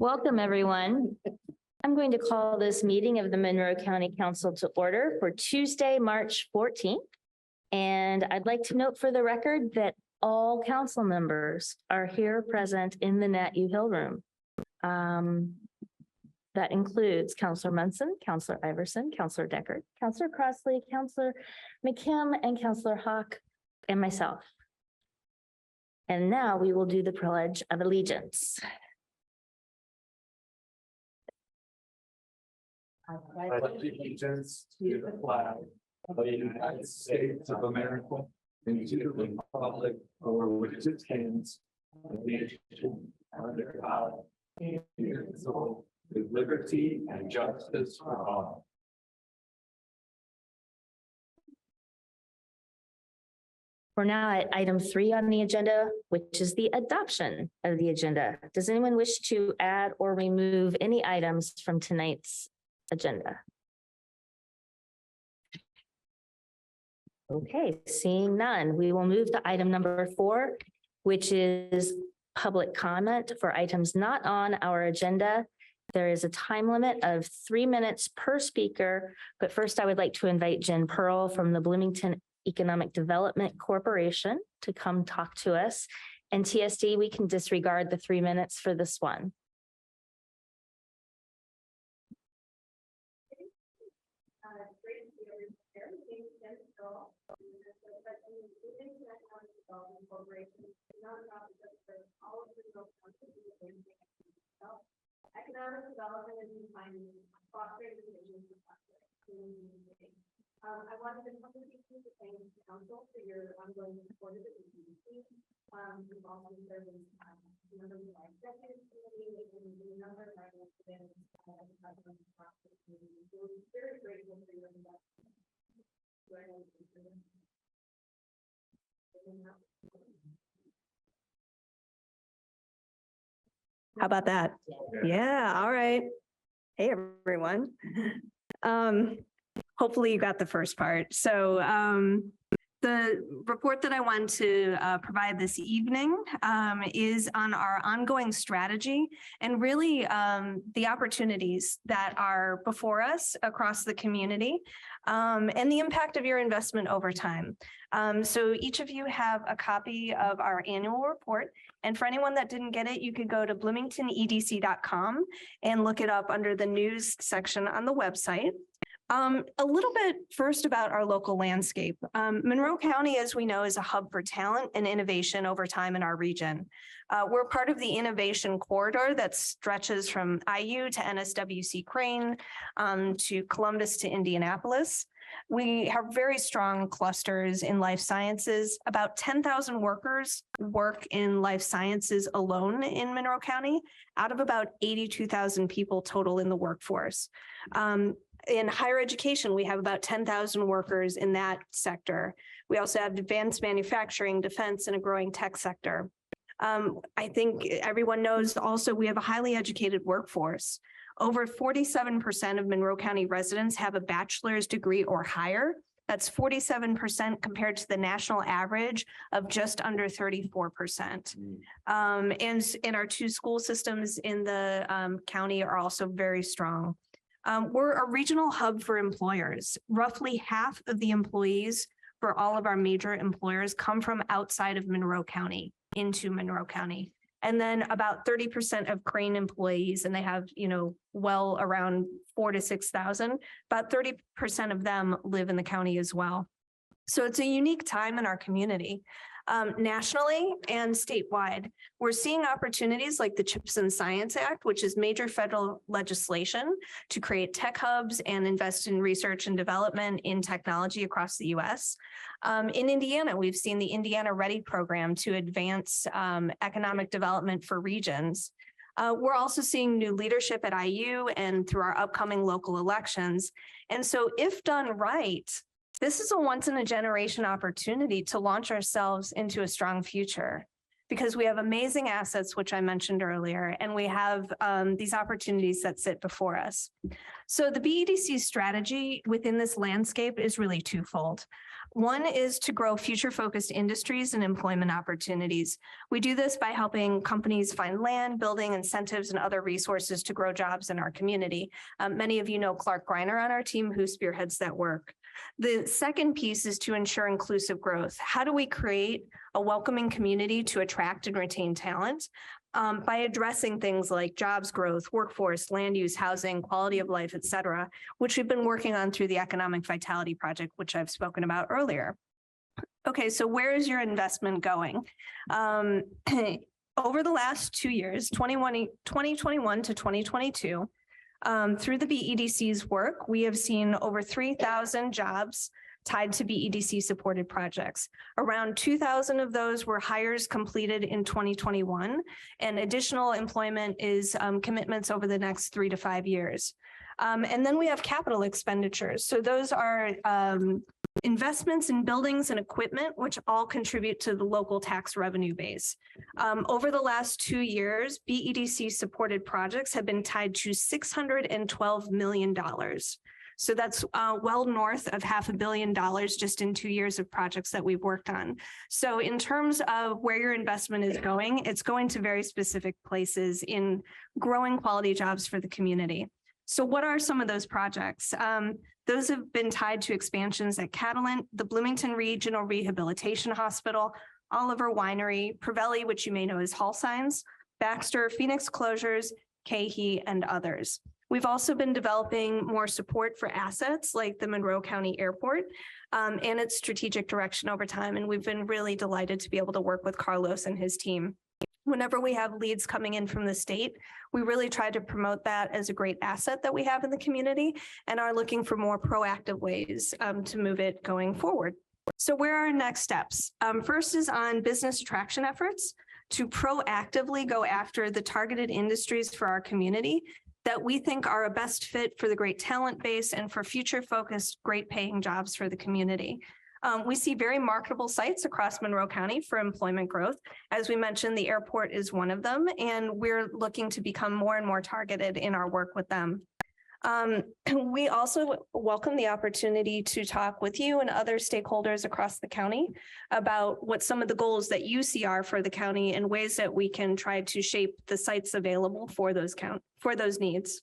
Welcome, everyone. I'm going to call this meeting of the Monroe County Council to order for Tuesday, March 14th. And I'd like to note for the record that all council members are here present in the Nat U Hill room. That includes Councilor Munson, Councilor Iverson, Councilor Deckard, Councilor Crossley, Councilor McKim, and Councilor Hawk, and myself. And now we will do the Pledge of Allegiance. I pledge allegiance to the flag of the United States of America and to the republic for which it stands, one nation under God, indivisible, with liberty and justice for all. We're now at item 3 on the agenda, which is the adoption of the agenda. Does anyone wish to add or remove any items from tonight's agenda? Okay, seeing none, we will move to item number 4, which is public comment for items not on our agenda. There is a time limit of 3 minutes per speaker, but first I would like to invite Jen Pearl from the Bloomington Economic Development Corporation to come talk to us. And TSD, we can disregard the 3 minutes for this one. Economic development and defining fostering decisions I wanted to publicly thank the council for your ongoing support of the EDC. We've also served as members of our executive committee and a number of our residents as a president across the community. So we're very grateful for your investment. How about that? Yeah, all right. Hey, everyone. Hopefully you got the first part. So the report that I want to provide this evening is on our ongoing strategy and really the opportunities that are before us across the community and the impact of your investment over time. So each of you have a copy of our annual report. And for anyone that didn't get it, you could go to bloomingtonedc.com and look it up under the news section on the website. A little bit first about our local landscape. Monroe County, as we know, is a hub for talent and innovation over time in our region. We're part of the innovation corridor that stretches from IU to NSWC Crane to Columbus to Indianapolis. We have very strong clusters in life sciences. About 10,000 workers work in life sciences alone in Monroe County, out of about 82,000 people total in the workforce. In higher education, we have about 10,000 workers in that sector. We also have advanced manufacturing, defense, and a growing tech sector. I think everyone knows also we have a highly educated workforce. Over 47% of Monroe County residents have a bachelor's degree or higher. That's 47% compared to the national average of just under 34%. And our 2 school systems in the county are also very strong. We're a regional hub for employers. Roughly half of the employees for all of our major employers come from outside of Monroe County into Monroe County. And then about 30% of Crane employees, and they have, well around 4,000 to 6,000, about 30% of them live in the county as well. So it's a unique time in our community. Nationally and statewide, we're seeing opportunities like the CHIPS and Science Act, which is major federal legislation to create tech hubs and invest in research and development in technology across the U.S. In Indiana, we've seen the Indiana Ready program to advance economic development for regions. We're also seeing new leadership at IU and through our upcoming local elections. And so if done right, this is a once-in-a-generation opportunity to launch ourselves into a strong future because we have amazing assets, which I mentioned earlier, and we have these opportunities that sit before us. So the BEDC strategy within this landscape is really twofold. One is to grow future-focused industries and employment opportunities. We do this by helping companies find land, building incentives, and other resources to grow jobs in our community. Many of you know Clark Greiner on our team, who spearheads that work. The second piece is to ensure inclusive growth. How do we create a welcoming community to attract and retain talent? By addressing things like jobs growth, workforce, land use, housing, quality of life, et cetera, which we've been working on through the Economic Vitality Project, which I've spoken about earlier. Okay, so where is your investment going? Over the last 2 years, 2021 to 2022, through the BEDC's work, we have seen over 3,000 jobs tied to BEDC supported projects. Around 2,000 of those were hires completed in 2021, and additional employment is commitments over the next 3 to 5 years. And then we have capital expenditures. So those are investments in buildings and equipment, which all contribute to the local tax revenue base. Over the last 2 years, BEDC supported projects have been tied to $612 million. So that's well north of $500 million just in 2 years of projects that we've worked on. So in terms of where your investment is going, it's going to very specific places in growing quality jobs for the community. So what are some of those projects? Those have been tied to expansions at Catalent, the Bloomington Regional Rehabilitation Hospital, Oliver Winery, Pravelli, which you may know as Hall Signs, Baxter, Phoenix Closures, Cahey, and others. We've also been developing more support for assets like the Monroe County Airport and its strategic direction over time. And we've been really delighted to be able to work with Carlos and his team. Whenever we have leads coming in from the state, we really try to promote that as a great asset that we have in the community and are looking for more proactive ways to move it going forward. So where are our next steps? First is on business attraction efforts to proactively go after the targeted industries for our community that we think are a best fit for the great talent base and for future focused, great paying jobs for the community. We see very marketable sites across Monroe County for employment growth. As we mentioned, the airport is one of them, and we're looking to become more and more targeted in our work with them. We also welcome the opportunity to talk with you and other stakeholders across the county about what some of the goals that you see are for the county and ways that we can try to shape the sites available for those needs.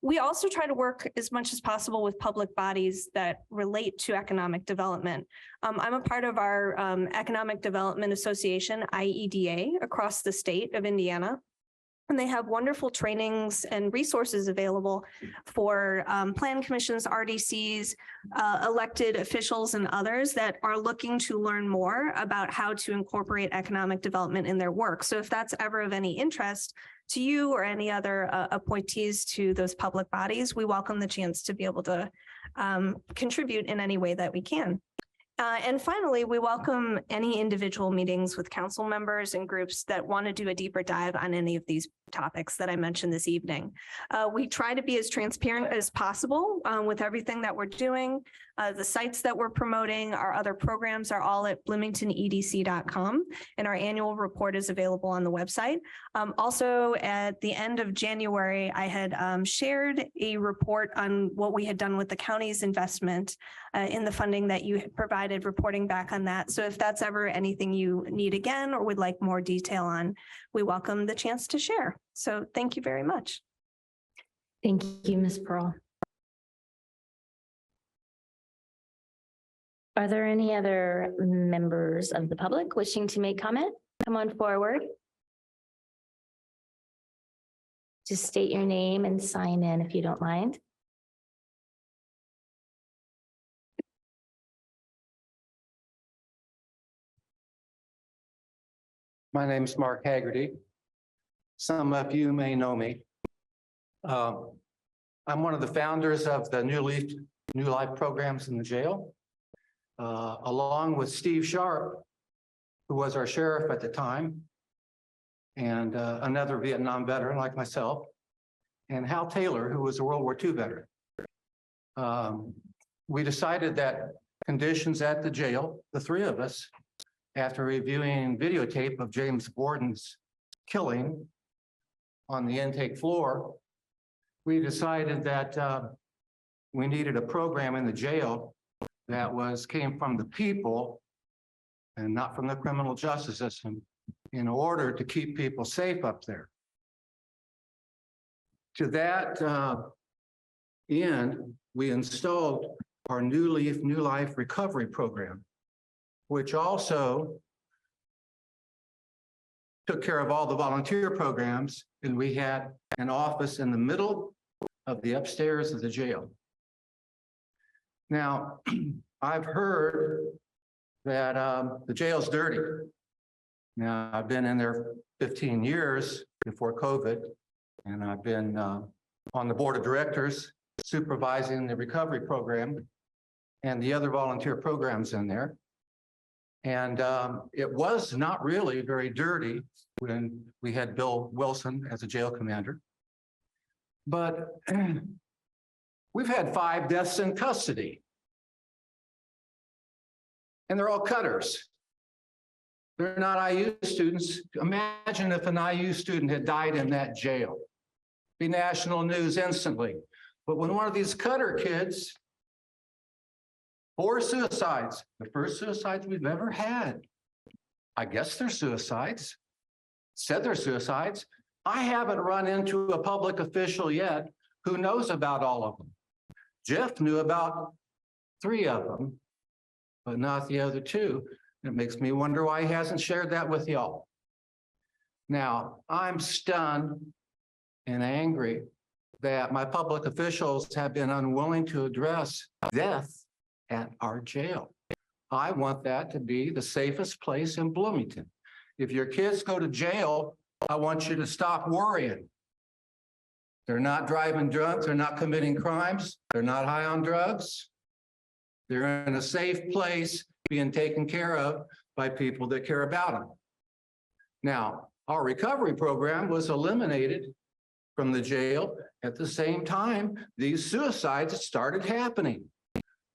We also try to work as much as possible with public bodies that relate to economic development. I'm a part of our Economic Development Association, IEDA, across the state of Indiana. And they have wonderful trainings and resources available for plan commissions, RDCs, elected officials, and others that are looking to learn more about how to incorporate economic development in their work. So if that's ever of any interest to you or any other appointees to those public bodies, we welcome the chance to be able to contribute in any way that we can. And finally, we welcome any individual meetings with council members and groups that want to do a deeper dive on any of these topics that I mentioned this evening. We try to be as transparent as possible with everything that we're doing. The sites that we're promoting, our other programs are all at bloomingtonedc.com, and our annual report is available on the website. Also, at the end of January, I had shared a report on what we had done with the county's investment in the funding that you had provided, reporting back on that. So if that's ever anything you need again or would like more detail on, we welcome the chance to share. So thank you very much. Thank you, Ms. Pearl. Are there any other members of the public wishing to make comment? Come on forward. Just state your name and sign in if you don't mind. My name is Mark Haggerty. Some of you may know me. I'm one of the founders of the New Life programs in the jail, along with Steve Sharp, who was our sheriff at the time, and another Vietnam veteran like myself, and Hal Taylor, who was a World War II veteran. We decided that conditions at the jail, the three of us, after reviewing videotape of James Borden's killing on the intake floor, we decided that we needed a program in the jail that came from the people and not from the criminal justice system in order to keep people safe up there. To that end, we installed our New Life Recovery Program, which also took care of all the volunteer programs, and we had an office in the middle of the upstairs of the jail. Now, I've heard that the jail's dirty. Now, I've been in there 15 years before COVID, and I've been on the board of directors supervising the recovery program and the other volunteer programs in there. And it was not really very dirty when we had Bill Wilson as a jail commander. But we've had 5 deaths in custody. And they're all cutters. They're not IU students. Imagine if an IU student had died in that jail. Be national news instantly. But when one of these cutter kids, 4 suicides, the first suicides we've ever had. I guess they're suicides. Said they're suicides. I haven't run into a public official yet who knows about all of them. Jeff knew about 3 of them, but not the other 2. It makes me wonder why he hasn't shared that with y'all. Now, I'm stunned and angry that my public officials have been unwilling to address death at our jail. I want that to be the safest place in Bloomington. If your kids go to jail, I want you to stop worrying. They're not driving drunk, they're not committing crimes, they're not high on drugs. They're in a safe place being taken care of by people that care about them. Now, our recovery program was eliminated from the jail at the same time these suicides started happening.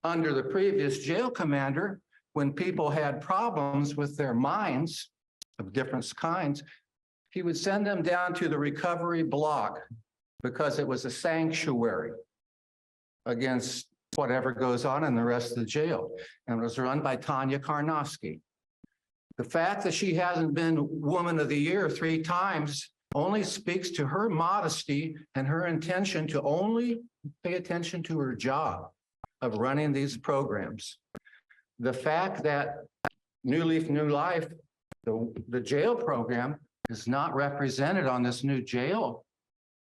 Under the previous jail commander, when people had problems with their minds of different kinds, he would send them down to the recovery block because it was a sanctuary against whatever goes on in the rest of the jail. And it was run by Tanya Karnofsky. The fact that she hasn't been Woman of the Year 3 times only speaks to her modesty and her intention to only pay attention to her job of running these programs. The fact that New Leaf, New Life, the jail program is not represented on this new jail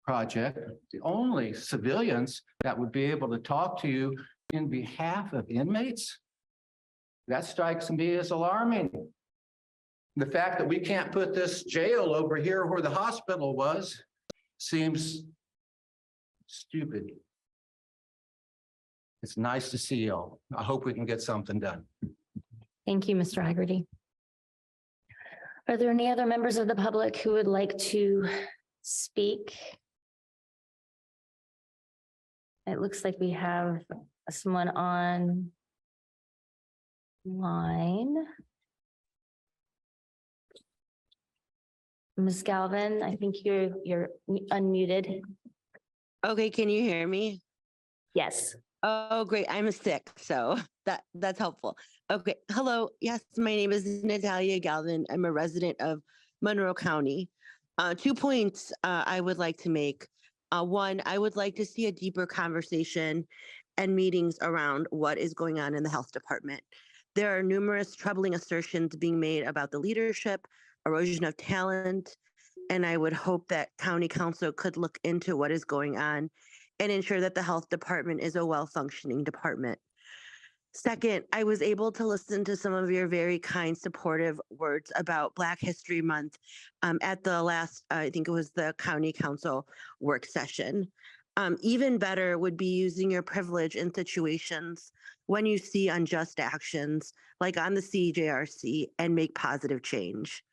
project. The only civilians that would be able to talk to you in behalf of inmates, that strikes me as alarming. The fact that we can't put this jail over here where the hospital was seems stupid. It's nice to see y'all. I hope we can get something done. Thank you, Mr. Haggerty. Are there any other members of the public who would like to speak? It looks like we have someone on line. Ms. Galvin, I think you're unmuted. Okay, can you hear me? Yes. Oh, great. I'm sick, so that's helpful. Okay. Hello. Yes, my name is Natalia Galvin. I'm a resident of Monroe County. 2 points I would like to make. One, I would like to see a deeper conversation and meetings around what is going on in the health department. There are numerous troubling assertions being made about the leadership, erosion of talent, and I would hope that County Council could look into what is going on and ensure that the health department is a well-functioning department. Second, I was able to listen to some of your very kind, supportive words about Black History Month at the last, I think it was the County Council work session. Even better would be using your privilege in situations when you see unjust actions, like on the CJRC, and make positive change.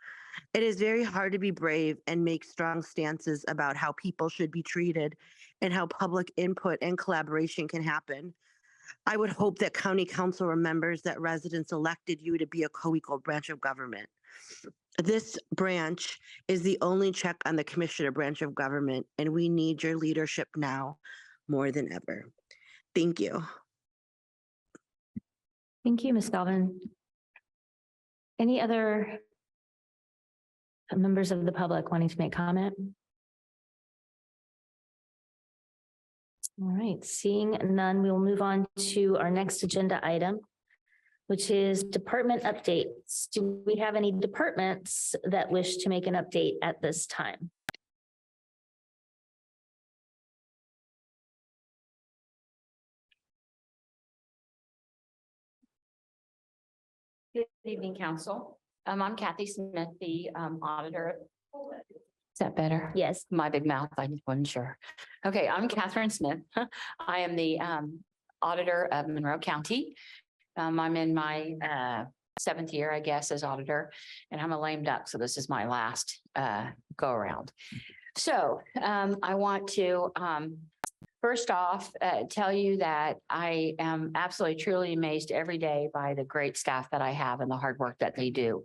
It is very hard to be brave and make strong stances about how people should be treated and how public input and collaboration can happen. I would hope that County Council remembers that residents elected you to be a co-equal branch of government. This branch is the only check on the commissioner branch of government, and we need your leadership now more than ever. Thank you. Thank you, Ms. Galvin. Any other members of the public wanting to make comment? All right, seeing none, we will move on to our next agenda item, which is department updates. Do we have any departments that wish to make an update at this time? Good evening, council. I'm Kathy Smith, the auditor. Is that better? Yes. My big mouth, I wasn't sure. Okay, I'm Catherine Smith. I am the auditor of Monroe County. I'm in my 7th year, I guess, as auditor, and I'm a lame duck, so this is my last go around. So I want to first off, tell you that I am absolutely truly amazed every day by the great staff that I have and the hard work that they do.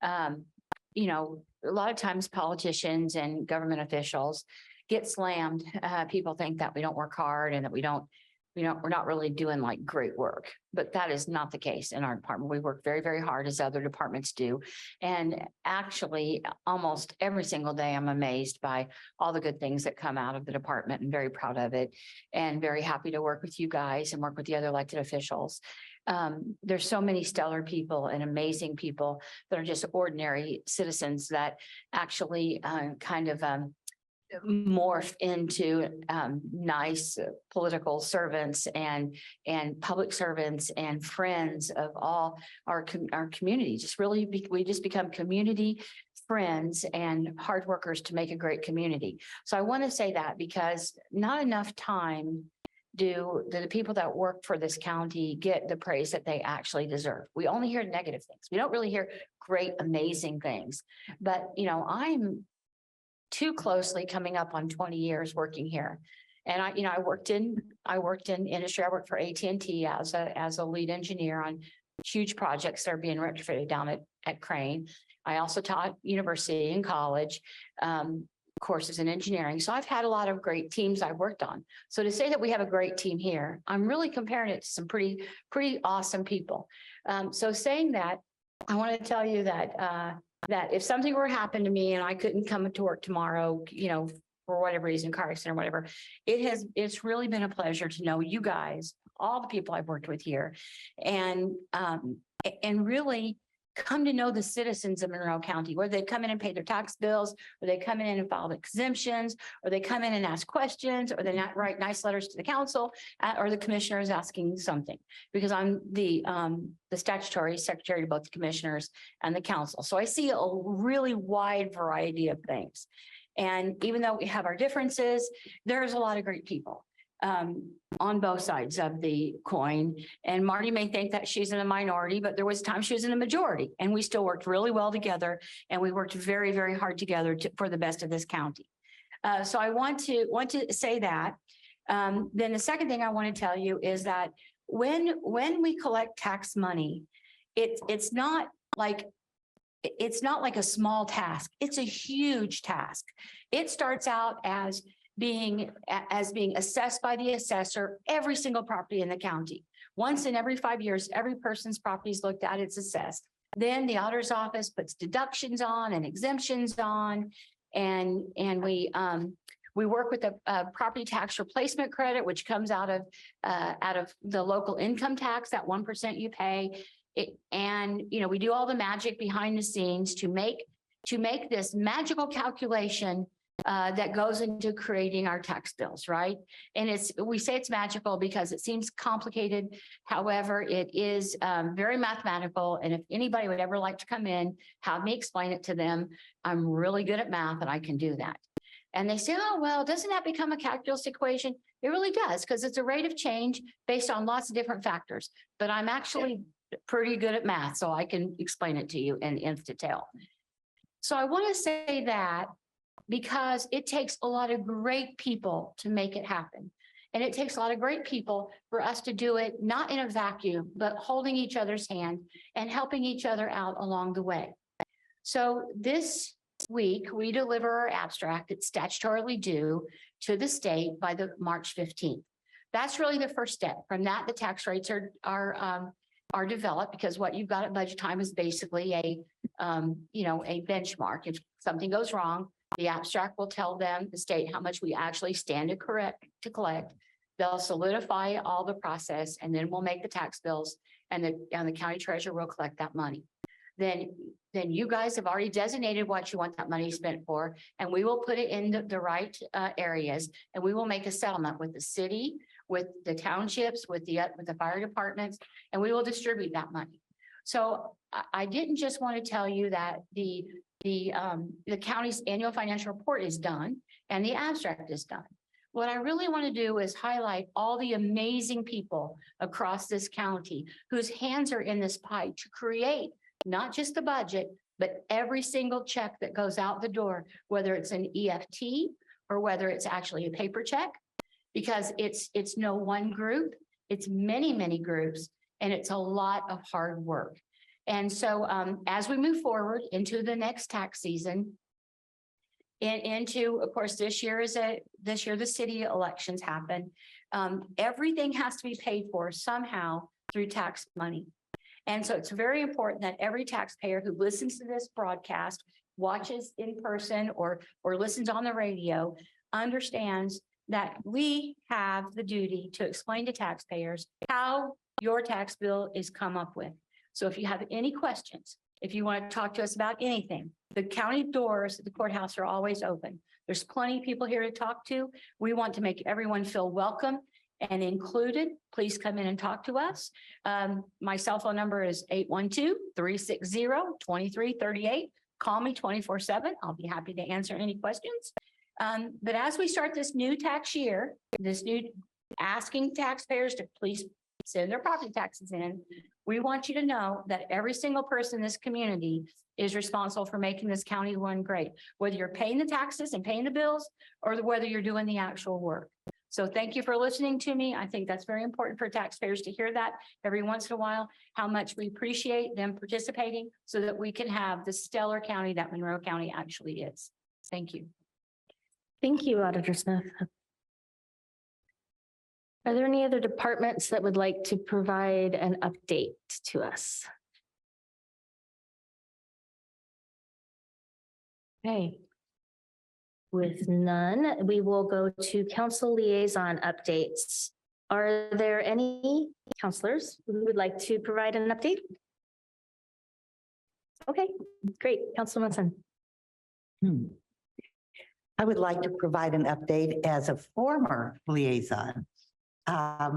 You know, a lot of times politicians and government officials get slammed. People think that we don't work hard and that we're not really doing like great work, but that is not the case in our department. We work very, very hard as other departments do. And actually almost every single day, I'm amazed by all the good things that come out of the department and very proud of it and very happy to work with you guys and work with the other elected officials. There's so many stellar people and amazing people that are just ordinary citizens that actually kind of morph into nice political servants and public servants and friends of all our community. Just really, we just become community friends and hard workers to make a great community. So I want to say that because not enough time do the people that work for this county get the praise that they actually deserve. We only hear negative things. We don't really hear great, amazing things. But, you know, I'm too closely coming up on 20 years working here. And I worked in industry. I worked for AT&T as a lead engineer on huge projects that are being retrofitted down at Crane. I also taught university and college courses in engineering. So I've had a lot of great teams I've worked on. So to say that we have a great team here, I'm really comparing it to some pretty awesome people. So saying that, I want to tell you that that if something were to happen to me and I couldn't come to work tomorrow, you know, for whatever reason, car accident or whatever, it's really been a pleasure to know you guys, all the people I've worked with here, and really come to know the citizens of Monroe County, whether they come in and pay their tax bills, or they come in and file exemptions, or they come in and ask questions, or they not write nice letters to the council, or the commissioner is asking something, because I'm the statutory secretary to both the commissioners and the council. So I see a really wide variety of things. And even though we have our differences, there's a lot of great people on both sides of the coin. And Marty may think that she's in a minority, but there was a time she was in a majority, and we still worked really well together. And we worked very, very hard together for the best of this county. So I want to say that. Then the second thing I want to tell you is that when we collect tax money, it's not like a small task. It's a huge task. It starts out as being assessed by the assessor, every single property in the county. Once in every 5 years, every person's property is looked at, it's assessed. Then the auditor's office puts deductions on and exemptions on, and we work with the property tax replacement credit, which comes out of the local income tax, that 1% you pay. And you know, we do all the magic behind the scenes to make this magical calculation that goes into creating our tax bills, right? And we say it's magical because it seems complicated. However, it is very mathematical. And if anybody would ever like to come in, have me explain it to them, I'm really good at math and I can do that. And they say, oh, well, doesn't that become a calculus equation? It really does, because it's a rate of change based on lots of different factors. But I'm actually pretty good at math, so I can explain it to you in detail. So I want to say that because it takes a lot of great people to make it happen. And it takes a lot of great people for us to do it, not in a vacuum, but holding each other's hand and helping each other out along the way. So this week, we deliver our abstract. It's statutorily due to the state by the March 15th. That's really the first step. From that, the tax rates are are developed, because what you've got at budget time is basically a, a benchmark. If something goes wrong, the abstract will tell them, the state, how much we actually stand to collect. They'll solidify all the process, and then we'll make the tax bills, and the county treasurer will collect that money. Then you guys have already designated what you want that money spent for, and we will put it in the right areas, and we will make a settlement with the city, with the townships, with the fire departments, and we will distribute that money. So I didn't just want to tell you that the county's annual financial report is done and the abstract is done. What I really want to do is highlight all the amazing people across this county whose hands are in this pie to create not just the budget, but every single check that goes out the door, whether it's an EFT or whether it's actually a paper check, because it's no one group, it's many, many groups, and it's a lot of hard work. And so as we move forward into the next tax season, and into, of course, this year the city elections happen. Everything has to be paid for somehow through tax money. And so it's very important that every taxpayer who listens to this broadcast, watches in person or listens on the radio, understands that we have the duty to explain to taxpayers how your tax bill is come up with. So if you have any questions, if you want to talk to us about anything, the county doors at the courthouse are always open. There's plenty of people here to talk to. We want to make everyone feel welcome and included. Please come in and talk to us. My cell phone number is 812-360-2338. Call me 24/7. I'll be happy to answer any questions. But as we start this new tax year, asking taxpayers to please send their property taxes in, we want you to know that every single person in this community is responsible for making this county run great, whether you're paying the taxes and paying the bills or whether you're doing the actual work. So thank you for listening to me. I think that's very important for taxpayers to hear that every once in a while, how much we appreciate them participating so that we can have the stellar county that Monroe County actually is. Thank you. Thank you, Auditor Smith. Are there any other departments that would like to provide an update to us? Okay. With none, we will go to council liaison updates. Are there any counselors who would like to provide an update? Okay, great. Councilman Munson. I would like to provide an update as a former liaison. I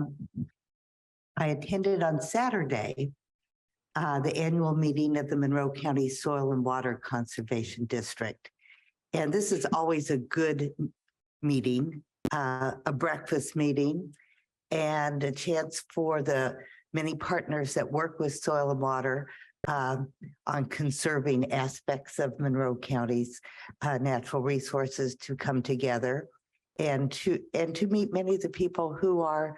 attended on Saturday the annual meeting of the Monroe County Soil and Water Conservation District. And this is always a good meeting, a breakfast meeting, and a chance for the many partners that work with soil and water on conserving aspects of Monroe County's natural resources to come together and to meet many of the people who are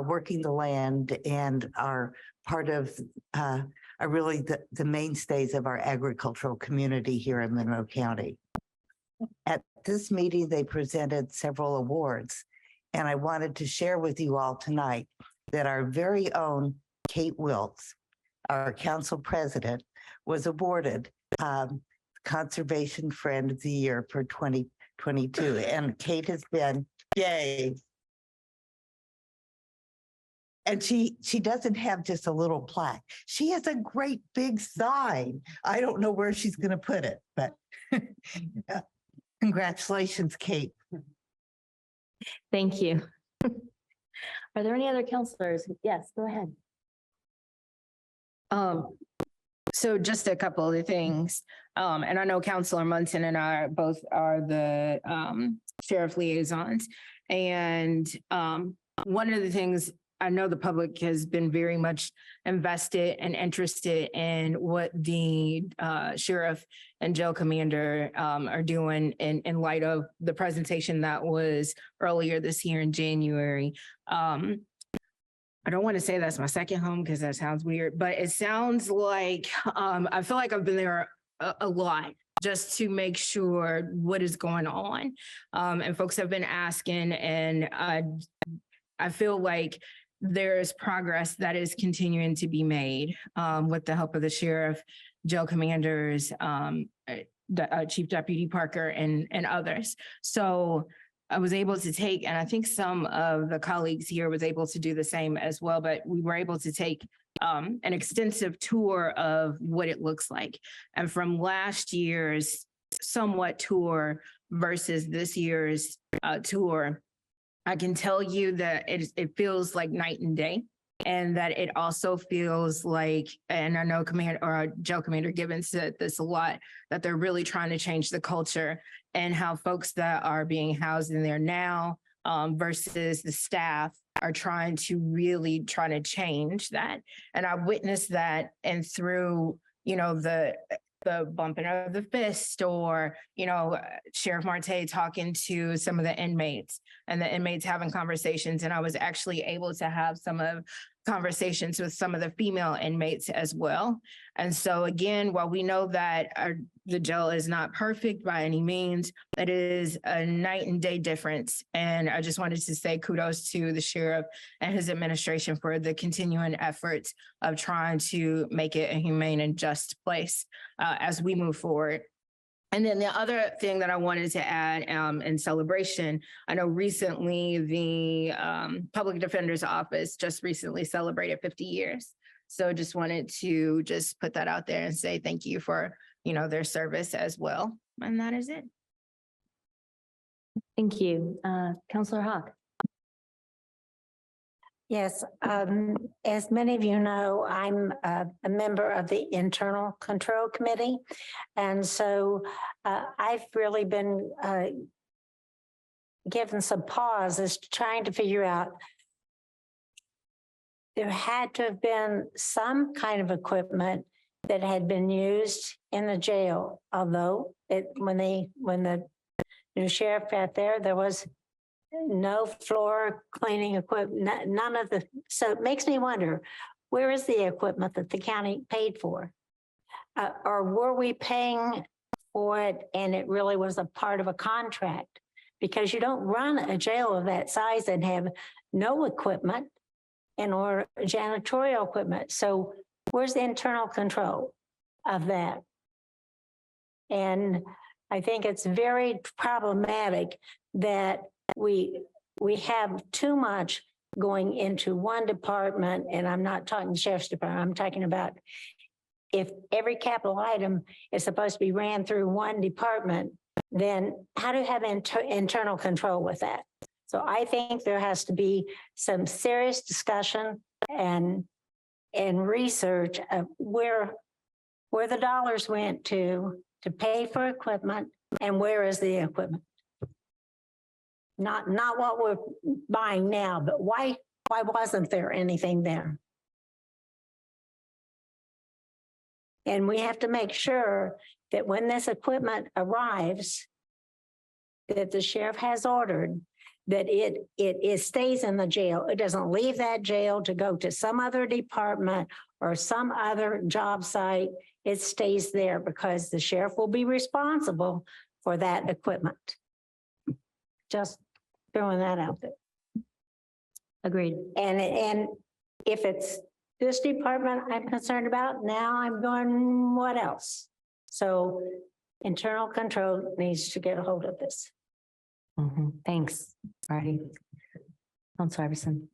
working the land and are part of are really the mainstays of our agricultural community here in Monroe County. At this meeting, they presented several awards, and I wanted to share with you all tonight that our very own Kate Wilkes, our council president, was awarded Conservation Friend of the Year for 2022. And Kate has been, yay. And she doesn't have just a little plaque. She has a great big sign. I don't know where she's going to put it, but congratulations, Kate. Thank you. Are there any other counselors? Yes, go ahead. So just a couple of things. And I know Councilor Munson and I both are the sheriff liaisons. And one of the things I know the public has been very much invested and interested in what the sheriff and jail commander are doing in light of the presentation that was earlier this year in January. I don't want to say that's my second home because that sounds weird, but it sounds like I feel like I've been there a lot just to make sure what is going on. And folks have been asking, and I feel like there's progress that is continuing to be made with the help of the sheriff, jail commanders, Chief Deputy Parker and others. So I was able to take, and I think some of the colleagues here was able to do the same as well, but we were able to take an extensive tour of what it looks like. And from last year's somewhat tour versus this year's tour, I can tell you that it feels like night and day. And that it also feels like, and I know Jail Commander Gibbons said this a lot, that they're really trying to change the culture and how folks that are being housed in there now versus the staff are trying to change that. And I witnessed that, and through, the bumping of the fist, or, Sheriff Marte talking to some of the inmates and the inmates having conversations. And I was actually able to have some of conversations with some of the female inmates as well. And so again, while we know that the jail is not perfect by any means, it is a night and day difference. And I just wanted to say kudos to the sheriff and his administration for the continuing efforts of trying to make it a humane and just place as we move forward. And then the other thing that I wanted to add in celebration, I know recently the Public Defender's Office just recently celebrated 50 years. So just wanted to just put that out there and say thank you for, their service as well. And that is it. Thank you. Councillor Hawk. Yes, as many of you know, I'm a member of the Internal Control Committee. And so I've really been given some pause as to trying to figure out, there had to have been some kind of equipment that had been used in the jail, although when the new sheriff got there was no floor cleaning equipment, none of the, so it makes me wonder, where is the equipment that the county paid for? Or were we paying for it and it really was a part of a contract? Because you don't run a jail of that size and have no equipment or janitorial equipment. So where's the internal control of that? And I think it's very problematic that we have too much going into one department, and I'm not talking the sheriff's department, I'm talking about if every capital item is supposed to be ran through one department, then how do you have internal control with that? So I think there has to be some serious discussion and research of where the dollars went to pay for equipment and where is the equipment. Not what we're buying now, but why wasn't there anything there? And we have to make sure that when this equipment arrives, that the sheriff has ordered, that it stays in the jail. It doesn't leave that jail to go to some other department or some other job site. It stays there because the sheriff will be responsible for that equipment. Just throwing that out there. Agreed. And if it's this department I'm concerned about, now I'm going, what else? So internal control needs to get a hold of this. Thanks. All right. Councilor Iverson.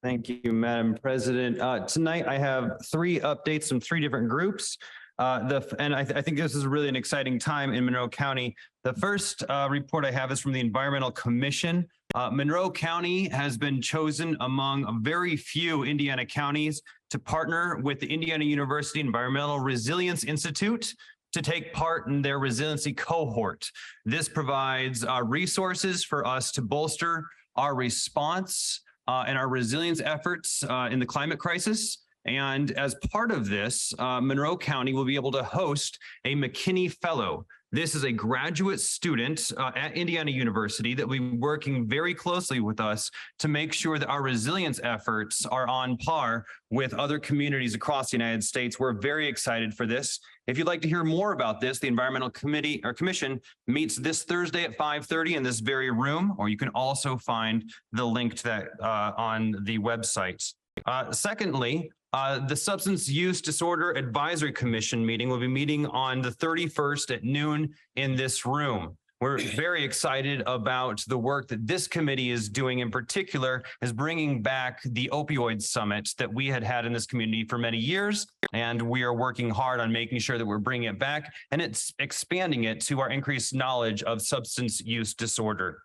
Thank you, Madam President. Tonight I have 3 updates from 3 different groups. I think this is really an exciting time in Monroe County. The first report I have is from the Environmental Commission. Monroe County has been chosen among very few Indiana counties to partner with the Indiana University Environmental Resilience Institute to take part in their resiliency cohort. This provides resources for us to bolster our response and our resilience efforts in the climate crisis. And as part of this, Monroe County will be able to host a McKinney Fellow. This is a graduate student at Indiana University that will be working very closely with us to make sure that our resilience efforts are on par with other communities across the United States. We're very excited for this. If you'd like to hear more about this, the Environmental Committee or Commission meets this Thursday at 5:30 in this very room, or you can also find the link to that on the website. Secondly, the Substance Use Disorder Advisory Commission meeting will be meeting on the 31st at noon in this room. We're very excited about the work that this committee is doing, in particular, is bringing back the opioid summit that we had in this community for many years. And we are working hard on making sure that we're bringing it back and it's expanding it to our increased knowledge of substance use disorder.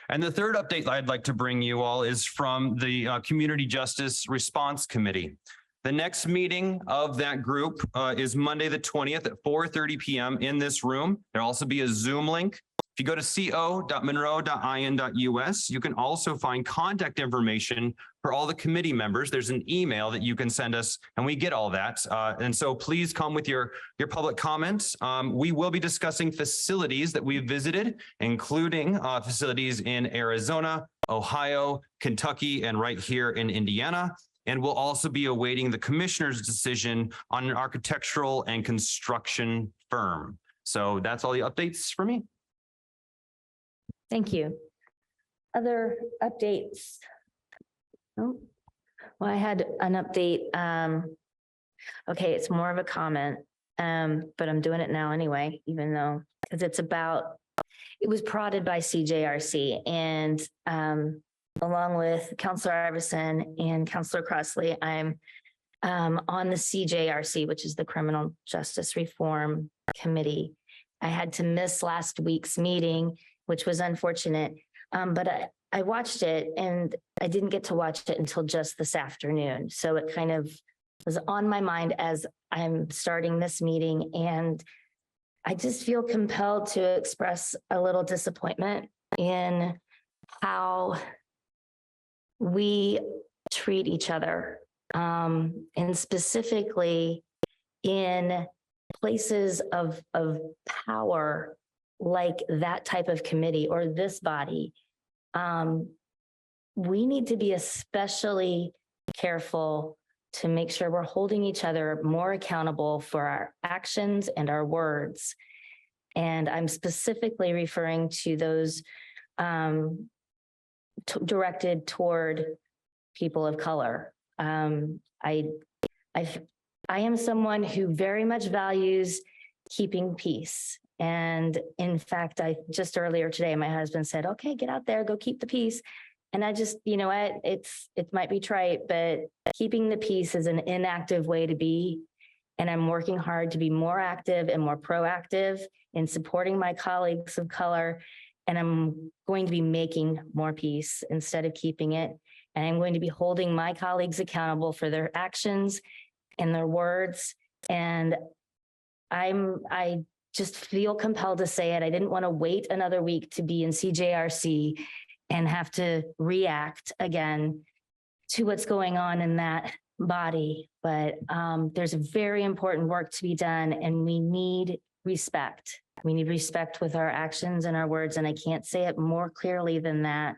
And the third update I'd like to bring you all is from the Community Justice Response Committee. The next meeting of that group is Monday, the 20th at 4:30 p.m. in this room. There'll also be a Zoom link. If you go to co.monroe.in.us, you can also find contact information for all the committee members. There's an email that you can send us and we get all that. And so please come with your public comments. We will be discussing facilities that we've visited, including facilities in Arizona, Ohio, Kentucky, and right here in Indiana. And we'll also be awaiting the commissioner's decision on an architectural and construction firm. So that's all the updates for me. Thank you. Other updates? No? Well, I had an update. Okay, it's more of a comment, but I'm doing it now anyway, even though, because it was prodded by CJRC and along with Councilor Iverson and Councilor Crossley, I'm on the CJRC, which is the Criminal Justice Reform Committee. I had to miss last week's meeting, which was unfortunate, but I watched it and I didn't get to watch it until just this afternoon. So it kind of was on my mind as I'm starting this meeting, and I just feel compelled to express a little disappointment in how we treat each other, and specifically in places of power like that type of committee or this body. We need to be especially careful to make sure we're holding each other more accountable for our actions and our words. And I'm specifically referring to those directed toward people of color. I am someone who very much values keeping peace. And in fact, just earlier today, my husband said, okay, get out there, go keep the peace. And I just, you know what, it might be trite, but keeping the peace is an inactive way to be. And I'm working hard to be more active and more proactive in supporting my colleagues of color. And I'm going to be making more peace instead of keeping it. And I'm going to be holding my colleagues accountable for their actions and their words. And I just feel compelled to say it. I didn't want to wait another week to be in CJRC and have to react again to what's going on in that body. But there's very important work to be done, and we need respect. We need respect with our actions and our words, and I can't say it more clearly than that.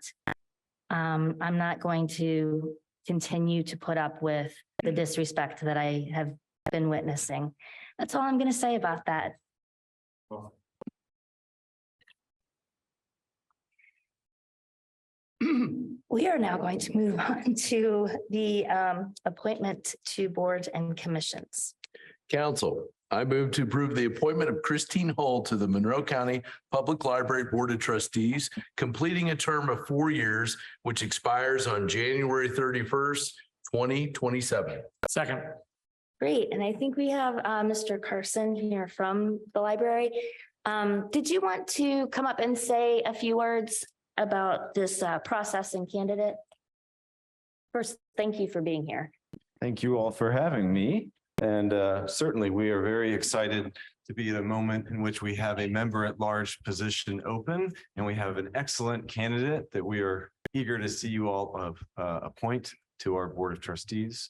I'm not going to continue to put up with the disrespect that I have been witnessing. That's all I'm going to say about that. We are now going to move on to the appointment to boards and commissions. Council, I move to approve the appointment of Christine Hull to the Monroe County Public Library Board of Trustees, completing a term of 4 years, which expires on January 31st, 2027. Second. Great, and I think we have Mr. Carson here from the library. Did you want to come up and say a few words about this process and candidate? First, thank you for being here. Thank you all for having me. And certainly we are very excited to be at a moment in which we have a member at large position open, and we have an excellent candidate that we are eager to see you all appoint to our Board of Trustees.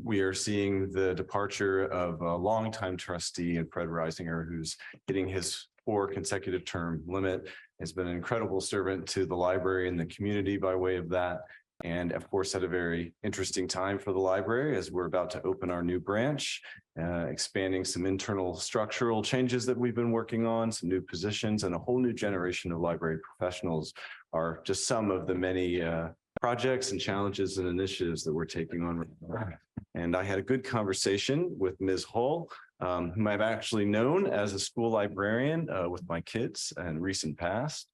We are seeing the departure of a longtime trustee, Fred Reisinger, who's getting his 4 consecutive term limit. Has been an incredible servant to the library and the community by way of that. And of course, at a very interesting time for the library as we're about to open our new branch, expanding some internal structural changes that we've been working on, some new positions, and a whole new generation of library professionals are just some of the many projects and challenges and initiatives that we're taking on. And I had a good conversation with Ms. Hull, whom I've actually known as a school librarian with my kids in recent past.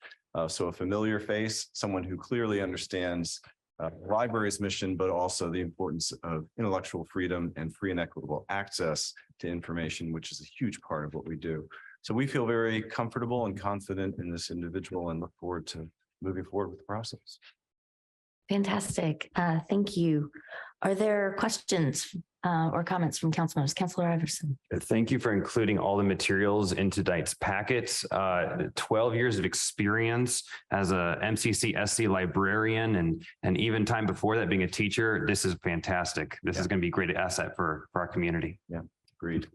So a familiar face, someone who clearly understands library's mission, but also the importance of intellectual freedom and free and equitable access to information, which is a huge part of what we do. So we feel very comfortable and confident in this individual and look forward to moving forward with the process. Fantastic. Thank you. Are there questions or comments from council members? Councilor Iverson. Thank you for including all the materials in tonight's packets. 12 years of experience as a MCC SC librarian and even time before that being a teacher. This is fantastic. This is going to be a great asset for our community. Yeah, agreed.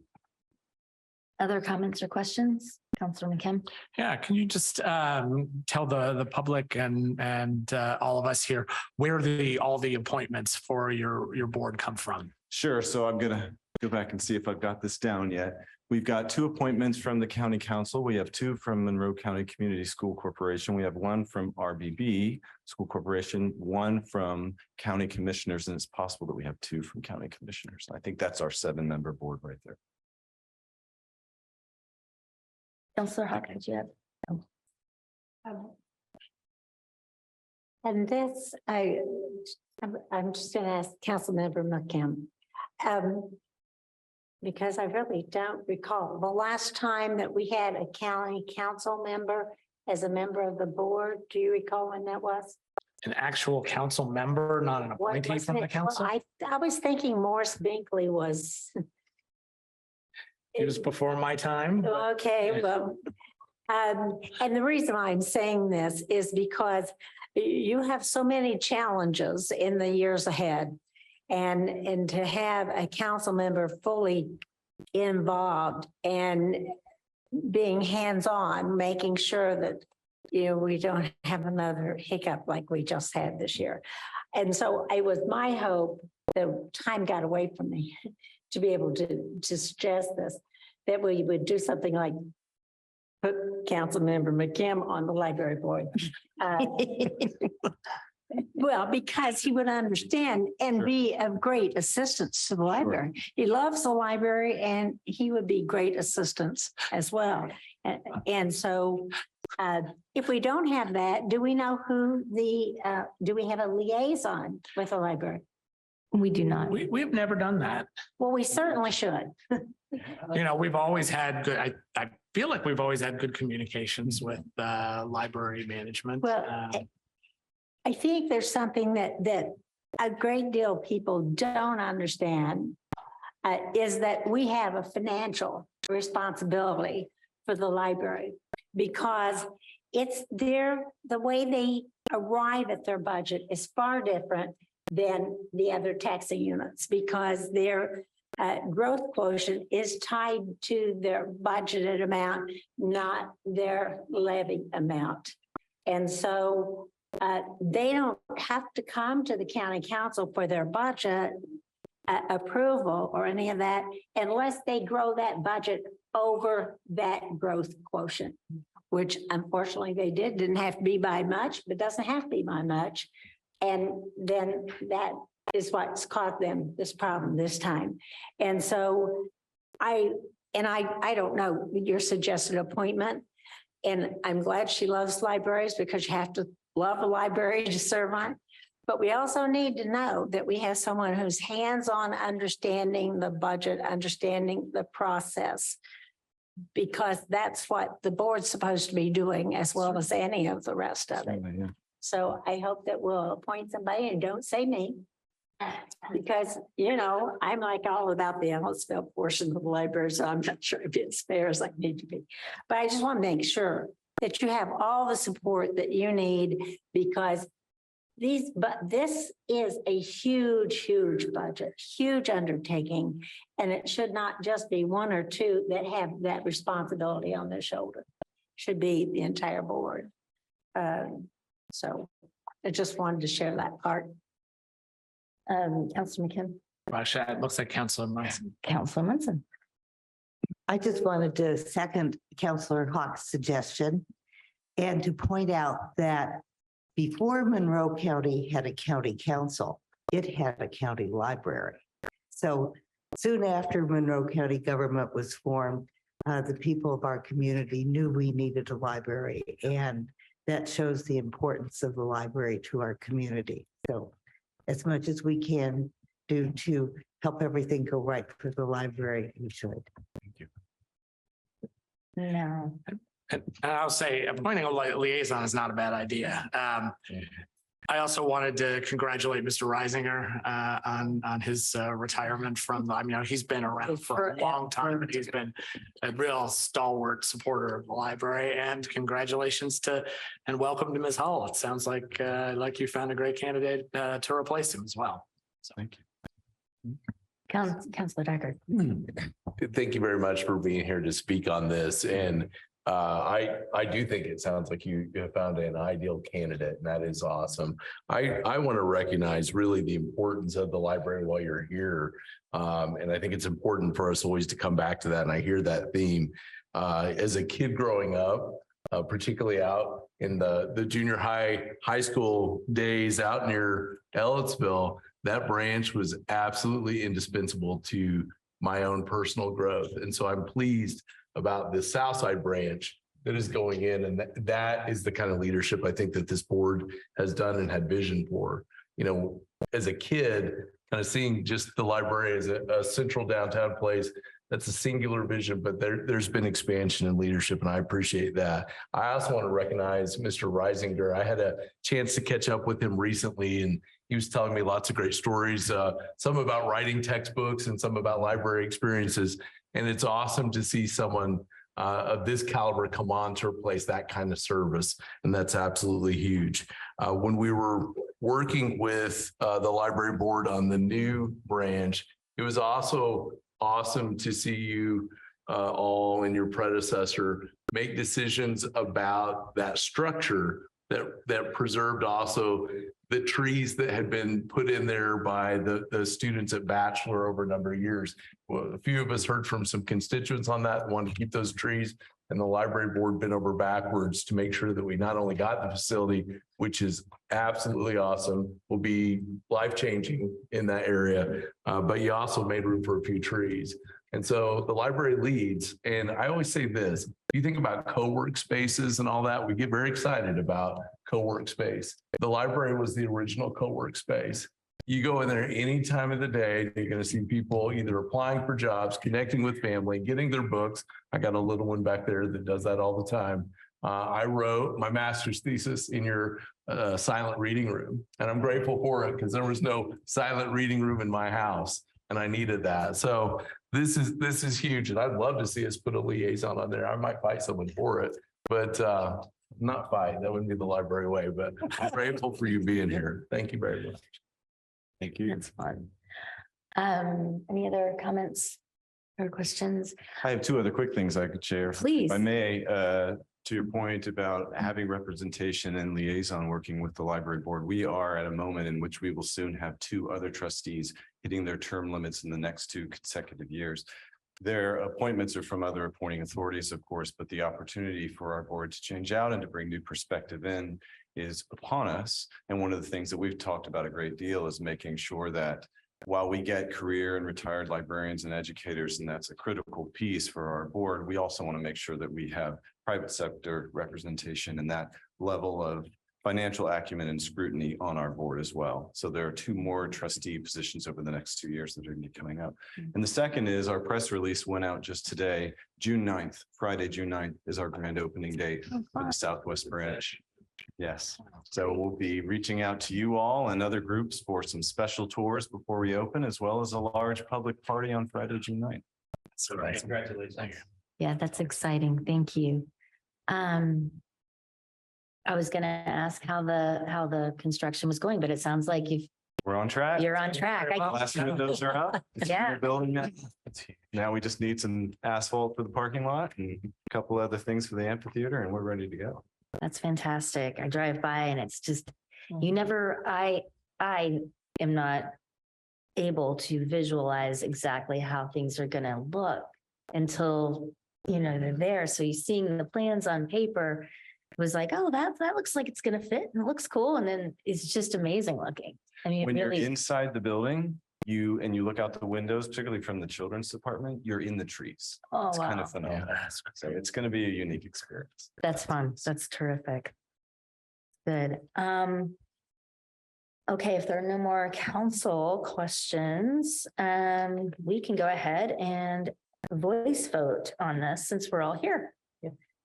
Other comments or questions? Councilor McKim. Yeah, can you just tell the public and all of us here where all the appointments for your board come from? Sure. So I'm going to go back and see if I've got this down yet. We've got 2 appointments from the county council. We have 2 from Monroe County Community School Corporation. We have 1 from RBB School Corporation, 1 from county commissioners, and it's possible that we have 2 from county commissioners. I think that's our 7-member board right there. Councilor Hawk, did you have? And this, I'm just going to ask Councilmember McKim. Because I really don't recall the last time that we had a county council member as a member of the board. Do you recall when that was? An actual council member, not an appointee from the council? Well, I was thinking Morris Binkley was. It was before my time. Okay, well, and the reason I'm saying this is because you have so many challenges in the years ahead. And to have a council member fully involved and being hands-on, making sure that, we don't have another hiccup like we just had this year. And so it was my hope that time got away from me to be able to suggest this, that we would do something like put Councilmember McKim on the library board. Well, because he would understand and be of great assistance to the library. He loves the library and he would be great assistance as well. And so if we don't have that, do we know who do we have a liaison with the library? We do not. We've never done that. Well, we certainly should. We've always had good, I feel like we've always had good communications with library management. Well, I think there's something that a great deal of people don't understand is that we have a financial responsibility for the library because the way they arrive at their budget is far different than the other taxing units because their growth quotient is tied to their budgeted amount, not their levy amount. And so they don't have to come to the county council for their budget approval or any of that unless they grow that budget over that growth quotient, which unfortunately they didn't have to be by much, but doesn't have to be by much. And then that is what's caused them this problem this time. And so I don't know your suggested appointment, and I'm glad she loves libraries because you have to love a library to serve on. But we also need to know that we have someone who's hands-on understanding the budget, understanding the process, because that's what the board's supposed to be doing as well as any of the rest of it. Yeah. So I hope that we'll appoint somebody and don't say me. Because, I'm like all about the Ellisville portion of the library, so I'm not sure if it's fair as I need to be. But I just want to make sure that you have all the support that you need because this is a huge budget, huge undertaking, and it should not just be 1 or 2 that have that responsibility on their shoulder. should be the entire board. So I just wanted to share that part. Councilor McKim, It looks like Councilor Munson. Councilor Munson. I just wanted to second Counselor Hawk's suggestion and to point out that before Monroe County had a county council, it had a county library. So soon after Monroe County government was formed, the people of our community knew we needed a library, and that shows the importance of the library to our community. So as much as we can do to help everything go right for the library, we should. Thank you. No. And I'll say appointing a liaison is not a bad idea. I also wanted to congratulate Mr. Reisinger on his retirement from, he's been around for a long time, but he's been a real stalwart supporter of the library. And congratulations and welcome to Ms. Hull. It sounds like you found a great candidate to replace him as well. So Thank you. Councilor Deckard. Thank you very much for being here to speak on this. And I do think it sounds like you have found an ideal candidate, and that is awesome. I want to recognize really the importance of the library while you're here. And I think it's important for us always to come back to that. And I hear that theme. As a kid growing up, particularly out in the junior high school days out near Ellettsville, that branch was absolutely indispensable to my own personal growth. And so I'm pleased about the Southside branch that is going in. And that is the kind of leadership I think that this board has done and had vision for. You know, as a kid, kind of seeing just the library as a central downtown place, that's a singular vision, but there's been expansion and leadership, and I appreciate that. I also want to recognize Mr. Reisinger. I had a chance to catch up with him recently, and he was telling me lots of great stories, some about writing textbooks and some about library experiences. And it's awesome to see someone of this caliber come on to replace that kind of service. And that's absolutely huge. When we were working with the library board on the new branch, it was also awesome to see you all and your predecessor make decisions about that structure that preserved also the trees that had been put in there by the students at Bachelor over a number of years. Well, a few of us heard from some constituents on that, wanted to keep those trees, and the library board bent over backwards to make sure that we not only got the facility, which is absolutely awesome, will be life-changing in that area, but you also made room for a few trees. And so the library leads, and I always say this, if you think about co-work spaces and all that, we get very excited about co-work space. The library was the original co-work space. You go in there any time of the day, you're going to see people either applying for jobs, connecting with family, getting their books. I got a little one back there that does that all the time. I wrote my master's thesis in your silent reading room, and I'm grateful for it because there was no silent reading room in my house, and I needed that. So this is huge, and I'd love to see us put a liaison on there. I might fight someone for it, but not fight. That wouldn't be the library way, but I'm grateful for you being here. Thank you very much. Thank you. That's fun. Any other comments or questions? I have two other quick things I could share. Please. If I may, to your point about having representation and liaison working with the library board, we are at a moment in which we will soon have two other trustees hitting their term limits in the next 2 consecutive years. Their appointments are from other appointing authorities, of course, but the opportunity for our board to change out and to bring new perspective in is upon us. And one of the things that we've talked about a great deal is making sure that while we get career and retired librarians and educators, and that's a critical piece for our board, we also want to make sure that we have private sector representation and that level of financial acumen and scrutiny on our board as well. So there are 2 more trustee positions over the next 2 years that are going to be coming up. And the second is our press release went out just today, June 9th, Friday, June 9th is our grand opening date for the Southwest branch. Yes. So we'll be reaching out to you all and other groups for some special tours before we open, as well as a large public party on Friday, June 9th. that's right. Congratulations. Yeah, that's exciting. Thank you. I was gonna ask how the construction was going, but it sounds like you've We're on track. You're on track. Last windows are up. It's in the Yeah. Building now. Now we just need some asphalt for the parking lot and a couple other things for the amphitheater and we're ready to go. That's fantastic. I drive by and it's just, I am not able to visualize exactly how things are gonna look until, they're there. So you seeing the plans on paper was like, oh, that looks like it's gonna fit and it looks cool. And then it's just amazing looking. I mean, When it you're really, inside the building, you look out the windows, particularly from the children's department, you're in the trees. oh, It's kind wow, of phenomenal. So it's going to be a unique experience. that's fun. That's terrific. Good. Okay, if there are no more council questions, we can go ahead and voice vote on this since we're all here.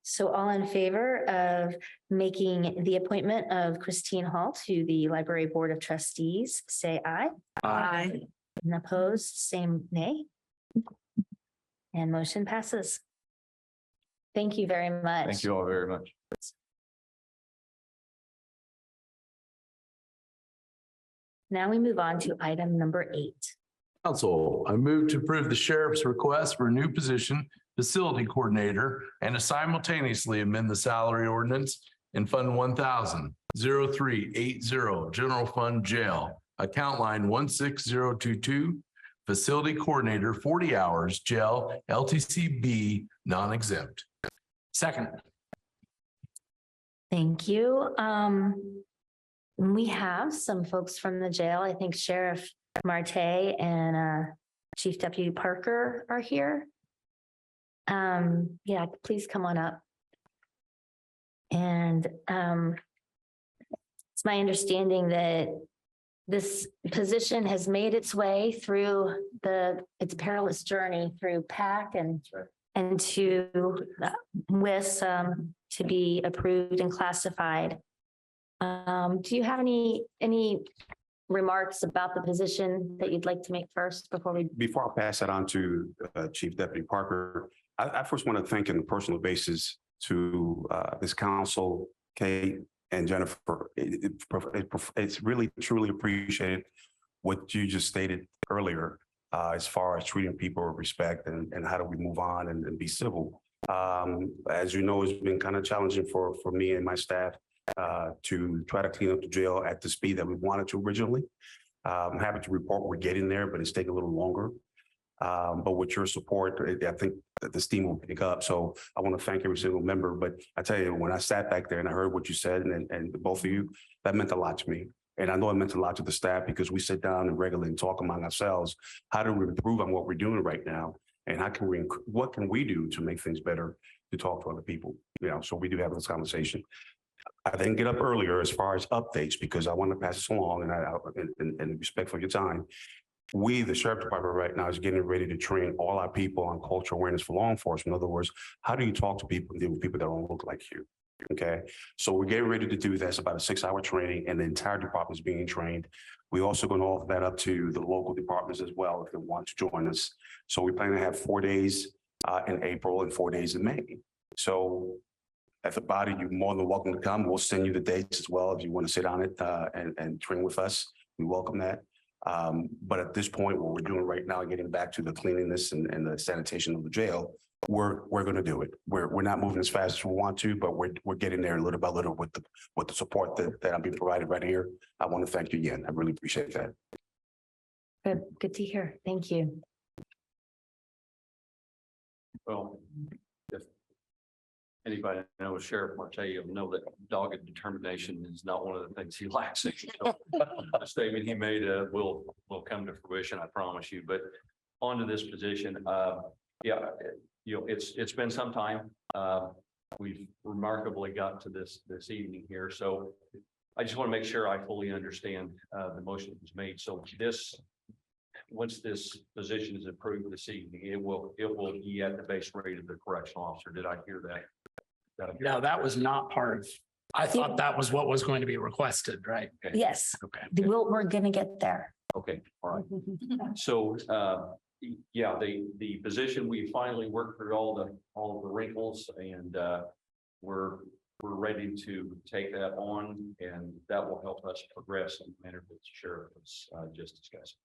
So all in favor of making the appointment of Christine Hall to the Library Board of Trustees, say aye. Aye. And opposed, same nay. And motion passes. Thank you very much. Thank you all very much. Now we move on to item number 8. Council, I move to approve the sheriff's request for a new position, facility coordinator, and to simultaneously amend the salary ordinance in Fund 1000-0380, General Fund Jail, account line 16022, facility coordinator, 40 hours, jail, LTCB, non-exempt. Second. Thank you. We have some folks from the jail. I think Sheriff Marte and Chief Deputy Parker are here. Yeah, please come on up. And it's my understanding that this position has made its way through its perilous journey through PAC and to WIS to be approved and classified. Do you have any remarks about the position that you'd like to make first before we? Before I pass that on to Chief Deputy Parker, I first want to thank on a personal basis to this council, Kate and Jennifer. It's really truly appreciated what you just stated earlier as far as treating people with respect and how do we move on and be civil. As you know, it's been kind of challenging for me and my staff to try to clean up the jail at the speed that we wanted to originally. I'm happy to report we're getting there, but it's taking a little longer. But with your support, I think that the steam will pick up. So I want to thank every single member. But I tell you, when I sat back there and I heard what you said and both of you, that meant a lot to me. And I know it meant a lot to the staff because we sit down and regularly and talk among ourselves. How do we improve on what we're doing right now? And what can we do to make things better to talk to other people? So we do have this conversation. I didn't get up earlier as far as updates because I want to pass this along and respect for your time. We, the Sheriff Department right now is getting ready to train all our people on cultural awareness for law enforcement. In other words, how do you talk to people and deal with people that don't look like you? Okay, so we're getting ready to do that. It's about a 6-hour training and the entire department is being trained. We're also going to offer that up to the local departments as well if they want to join us. So we plan to have 4 days in April and 4 days in May. So as a body, you're more than welcome to come. We'll send you the dates as well if you want to sit on it and train with us. We welcome that. But at this point, what we're doing right now, getting back to the cleanliness and the sanitation of the jail, we're going to do it. We're not moving as fast as we want to, but we're getting there little by little with the support that I'm being provided right here. I want to thank you again. I really appreciate that. Good to hear. Thank you. Well, if anybody knows Sheriff Marte, you'll know that dogged determination is not one of the things he lacks. So, the statement he made will come to fruition, I promise you. But onto this position, yeah, it's been some time. We've remarkably got to this evening here, so I just want to make sure I fully understand the motion that was made. So once this position is approved this evening, it will be at the base rate of the correctional officer. Did I hear that? No, that was not part of, I thought that was what was going to be requested, right? Okay. Yes, Okay. we're going to get there. Okay, all right. So, yeah, the position, we finally worked through all the wrinkles and we're we're ready to take that on, and that will help us progress in the manner that the sheriff was just discussing.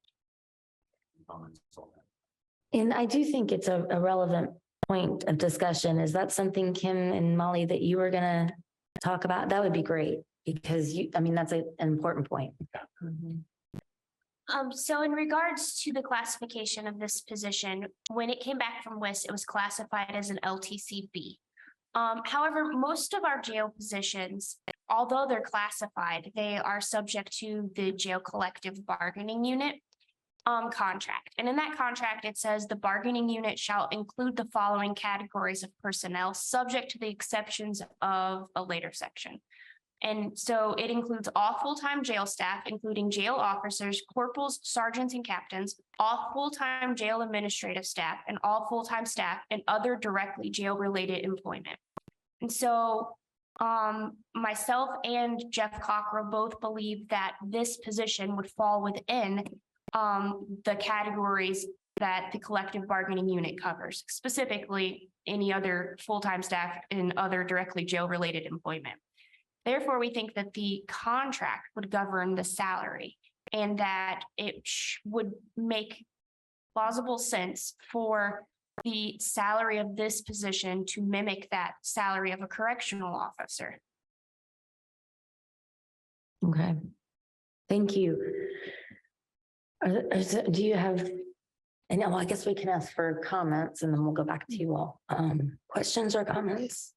Comments on that? And I do think it's a relevant point of discussion. Is that something, Kim and Molly, that you were gonna talk about? That would be great, because I mean, that's an important point. So in regards to the classification of this position, when it came back from WIS, it was classified as an LTCB. However, most of our jail positions, although they're classified, they are subject to the jail collective bargaining unit contract. And in that contract, it says the bargaining unit shall include the following categories of personnel, subject to the exceptions of a later section. And so it includes all full-time jail staff, including jail officers, corporals, sergeants, and captains, all full-time jail administrative staff, and all full-time staff and other directly jail-related employment. And so myself and Jeff Cockrell both believe that this position would fall within the categories that the collective bargaining unit covers, specifically any other full-time staff and other directly jail-related employment. Therefore, we think that the contract would govern the salary and that it would make plausible sense for the salary of this position to mimic that salary of a correctional officer. Okay. Thank you. Do you have, and well, I guess we can ask for comments and then we'll go back to you all. Questions or comments?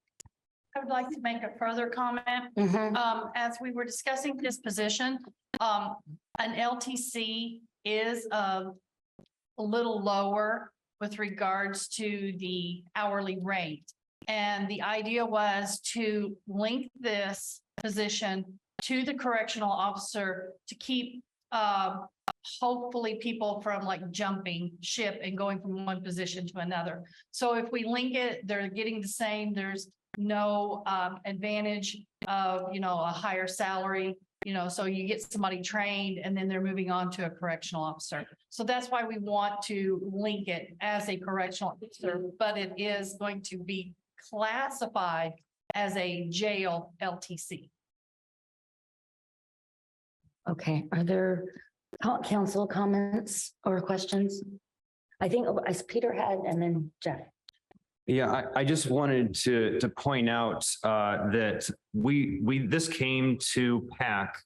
I would like to make a further comment. As we were discussing this position, an LTC is a little lower with regards to the hourly rate. And the idea was to link this position to the correctional officer to keep hopefully people from like jumping ship and going from one position to another. So if we link it, they're getting the same. There's no advantage of, you know, a higher salary, you know, so you get somebody trained and then they're moving on to a correctional officer. So that's why we want to link it as a correctional officer, but it is going to be classified as a jail LTC. Okay, are there council comments or questions? I think as Peter had, and then Jeff. Yeah, I just wanted to point out that this came to PAC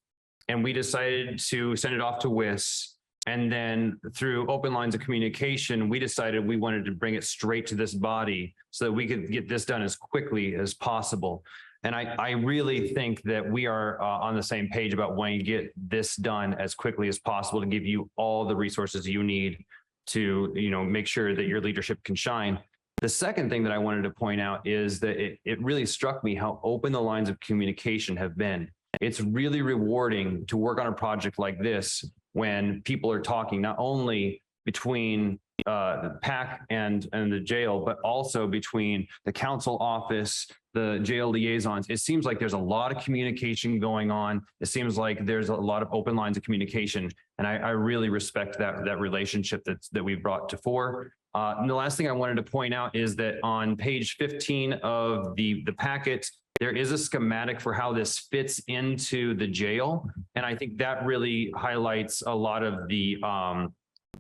and we decided to send it off to WIS. And then through open lines of communication, we decided we wanted to bring it straight to this body so that we could get this done as quickly as possible. And I really think that we are on the same page about wanting to get this done as quickly as possible to give you all the resources you need to, you know, make sure that your leadership can shine. The second thing that I wanted to point out is that it really struck me how open the lines of communication have been. It's really rewarding to work on a project like this when people are talking not only between the PAC and the jail, but also between the council office, the jail liaisons. It seems like there's a lot of communication going on. It seems like there's a lot of open lines of communication. And I really respect that relationship that we've brought to fore. And the last thing I wanted to point out is that on page 15 of the packet, there is a schematic for how this fits into the jail. And I think that really highlights a lot of the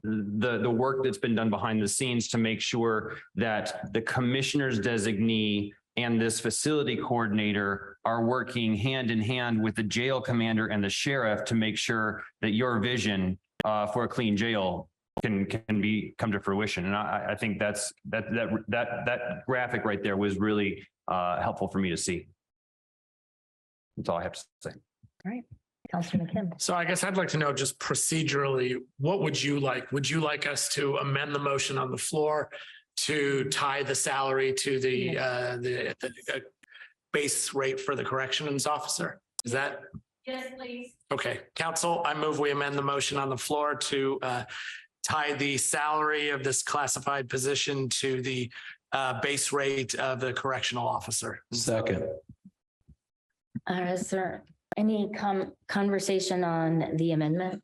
work that's been done behind the scenes to make sure that the commissioner's designee and this facility coordinator are working hand in hand with the jail commander and the sheriff to make sure that your vision for a clean jail can come to fruition. And I think that graphic right there was really helpful for me to see. That's all I have to say. All right. Councilor McKim. So I guess I'd like to know just procedurally, what would you like? Would you like us to amend the motion on the floor to tie the salary to the base rate for the corrections officer? Is that? Yes, please. Okay, council, I move we amend the motion on the floor to tie the salary of this classified position to the base rate of the correctional officer. Second. Is there any conversation on the amendment?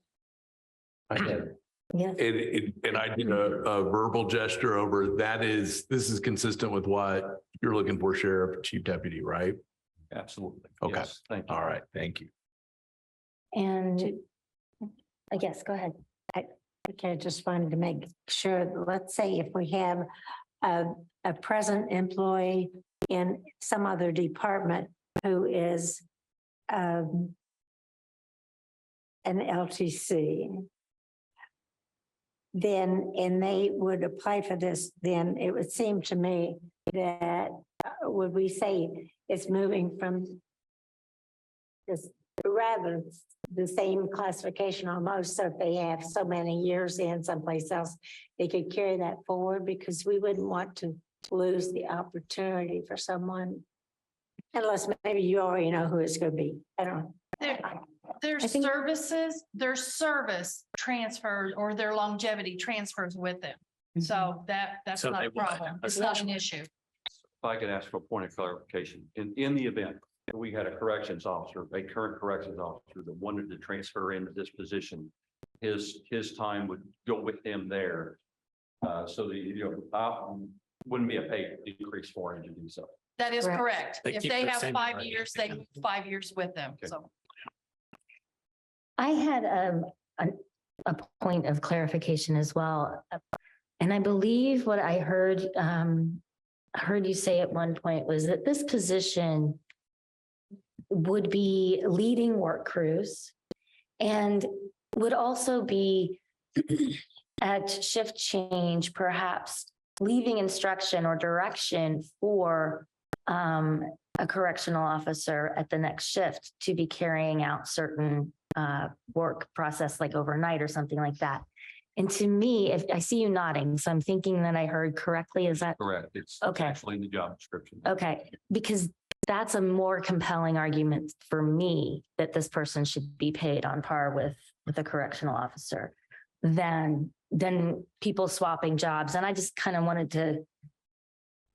I did. Yes. And I did a verbal gesture over this is consistent with what you're looking for, Sheriff, Chief Deputy, right? Absolutely. Okay. Yes, thank you. All right, thank you. And I guess, go ahead. Okay, I just wanted to make sure, let's say if we have a present employee in some other department who is an LTC, then, and they would apply for this, then it would seem to me that, would we say it's moving from this rather the same classification almost, so if they have so many years in someplace else, they could carry that forward, because we wouldn't want to lose the opportunity for someone. Unless maybe you already know who it's gonna be. I don't know. Their services, their service transfers or their longevity transfers with them. So that's So not they a will. problem. It's not an issue. If I could ask for a point of clarification, in the event that we had a corrections officer, a current corrections officer that wanted to transfer into this position, his time would go with him there. So that, wouldn't be a pay decrease for him to do so. That is correct. They If keep they the have same 5 rate. years, they move 5 years with them. So. I had a point of clarification as well. And I believe what I heard you say at one point was that this position would be leading work crews and would also be at shift change, perhaps leaving instruction or direction for a correctional officer at the next shift to be carrying out certain work process like overnight or something like that. And to me, if I see you nodding, so I'm thinking that I heard correctly, is that? Correct. It's Okay. actually in the job description. Okay, because that's a more compelling argument for me that this person should be paid on par with a correctional officer than people swapping jobs. And I just kind of wanted to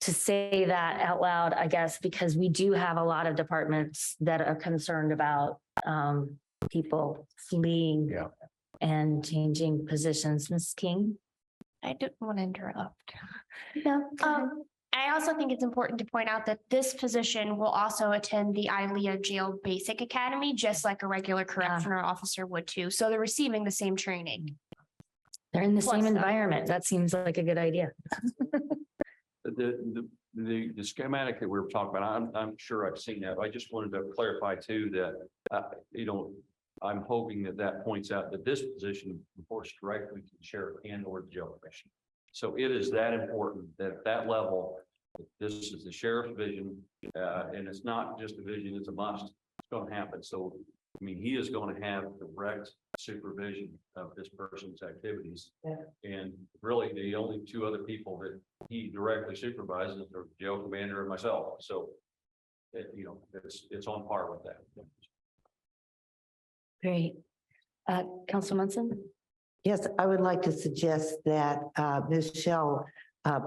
say that out loud, I guess, because we do have a lot of departments that are concerned about people fleeing and changing positions. Ms. King? I didn't want to interrupt. No. I also think it's important to point out that this position will also attend the ILEA Jail Basic Academy, just like a regular correctional officer would too. So they're receiving the same training. They're in the Plus same that. environment. That seems like a good idea. The schematic that we were talking about, I'm sure I've seen that. I just wanted to clarify too that, I'm hoping that points out that this position reports directly to the sheriff and or the jail commissioner. So it is that important that at that level, this is the sheriff's vision, and it's not just a vision, it's a must. It's going to happen. So, I mean, he is going to have direct supervision of this person's activities. And really the only two other people that he directly supervises are the jail commander and myself. So, it's on par with that. Great. Council Munson? Yes, I would like to suggest that Ms. Shell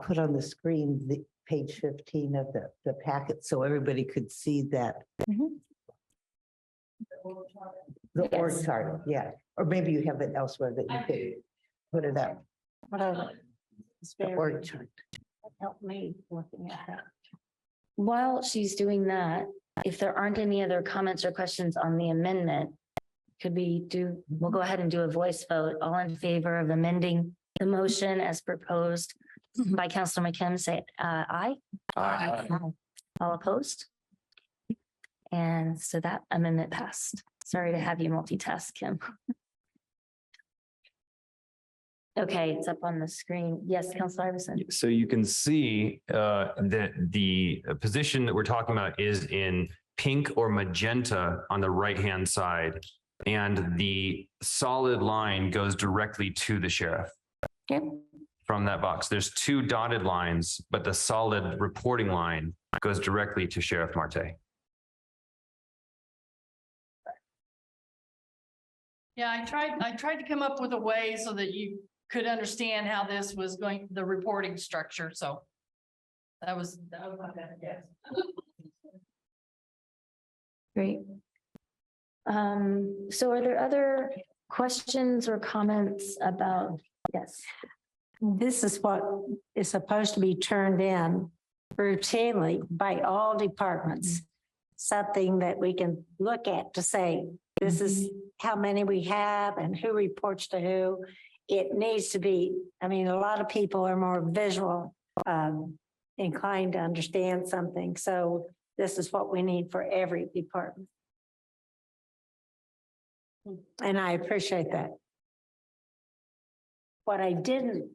put on the screen the page 15 of the packet so everybody could see that. The org chart, yeah. Or maybe you have it elsewhere that you could put it up. Whatever. The org chart. Help me looking at that. While she's doing that, if there aren't any other comments or questions on the amendment, we'll go ahead and do a voice vote. All in favor of amending the motion as proposed by Councilor McKim, say aye. Aye. All opposed? And so that amendment passed. Sorry to have you multitask, Kim. Okay, it's up on the screen. Yes, Councilor Iverson. So you can see that the position that we're talking about is in pink or magenta on the right-hand side. And the solid line goes directly to the sheriff. Okay. From that box. There's two dotted lines, but the solid reporting line goes directly to Sheriff Marte. Yeah, I tried to come up with a way so that you could understand how this was going, the reporting structure. So that was my best guess. Great. So are there other questions or comments about, yes? This is what is supposed to be turned in routinely by all departments. something that we can look at to say, this is how many we have and who reports to who. It needs to be, I mean, a lot of people are more visual inclined to understand something. So this is what we need for every department. And I appreciate that. What I didn't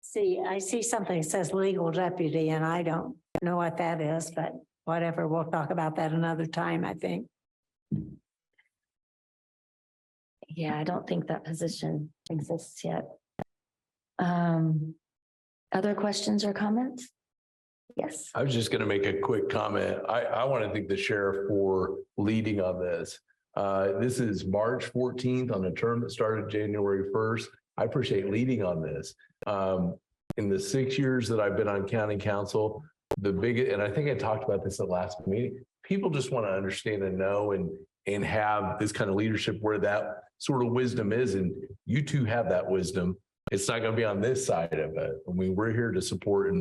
see, I see something that says legal deputy, and I don't know what that is, but whatever, we'll talk about that another time, I think. Yeah, I don't think that position exists yet. Other questions or comments? Yes. I was just going to make a quick comment. I want to thank the sheriff for leading on this. This is March 14th on a term that started January 1st. I appreciate leading on this. In the 6 years that I've been on county council, the biggest, and I think I talked about this at last meeting, people just want to understand and know and have this kind of leadership where that sort of wisdom is. And you two have that wisdom. It's not going to be on this side of it. I mean, we're here to support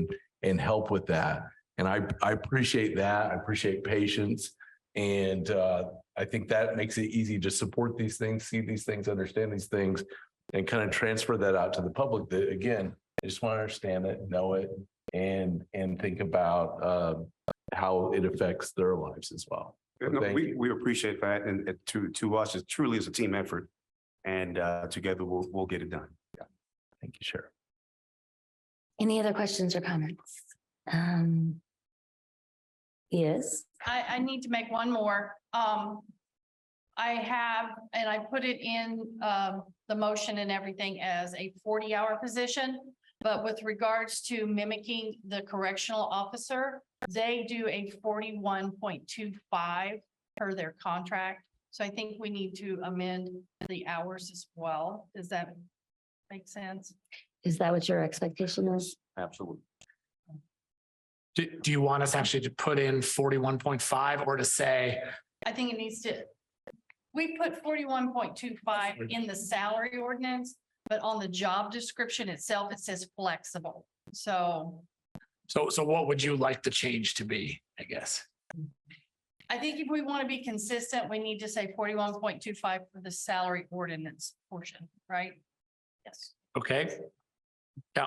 and help with that. And I appreciate that. I appreciate patience. And I think that makes it easy to support these things, see these things, understand these things, and kind of transfer that out to the public that, again, I just want to understand it, know it, and think about how it affects their lives as well. No, we appreciate that. And to us, it truly is a team effort. And together we'll get it done. Yeah. Thank you, Sheriff. Any other questions or comments? Yes. I need to make one more. I have, and I put it in the motion and everything as a 40-hour position. But with regards to mimicking the correctional officer, they do a 41.25 per their contract. So I think we need to amend the hours as well. Does that make sense? Is that what your expectation is? Absolutely. Do you want us actually to put in 41.5 or to say? I think it needs to, we put 41.25 in the salary ordinance, but on the job description itself, it says flexible. So what would you like the change to be, I guess? I think if we want to be consistent, we need to say 41.25 for the salary ordinance portion, right? Yes. Okay.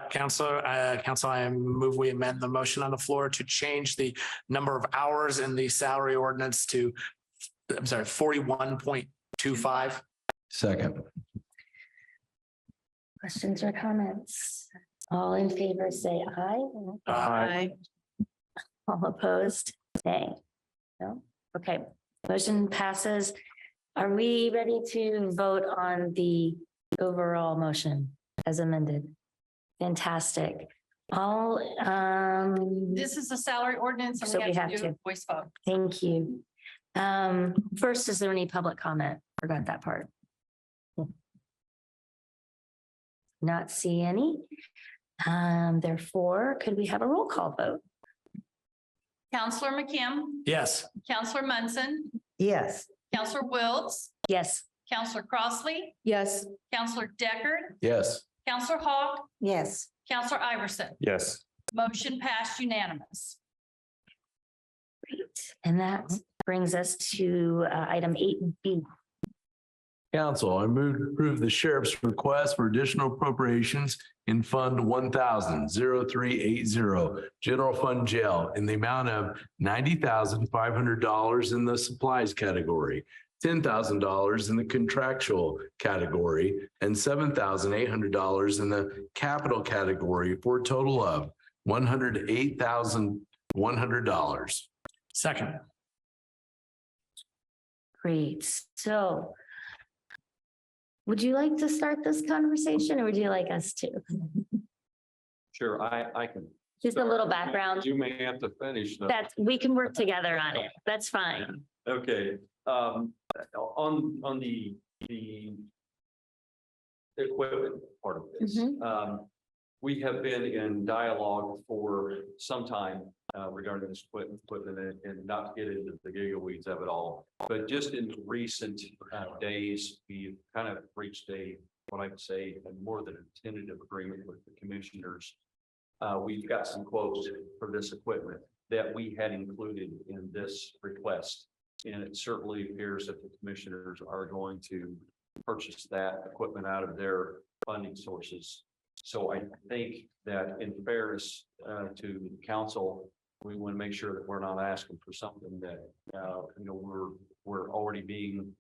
Council, I move we amend the motion on the floor to change the number of hours in the salary ordinance to, I'm sorry, 41.25. Second. Questions or comments? All in favor, say aye. Aye. All opposed, nay. No? Okay, motion passes. Are we ready to vote on the overall motion as amended? Fantastic. All, This is the salary ordinance and So we have to do a voice vote. thank you. First, is there any public comment? Forgot that part. Not see any. Therefore, could we have a roll call vote? Counselor McKim, Yes. Counselor Munson, Yes. Counselor Wiltz, Yes. Counselor Crossley, Yes. Counselor Deckard, Yes. Counselor Hawk, Yes. Counselor Iverson. Yes. Motion passed unanimous. Great. And that brings us to item 8B. Council, I move to approve the sheriff's request for additional appropriations in Fund 1000-0380, General Fund Jail, in the amount of $90,500 in the supplies category, $10,000 in the contractual category, and $7,800 in the capital category, for a total of $108,100. Second. Great. So would you like to start this conversation or would you like us to? Sure, I can. Just a little background. You may have to finish. though. That we can work together on it. That's fine. Okay, on the equipment part of this. We have been in dialogue for some time regarding this equipment and not to get into the gigaweeds of it all. But just in recent days, we've kind of reached what I would say, more than a tentative agreement with the commissioners. We've got some quotes for this equipment. that we had included in this request. And it certainly appears that the commissioners are going to purchase that equipment out of their funding sources. So I think that in fairness to the council, we want to make sure that we're not asking for something that we're already being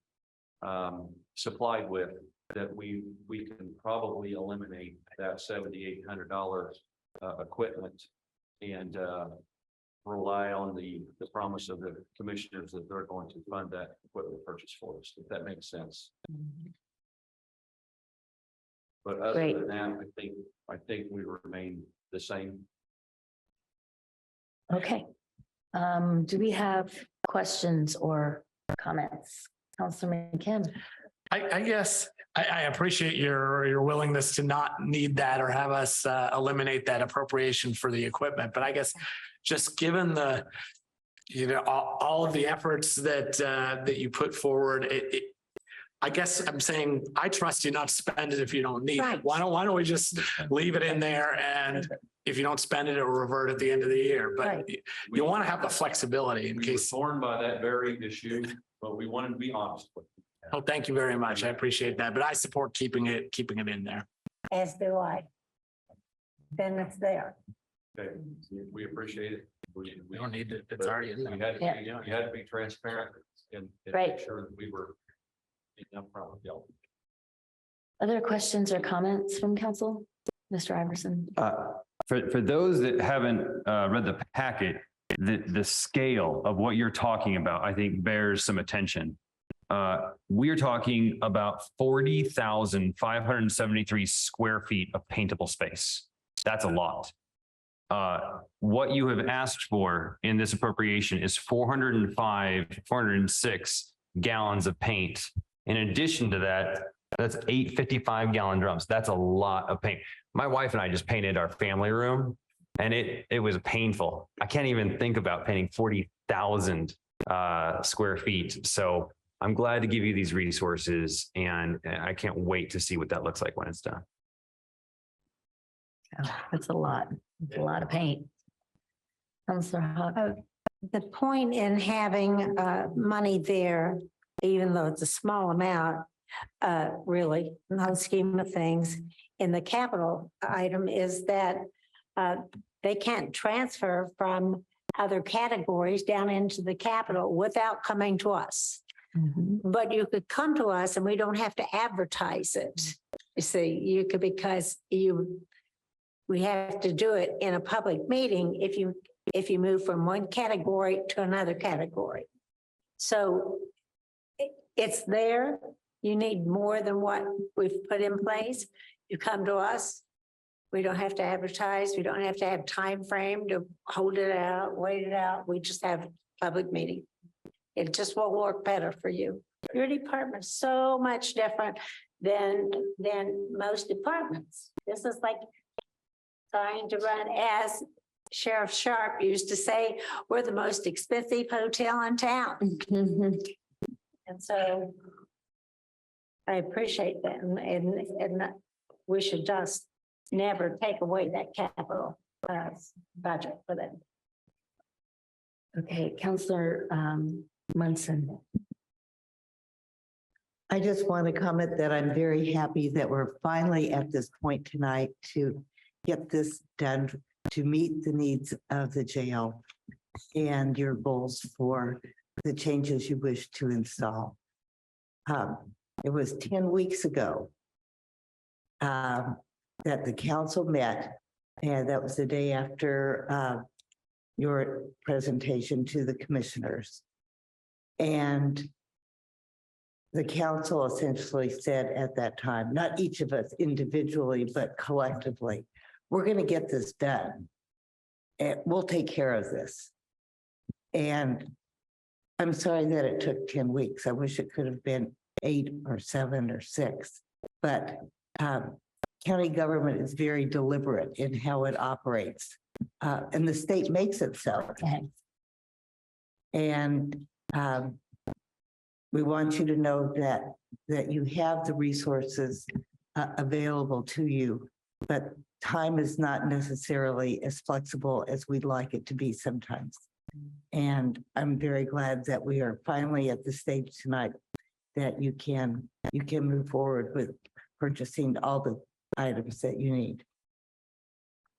supplied with, that we can probably eliminate that $7,800 equipment and rely on the promise of the commissioners that they're going to fund that equipment purchase for us, if that makes sense. But other Great. than that, I think we remain the same. Okay. Do we have questions or comments? Councilor McKim? I guess I appreciate your willingness to not need that or have us eliminate that appropriation for the equipment. But I guess just given the, all of the efforts that you put forward, I guess I'm saying, I trust you not to spend it if you don't need it. Why don't we just leave it in there, and if you don't spend it, it will revert at the end of the year. But you want to have the flexibility in case. We were torn by that very issue, but we wanted to be honest with you. Oh, thank you very much. I appreciate that, but I support keeping it in there. As do I. Then it's there. Okay, we appreciate it. We don't need it. It's already in there. You had to be transparent and make sure that we were upfront with y'all. Other questions or comments from council? Mr. Iverson? For those that haven't read the packet, the scale of what you're talking about, I think bears some attention. We are talking about 40,573 square feet of paintable space. That's a lot. What you have asked for in this appropriation is 406 gallons of paint. In addition to that, that's 8 55-gallon drums. That's a lot of paint. My wife and I just painted our family room, and it was painful. I can't even think about painting 40,000 square feet. So I'm glad to give you these resources, and I can't wait to see what that looks like when it's done. Oh, that's a lot. It's a lot of paint. Councilor Hawk? The point in having money there, even though it's a small amount, really, in the scheme of things, in the capital item is that they can't transfer from other categories down into the capital without coming to us. But you could come to us and we don't have to advertise it. You see, you could, because we have to do it in a public meeting if you move from one category to another category. So it's there. You need more than what we've put in place. You come to us. We don't have to advertise. We don't have to have time frame to hold it out, wait it out. We just have a public meeting. It just will work better for you. Your department's so much different than most departments. This is like trying to run, as Sheriff Sharp used to say, we're the most expensive hotel in town. And so I appreciate that. And we should just never take away that capital budget for them. Okay, Councilor Munson. I just want to comment that I'm very happy that we're finally at this point tonight to get this done to meet the needs of the jail and your goals for the changes you wish to install. It was 10 weeks ago that the council met, and that was the day after your presentation to the commissioners. And the council essentially said at that time, not each of us individually, but collectively, we're going to get this done and we'll take care of this. And I'm sorry that it took 10 weeks. I wish it could have been 8 or 7 or 6, but county government is very deliberate in how it operates. And the state makes it so. And we want you to know that you have the resources available to you but time is not necessarily as flexible as we'd like it to be sometimes. And I'm very glad that we are finally at the stage tonight that you can move forward with purchasing all the items that you need.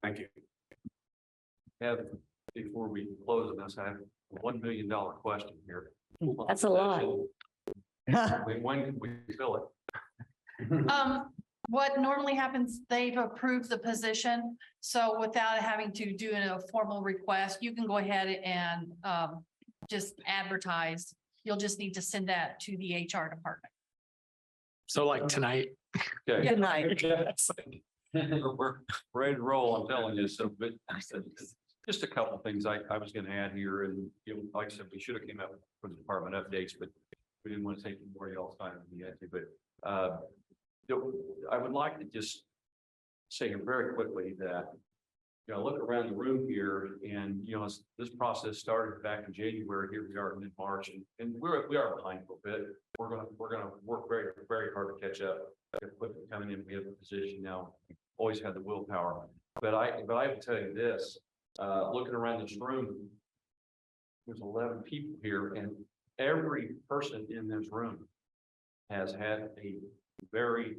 Thank you. Before we close on this, I have a $1 million question here. That's a lot. When can we fill it? What normally happens, they've approved the position. So without having to do a formal request, you can go ahead and just advertise. You'll just need to send that to the HR department. So like tonight. Okay. Good night. We're ready to roll, I'm telling you. So, but just a couple of things I was going to add here, and like I said, we should have came up with the department updates, but we didn't want to take more y'all's time than we had to. But I would like to just say very quickly that, look around the room here, and this process started back in January. Here we are in mid-March, and we are behind a little bit. We're gonna work very, very hard to catch up. Equipment coming in, we have a position now. Always had the willpower, but I will tell you this. Looking around this room, there's 11 people here, and every person in this room has had a very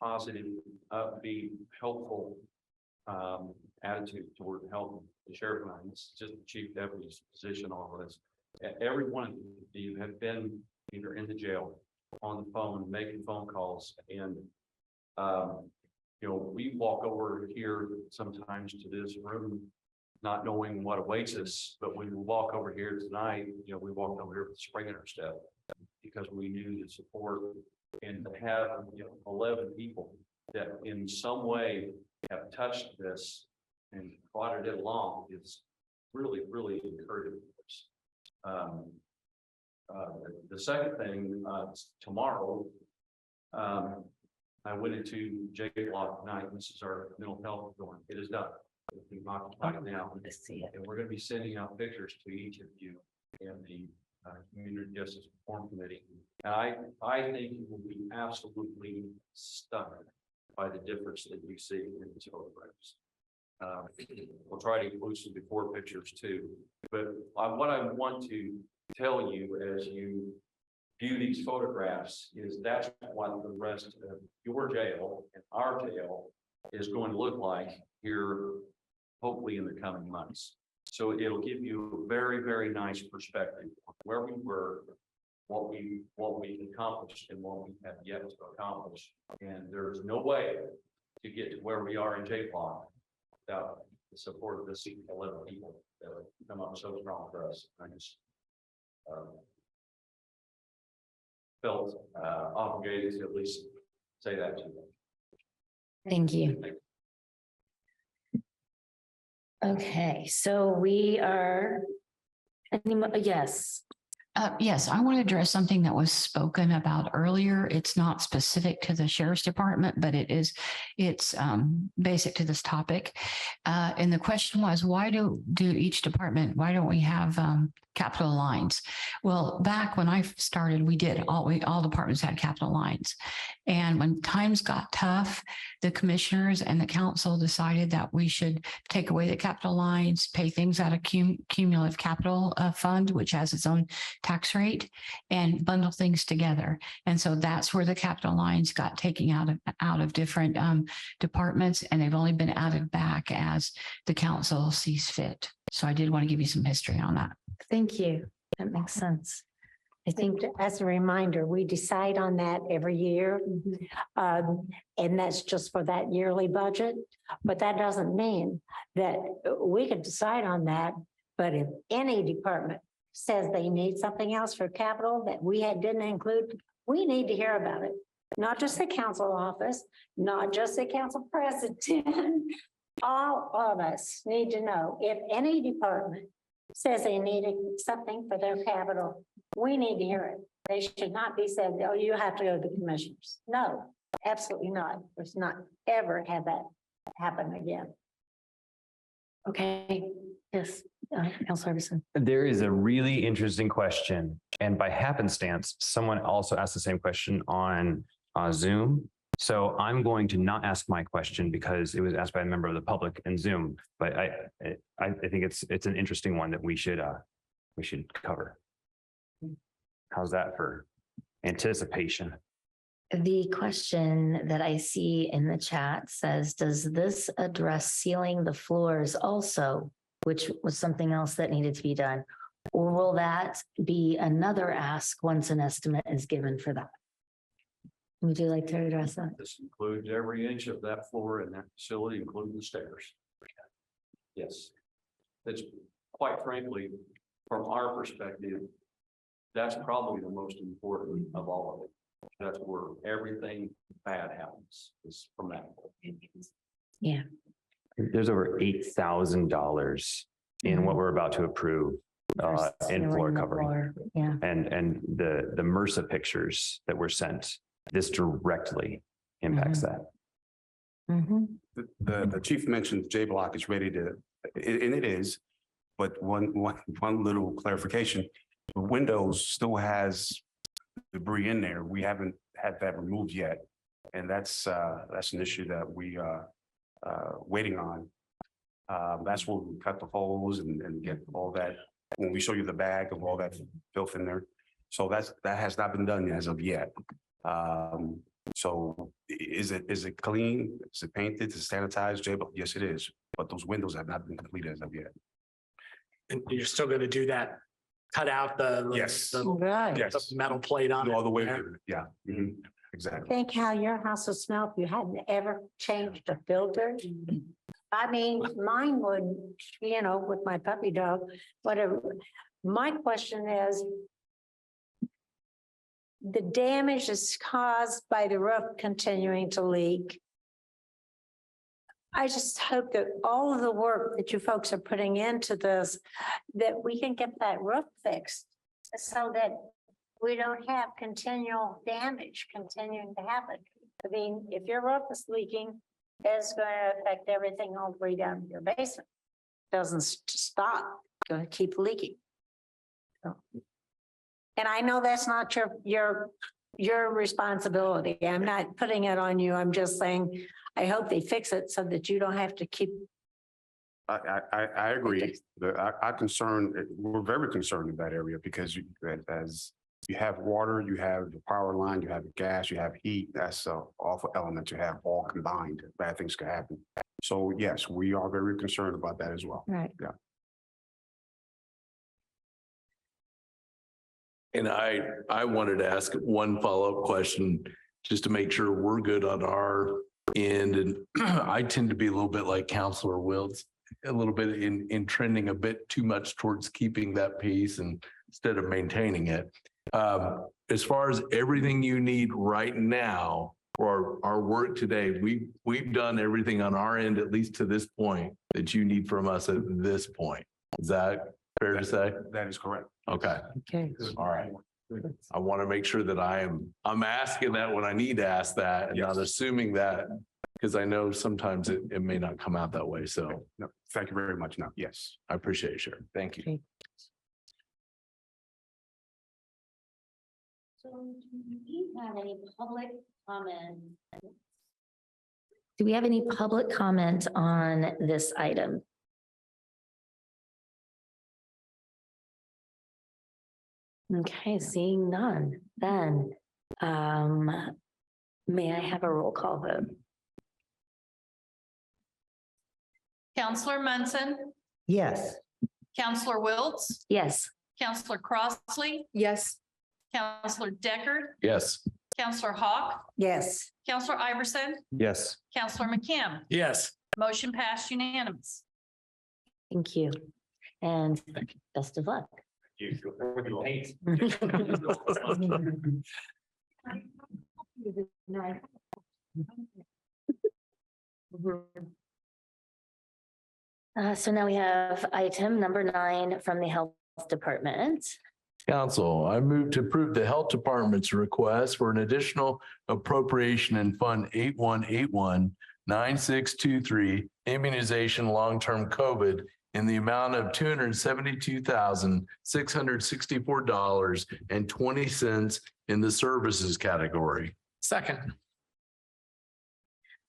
positive, upbeat, helpful attitude toward helping the sheriff. And it's just the chief deputy's position on this. Every one of you have been either in the jail, on the phone, making phone calls, and we walk over here sometimes to this room not knowing what awaits us, but when we walk over here tonight, we walked over here with a spring in our step because we knew the support, and to have 11 people that in some way have touched this and brought it along is really, really encouraging for us. The second thing, tomorrow, I went into J Block tonight. This is our mental health dorm. It is done. It's occupied now, and we're going to be sending out pictures to each of you in the Community Justice Reform Committee. And I think you will be absolutely stunned by the difference that you see in these photographs. We'll try to include some before pictures too. But what I want to tell you as you view these photographs is that's what the rest of your jail and our jail is going to look like here, hopefully in the coming months. So it'll give you a very, very nice perspective of where we were, what we accomplished, and what we have yet to accomplish. And there's no way to get to where we are in J Block without the support of this 11 people that have come up so strong for us. I just felt obligated to at least say that to them. Thank you. Okay, so we are, yes. Yes, I want to address something that was spoken about earlier. It's not specific to the sheriff's department, but it's basic to this topic. And the question was, why do each department, why don't we have capital lines? Well, back when I started, we did all departments had capital lines. And when times got tough, the commissioners and the council decided that we should take away the capital lines, pay things out of cumulative capital fund, which has its own tax rate, and bundle things together. And so that's where the capital lines got taken out of different departments, and they've only been added back as the council sees fit. So I did want to give you some history on that. Thank you. That makes sense. I think as a reminder, we decide on that every year. And that's just for that yearly budget. But that doesn't mean that we could decide on that. But if any department says they need something else for capital that we didn't include, we need to hear about it. Not just the council office, not just the council president. All of us need to know if any department says they need something for their capital, we need to hear it. They should not be said, oh, you have to go to the commissioners. No, absolutely not. Let's not ever have that happen again. Okay, yes, Councilor Iverson. There is a really interesting question, and by happenstance, someone also asked the same question on Zoom. So I'm going to not ask my question because it was asked by a member of the public in Zoom, but I think it's an interesting one that we should cover. How's that for anticipation? The question that I see in the chat says, does this address sealing the floors also, which was something else that needed to be done? Or will that be another ask once an estimate is given for that? Would you like to address that? This includes every inch of that floor in that facility, including the stairs. Yes. It's quite frankly, from our perspective, that's probably the most important of all of it. That's where everything bad happens, is from that. Yeah. There's over $8,000 in what we're about to approve in floor covering. Yeah. And the MRSA pictures that were sent, this directly impacts that. The chief mentioned J Block is ready to, and it is, but one little clarification. The windows still has debris in there. We haven't had that removed yet. And that's an issue that we are waiting on. That's where we cut the holes and get all that, when we show you the bag of all that filth in there. So that has not been done as of yet. So is it clean? Is it painted? Is it sanitized? Yes, it is. But those windows have not been completed as of yet. And you're still going to do that, cut out the metal plate on it. All the way through. Yeah. Exactly. Think how your house would smell if you hadn't ever changed a filter. I mean, mine would, with my puppy dog, whatever. My question is, the damage is caused by the roof continuing to leak. I just hope that all of the work that you folks are putting into this, that we can get that roof fixed so that we don't have continual damage continuing to happen. I mean, if your roof is leaking, it's going to affect everything all the way down to your basement. Doesn't stop, going to keep leaking. So. And I know that's not your responsibility. I'm not putting it on you. I'm just saying, I hope they fix it so that you don't have to keep. I agree. Our concern, we're very concerned in that area because as you have water, you have the power line, you have gas, you have heat. That's an awful element to have all combined. Bad things could happen. So yes, we are very concerned about that as well. Right. Yeah. And I wanted to ask one follow-up question just to make sure we're good on our end. And I tend to be a little bit like Counselor Wiltz, a little bit in trending a bit too much towards keeping that peace and instead of maintaining it. As far as everything you need right now for our work today, we've done everything on our end, at least to this point, that you need from us at this point. Is that fair to say? That is correct. Okay. Okay. All right. I want to make sure that I'm asking that when I need to ask that and not assuming that, because I know sometimes it may not come out that way. So no, thank you very much. No, yes. I appreciate it, Sheriff. Thank you. Okay. So do you have any public comment? Do we have any public comment on this item? Okay, seeing none, then may I have a roll call vote? Counselor Munson, Yes. Counselor Wiltz, Yes. Counselor Crossley, Yes. Counselor Deckard, Yes. Counselor Hawk, Yes. Counselor Iverson, Yes. Counselor McKim. Yes. Motion passed unanimous. Thank you. And best of luck. So now we have item number 9 from the Health Department. Council, I move to approve the Health Department's request for an additional appropriation in Fund 8181-9623 immunization long-term COVID in the amount of $272,664.20 in the services category. Second.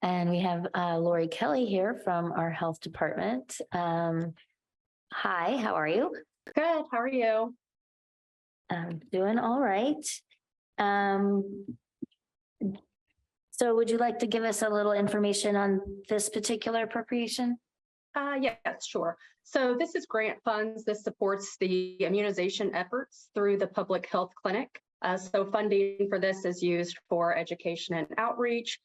And we have Lori Kelly here from our health department. Hi, how are you? Good. How are you? I'm doing all right. So would you like to give us a little information on this particular appropriation? Yes, sure. So this is grant funds. This supports the immunization efforts through the public health clinic. So funding for this is used for education and outreach,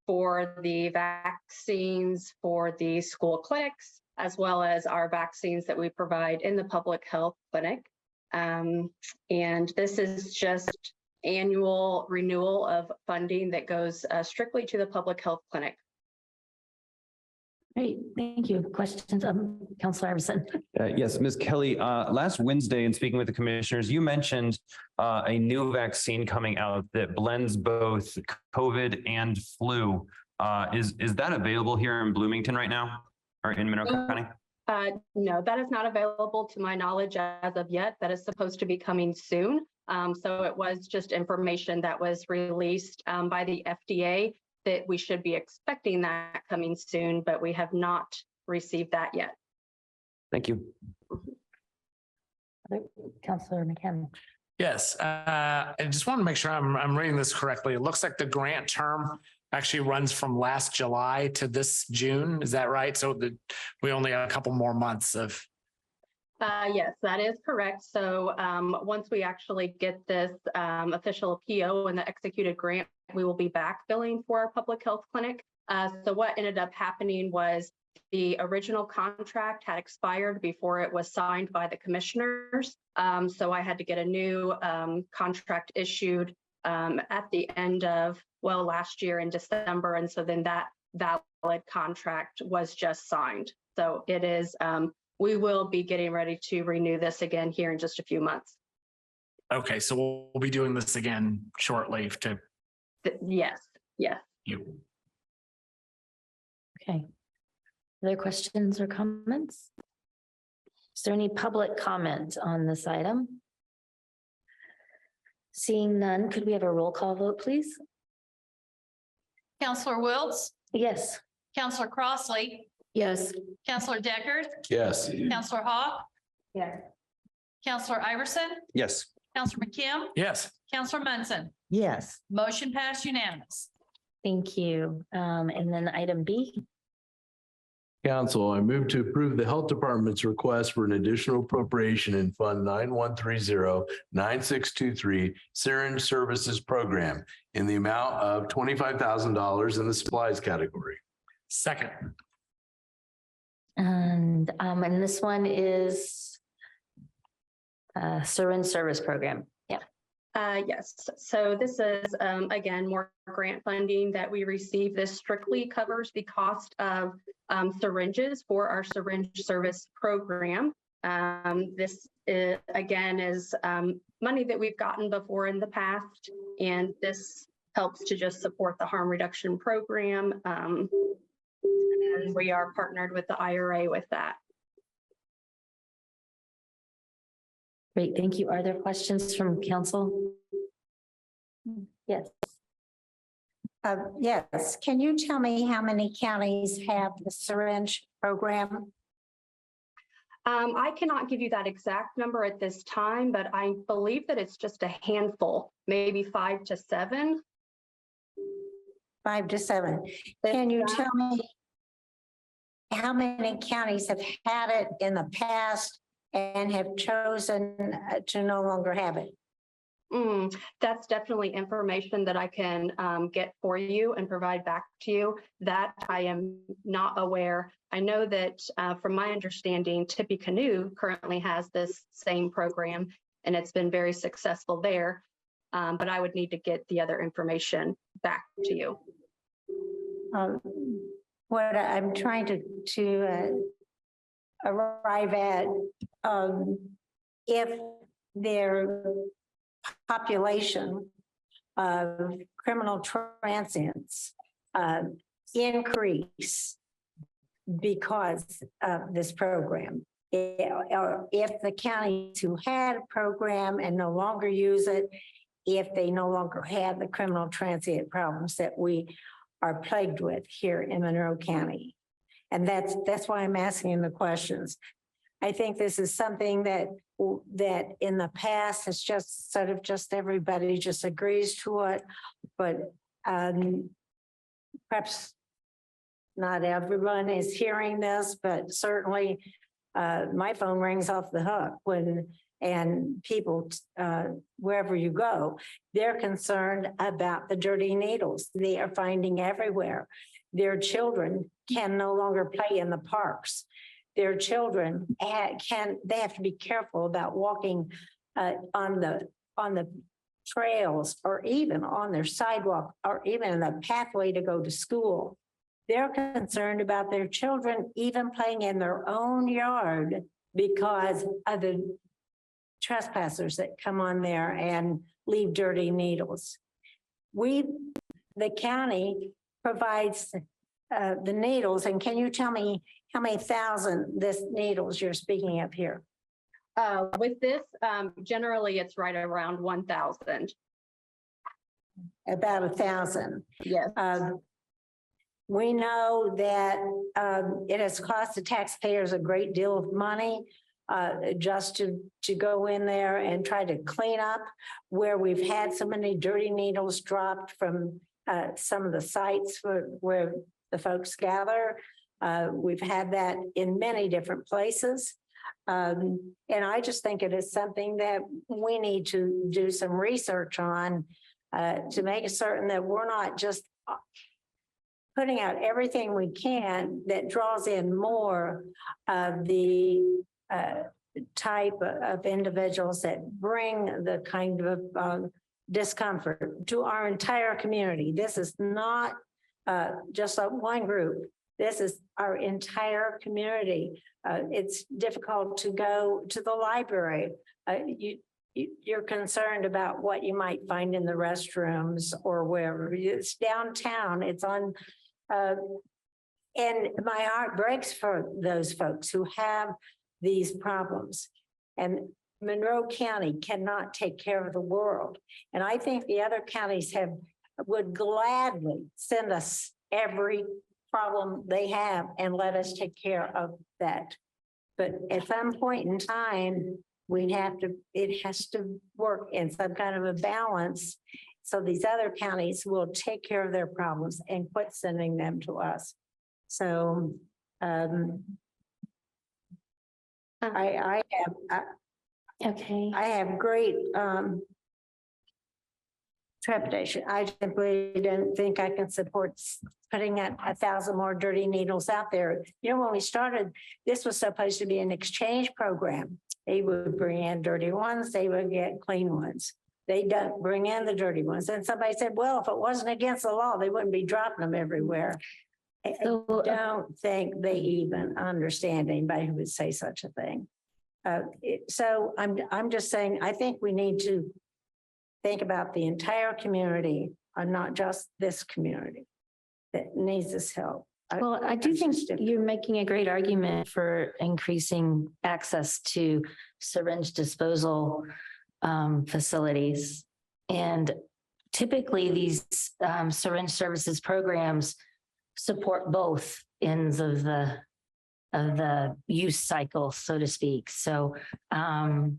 for the vaccines, for the school clinics, as well as our vaccines that we provide in the public health clinic. And this is just annual renewal of funding that goes strictly to the public health clinic. Great, thank you. Questions, Councilor Iverson? Yes, Ms. Kelly, last Wednesday in speaking with the commissioners, you mentioned a new vaccine coming out that blends both COVID and flu. Is that available here in Bloomington right now or in Monroe County? No, that is not available to my knowledge as of yet. That is supposed to be coming soon. So it was just information that was released by the FDA that we should be expecting that coming soon, but we have not received that yet. Thank you. Councilor McCann. Yes, I just want to make sure I'm reading this correctly. It looks like the grant term actually runs from last July to this June. Is that right? So we only have a couple more months of. Yes, that is correct. So once we actually get this official PO and the executed grant, we will be backfilling for our public health clinic. So what ended up happening was the original contract had expired before it was signed by the commissioners. So I had to get a new contract issued at the end of, well, last year in December. And so then that valid contract was just signed. So it is, we will be getting ready to renew this again here in just a few months. Okay, so we'll be doing this again shortly to. Yes, yes. You. Okay. Other questions or comments? Is there any public comment on this item? Seeing none, could we have a roll call vote, please? Counselor Wiltz, Yes. Counselor Crossley, Yes. Counselor Deckard, Yes. Counselor Hawk, Yes. Counselor Iverson, Yes. Counselor McKim, Yes. Counselor Munson. Yes. Motion passed unanimous. Thank you. And then item B. Council, I move to approve the Health Department's request for an additional appropriation in Fund 9130-9623 Syringe Services Program in the amount of $25,000 in the supplies category. Second. And this one is syringe service program. Yeah. Yes, so this is, again, more grant funding that we receive. This strictly covers the cost of syringes for our syringe service program. This is, again, is money that we've gotten before in the past, and this helps to just support the harm reduction program. And we are partnered with the IRA with that. Great, thank you. Are there questions from council? Yes. Yes, can you tell me how many counties have the syringe program? I cannot give you that exact number at this time, but I believe that it's just a handful, maybe 5 to 7. 5 to 7. Can you tell me how many counties have had it in the past and have chosen to no longer have it? That's definitely information that I can get for you and provide back to you. That I am not aware. I know that from my understanding, Tippecanoe currently has this same program and it's been very successful there. But I would need to get the other information back to you. What I'm trying to arrive at, if their population of criminal transients increase because of this program, or if the counties who had a program and no longer use it, if they no longer have the criminal transient problems that we are plagued with here in Monroe County. And that's why I'm asking the questions. I think this is something that in the past, it's just sort of just everybody just agrees to it, but perhaps not everyone is hearing this, but certainly my phone rings off the hook and people, wherever you go, they're concerned about the dirty needles they are finding everywhere. Their children can no longer play in the parks. Their children they have to be careful about walking on the trails or even on their sidewalk or even in the pathway to go to school. They're concerned about their children even playing in their own yard because of the trespassers that come on there and leave dirty needles. The county provides the needles, and can you tell me how many thousand this needles you're speaking of here? With this, generally it's right around 1,000. About 1,000. Yes. We know that it has cost the taxpayers a great deal of money just to go in there and try to clean up where we've had so many dirty needles dropped from some of the sites where the folks gather. We've had that in many different places. And I just think it is something that we need to do some research on to make certain that we're not just putting out everything we can that draws in more of the type of individuals that bring the kind of discomfort to our entire community. This is not just one group. This is our entire community. It's difficult to go to the library. You're concerned about what you might find in the restrooms or wherever. It's downtown. It's on, and my heart breaks for those folks who have these problems. And Monroe County cannot take care of the world. And I think the other counties would gladly send us every problem they have and let us take care of that. But at some point in time, it has to work in some kind of a balance. So these other counties will take care of their problems and quit sending them to us. So I have great trepidation. I simply don't think I can support putting 1,000 more dirty needles out there. You know, when we started, this was supposed to be an exchange program. They would bring in dirty ones, they would get clean ones. They don't bring in the dirty ones. And somebody said, well, if it wasn't against the law, they wouldn't be dropping them everywhere. I don't think they even understand anybody who would say such a thing. So I'm just saying, I think we need to think about the entire community and not just this community that needs this help. Well, I do think you're making a great argument for increasing access to syringe disposal facilities. And typically these syringe services programs support both ends of the use cycle, so to speak. So I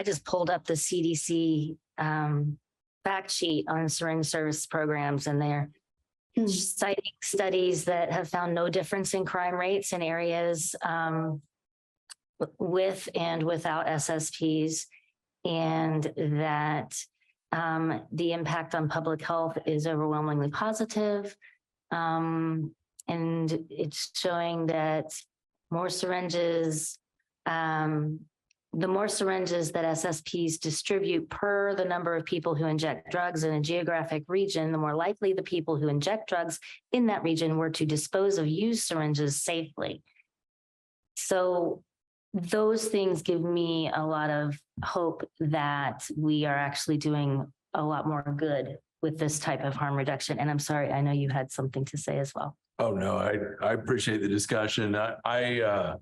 just pulled up the CDC fact sheet on syringe service programs, and they're citing studies that have found no difference in crime rates in areas with and without SSPs, and that the impact on public health is overwhelmingly positive. And it's showing that more syringes, the more syringes that SSPs distribute per the number of people who inject drugs in a geographic region, the more likely the people who inject drugs in that region were to dispose of used syringes safely. So those things give me a lot of hope that we are actually doing a lot more good with this type of harm reduction. And I'm sorry, I know you had something to say as well. Oh, no, I appreciate the discussion. I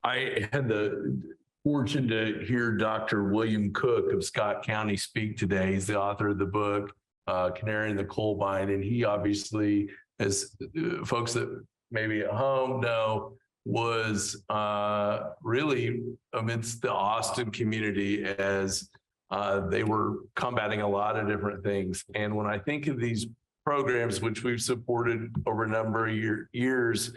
had the fortune to hear Dr. William Cook of Scott County speak today. He's the author of the book. canary in the coal mine. And he obviously, as folks that maybe at home know, was really amidst the Austin community as they were combating a lot of different things. And when I think of these programs, which we've supported over a number of years,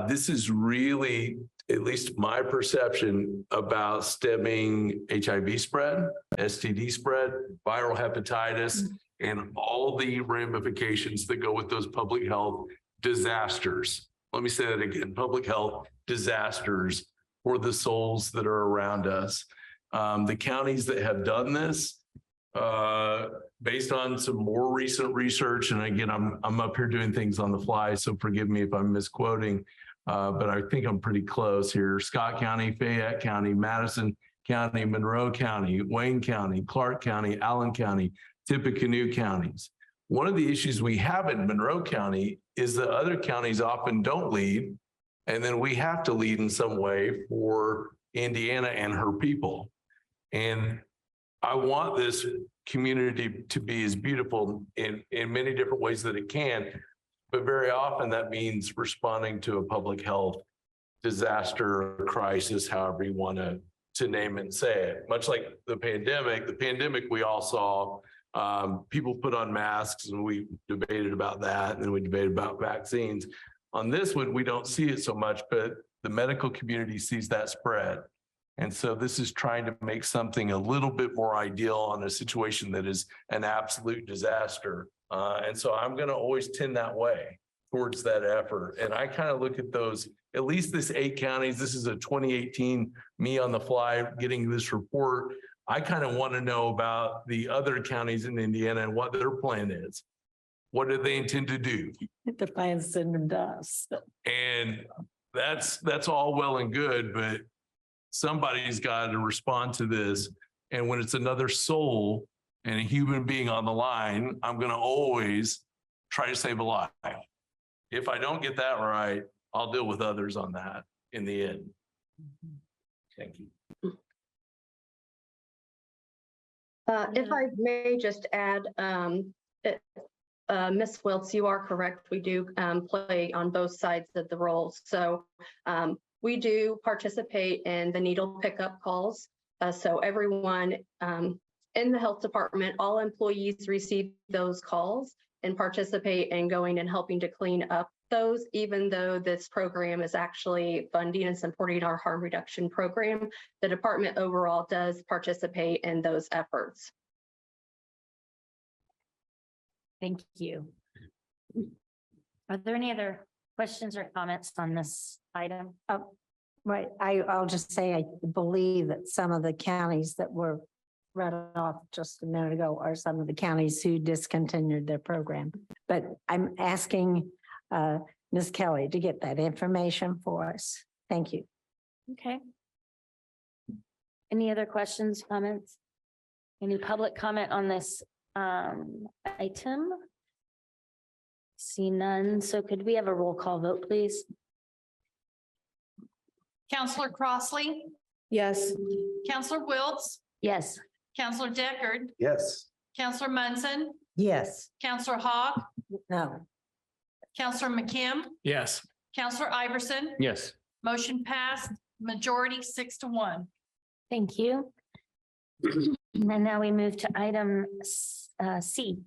this is really, at least my perception, about stemming HIV spread, STD spread, viral hepatitis, and all the ramifications that go with those public health disasters. Let me say that again, public health disasters for the souls that are around us. The counties that have done this, based on some more recent research, and again, I'm up here doing things on the fly, so forgive me if I'm misquoting, but I think I'm pretty close here. Scott County, Fayette County, Madison County, Monroe County, Wayne County, Clark County, Allen County, Tippecanoe counties. One of the issues we have in Monroe County is that other counties often don't lead, and then we have to lead in some way for Indiana and her people. And I want this community to be as beautiful in many different ways that it can, but very often that means responding to a public health disaster or crisis, however you want to name it and say it. Much like the pandemic we all saw, people put on masks and we debated about that, and then we debated about vaccines. On this one, we don't see it so much, but the medical community sees that spread. And so this is trying to make something a little bit more ideal on a situation that is an absolute disaster. And so I'm going to always tend that way towards that effort. And I kind of look at those, at least this 8 counties, this is a 2018 me on the fly getting this report. I kind of want to know about the other counties in Indiana and what their plan is. What do they intend to do? The plans in the dust. And that's all well and good, but somebody's got to respond to this. And when it's another soul and a human being on the line, I'm going to always try to save a life. If I don't get that right, I'll deal with others on that in the end. Thank you. If I may just add, Ms. Wiltz, you are correct. We do play on both sides of the roles. So we do participate in the needle pickup calls. So everyone in the health department, all employees receive those calls and participate in going and helping to clean up those, even though this program is actually funding and supporting our harm reduction program. The department overall does participate in those efforts. Thank you. Are there any other questions or comments on this item? Right, I'll just say, I believe that some of the counties that were read off just a minute ago are some of the counties who discontinued their program. But I'm asking Ms. Kelly to get that information for us. Thank you. Okay. Any other questions, comments? Any public comment on this item? See none. So could we have a roll call vote, please? Counselor Crossley, Yes. Counselor Wiltz, Yes. Counselor Deckard, Yes. Counselor Munson, Yes. Counselor Hawk, No. Counselor McKim, Yes. Counselor Iverson. Yes. Motion passed, majority 6-1. Thank you. And now we move to item C.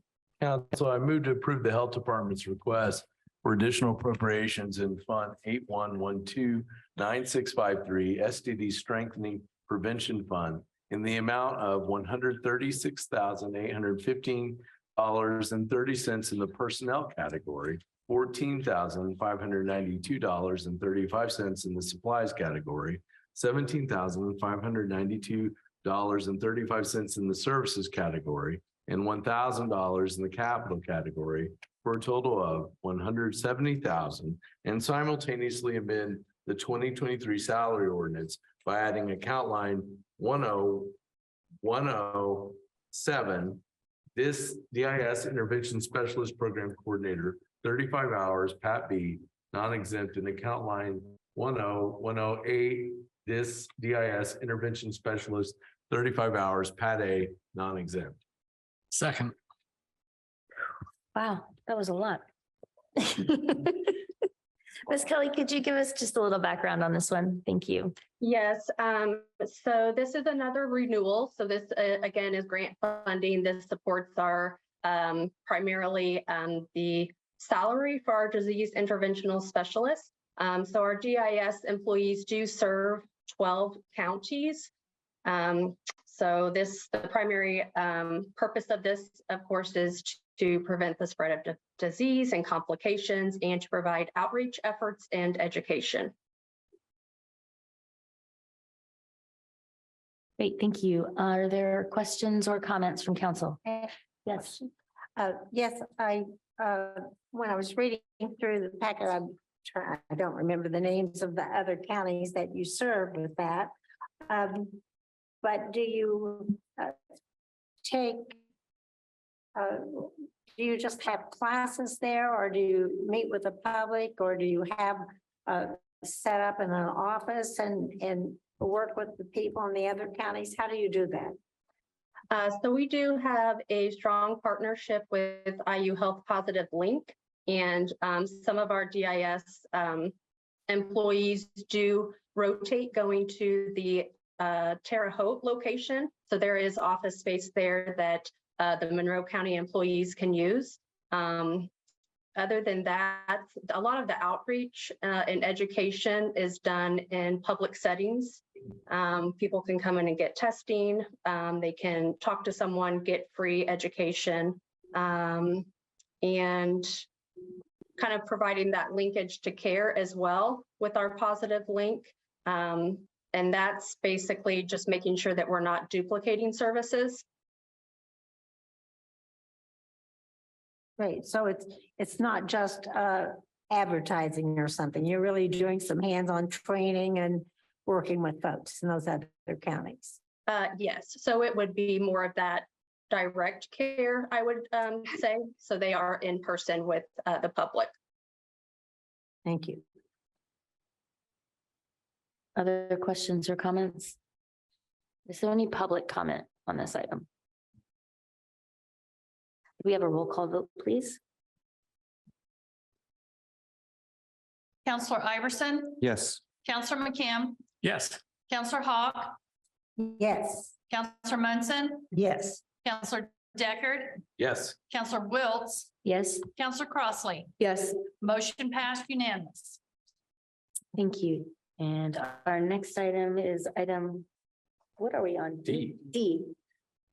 Council, I move to approve the health department's request for additional appropriations in Fund 81129653 STD Strengthening Prevention Fund in the amount of $136,815.30 in the personnel category, $14,592.35 in the supplies category, $17,592.35 in the services category, and $1,000 in the capital category, for a total of $170,000, and simultaneously amend the 2023 salary ordinance by adding account line 10107, this DIS Intervention Specialist Program Coordinator, 35 hours, Pat B, non-exempt, and account line 10108, this DIS Intervention Specialist, 35 hours, Pat A, non-exempt. Second. Wow, that was a lot. Ms. Kelly, could you give us just a little background on this one? Thank you. Yes, so this is another renewal. So this again is grant funding. This supports our primarily the salary for our disease interventional specialists. So our GIS employees do serve 12 counties. So the primary purpose of this, of course, is to prevent the spread of disease and complications and to provide outreach efforts and education. Great, thank you. Are there questions or comments from council? Yes. Yes, when I was reading through the packet, I don't remember the names of the other counties that you served with that. But do you do you just have classes there, or do you meet with the public, or do you have set up in an office and work with the people in the other counties? How do you do that? So we do have a strong partnership with IU Health Positive Link, and some of our DIS employees do rotate going to the Terre Haute location. So there is office space there that the Monroe County employees can use. Other than that, a lot of the outreach and education is done in public settings. People can come in and get testing. They can talk to someone, get free education, and kind of providing that linkage to care as well with our positive link. And that's basically just making sure that we're not duplicating services. Great. So it's not just advertising or something. You're really doing some hands-on training and working with folks in those other counties. Yes. So it would be more of that direct care, I would say. So they are in person with the public. Thank you. Other questions or comments? Is there any public comment on this item? We have a roll call vote, please. Counselor Iverson, Yes. Counselor McKim, Yes. Counselor Hawk, Yes. Counselor Munson, Yes. Counselor Deckard, Yes. Counselor Wiltz, Yes, Counselor Crossley. Yes. Motion passed unanimous. thank you. And our next item is item, what are we on? D. D.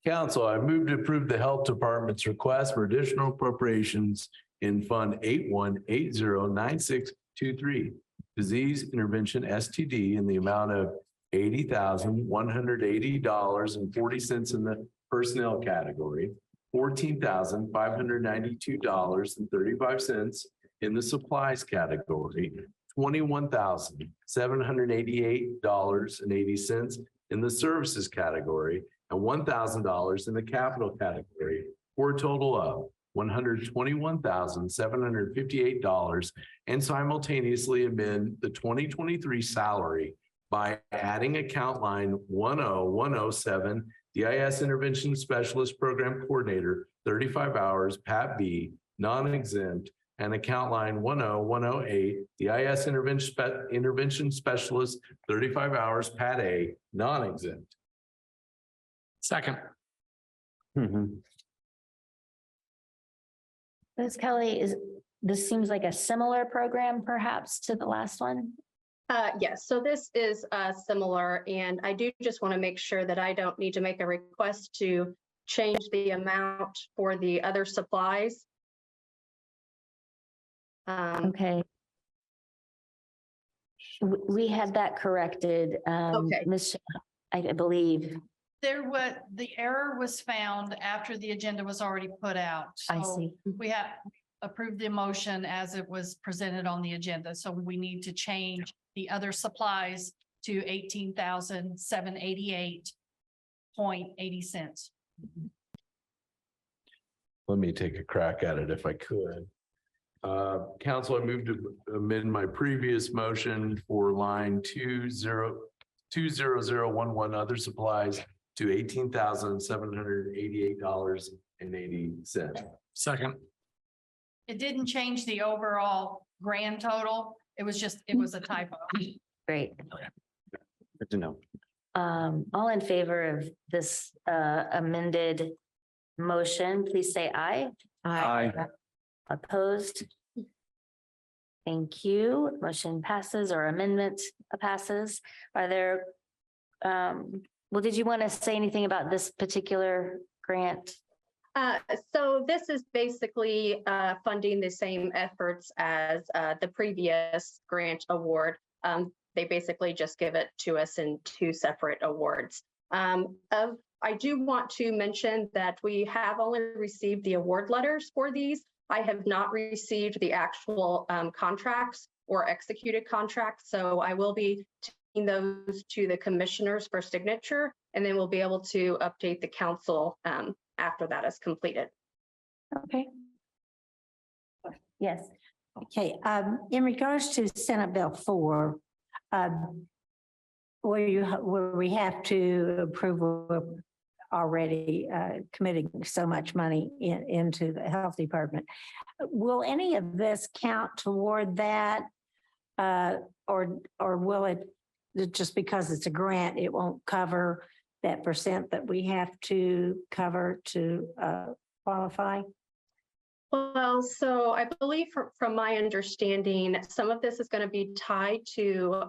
Council, I move to approve the Health Department's request for additional appropriations in Fund 81809623, Disease Intervention STD, in the amount of $80,180.40 in the personnel category, $14,592.35 in the supplies category, $21,788.80 in the services category, and $1,000 in the capital category, for a total of $121,758, and simultaneously amend the 2023 salary by adding account line 10107, DIS Intervention Specialist Program Coordinator, 35 hours, Pat B, non-exempt, and account line 10108, DIS Intervention Specialist, 35 hours, Pat A, non-exempt. Second. Ms. Kelly, this seems like a similar program perhaps to the last one? Yes, so this is similar, and I do just want to make sure that I don't need to make a request to change the amount for the other supplies. Okay. We had that corrected, Okay. Ms. I believe. The error was found after the agenda was already put out. I So see. we have approved the motion as it was presented on the agenda. So we need to change the other supplies to $18,788.80. Let me take a crack at it if I could. Council, I moved to amend my previous motion for line 20011 other supplies to $18,788.80. Second. It didn't change the overall grand total. It was a typo. Great. Good to know. All in favor of this amended motion, please say aye. Aye. Opposed? Thank you. Motion passes or amendment passes. Are there, well, did you want to say anything about this particular grant? So this is basically funding the same efforts as the previous grant award. They basically just give it to us in two separate awards. I do want to mention that we have only received the award letters for these. I have not received the actual contracts or executed contracts. So I will be taking those to the commissioners for signature, and then we'll be able to update the council after that is completed. Okay. Yes. Okay, in regards to Senate Bill 4, where we have to approve already committing so much money into the health department. Will any of this count toward that? Or will it, just because it's a grant, it won't cover that percent that we have to cover to qualify? Well, so I believe from my understanding, some of this is going to be tied to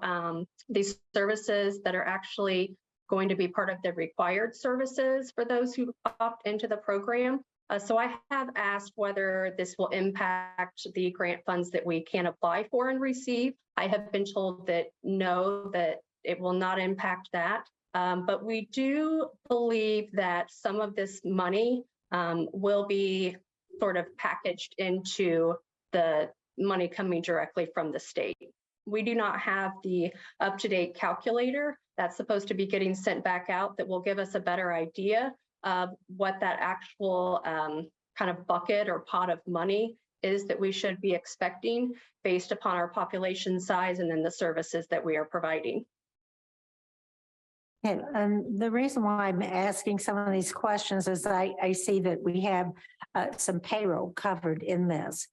these services that are actually going to be part of the required services for those who opt into the program. So I have asked whether this will impact the grant funds that we can apply for and receive. I have been told that no, that it will not impact that. But we do believe that some of this money will be sort of packaged into the money coming directly from the state. We do not have the up-to-date calculator that's supposed to be getting sent back out that will give us a better idea of what that actual kind of bucket or pot of money is that we should be expecting based upon our population size and then the services that we are providing. And the reason why I'm asking some of these questions is I see that we have some payroll covered in this.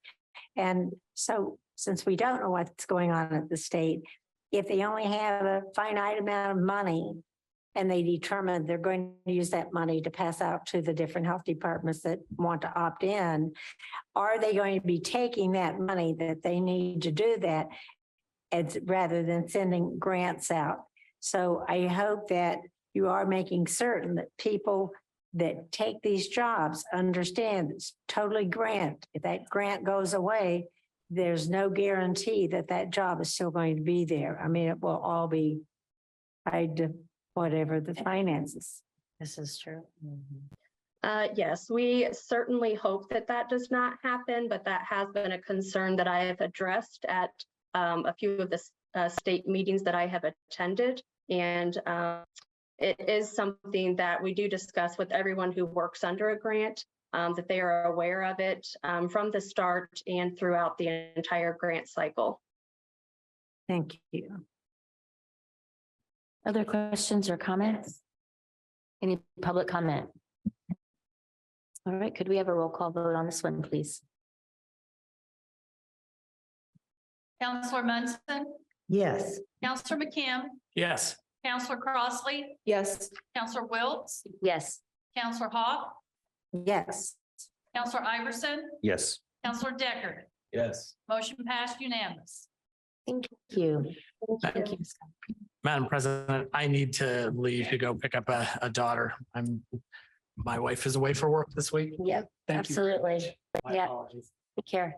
And so since we don't know what's going on at the state, if they only have a finite amount of money and they determine they're going to use that money to pass out to the different health departments that want to opt in, are they going to be taking that money that they need to do that as rather than sending grants out? So I hope that you are making certain that people that take these jobs understand it's totally grant. If that grant goes away, there's no guarantee that that job is still going to be there. I mean, it will all be tied to whatever the finances. This is true. Yes, we certainly hope that that does not happen, but that has been a concern that I have addressed at a few of the state meetings that I have attended. And it is something that we do discuss with everyone who works under a grant, that they are aware of it from the start and throughout the entire grant cycle. Thank you. Other questions or comments? Any public comment? All right, could we have a roll call vote on this one, please? Counselor Munson, Yes. Counselor McKim, Yes. Counselor Crossley, Yes. Counselor Wiltz, Yes. Counselor Hawk, Yes. Counselor Iverson, Yes. Counselor Deckard. Yes. Motion passed unanimous. Thank you. Thank you. Madam President, I need to leave to go pick up a daughter. My wife is away for work this week. Yep, Thank you. absolutely. My Yeah, apologies. take care.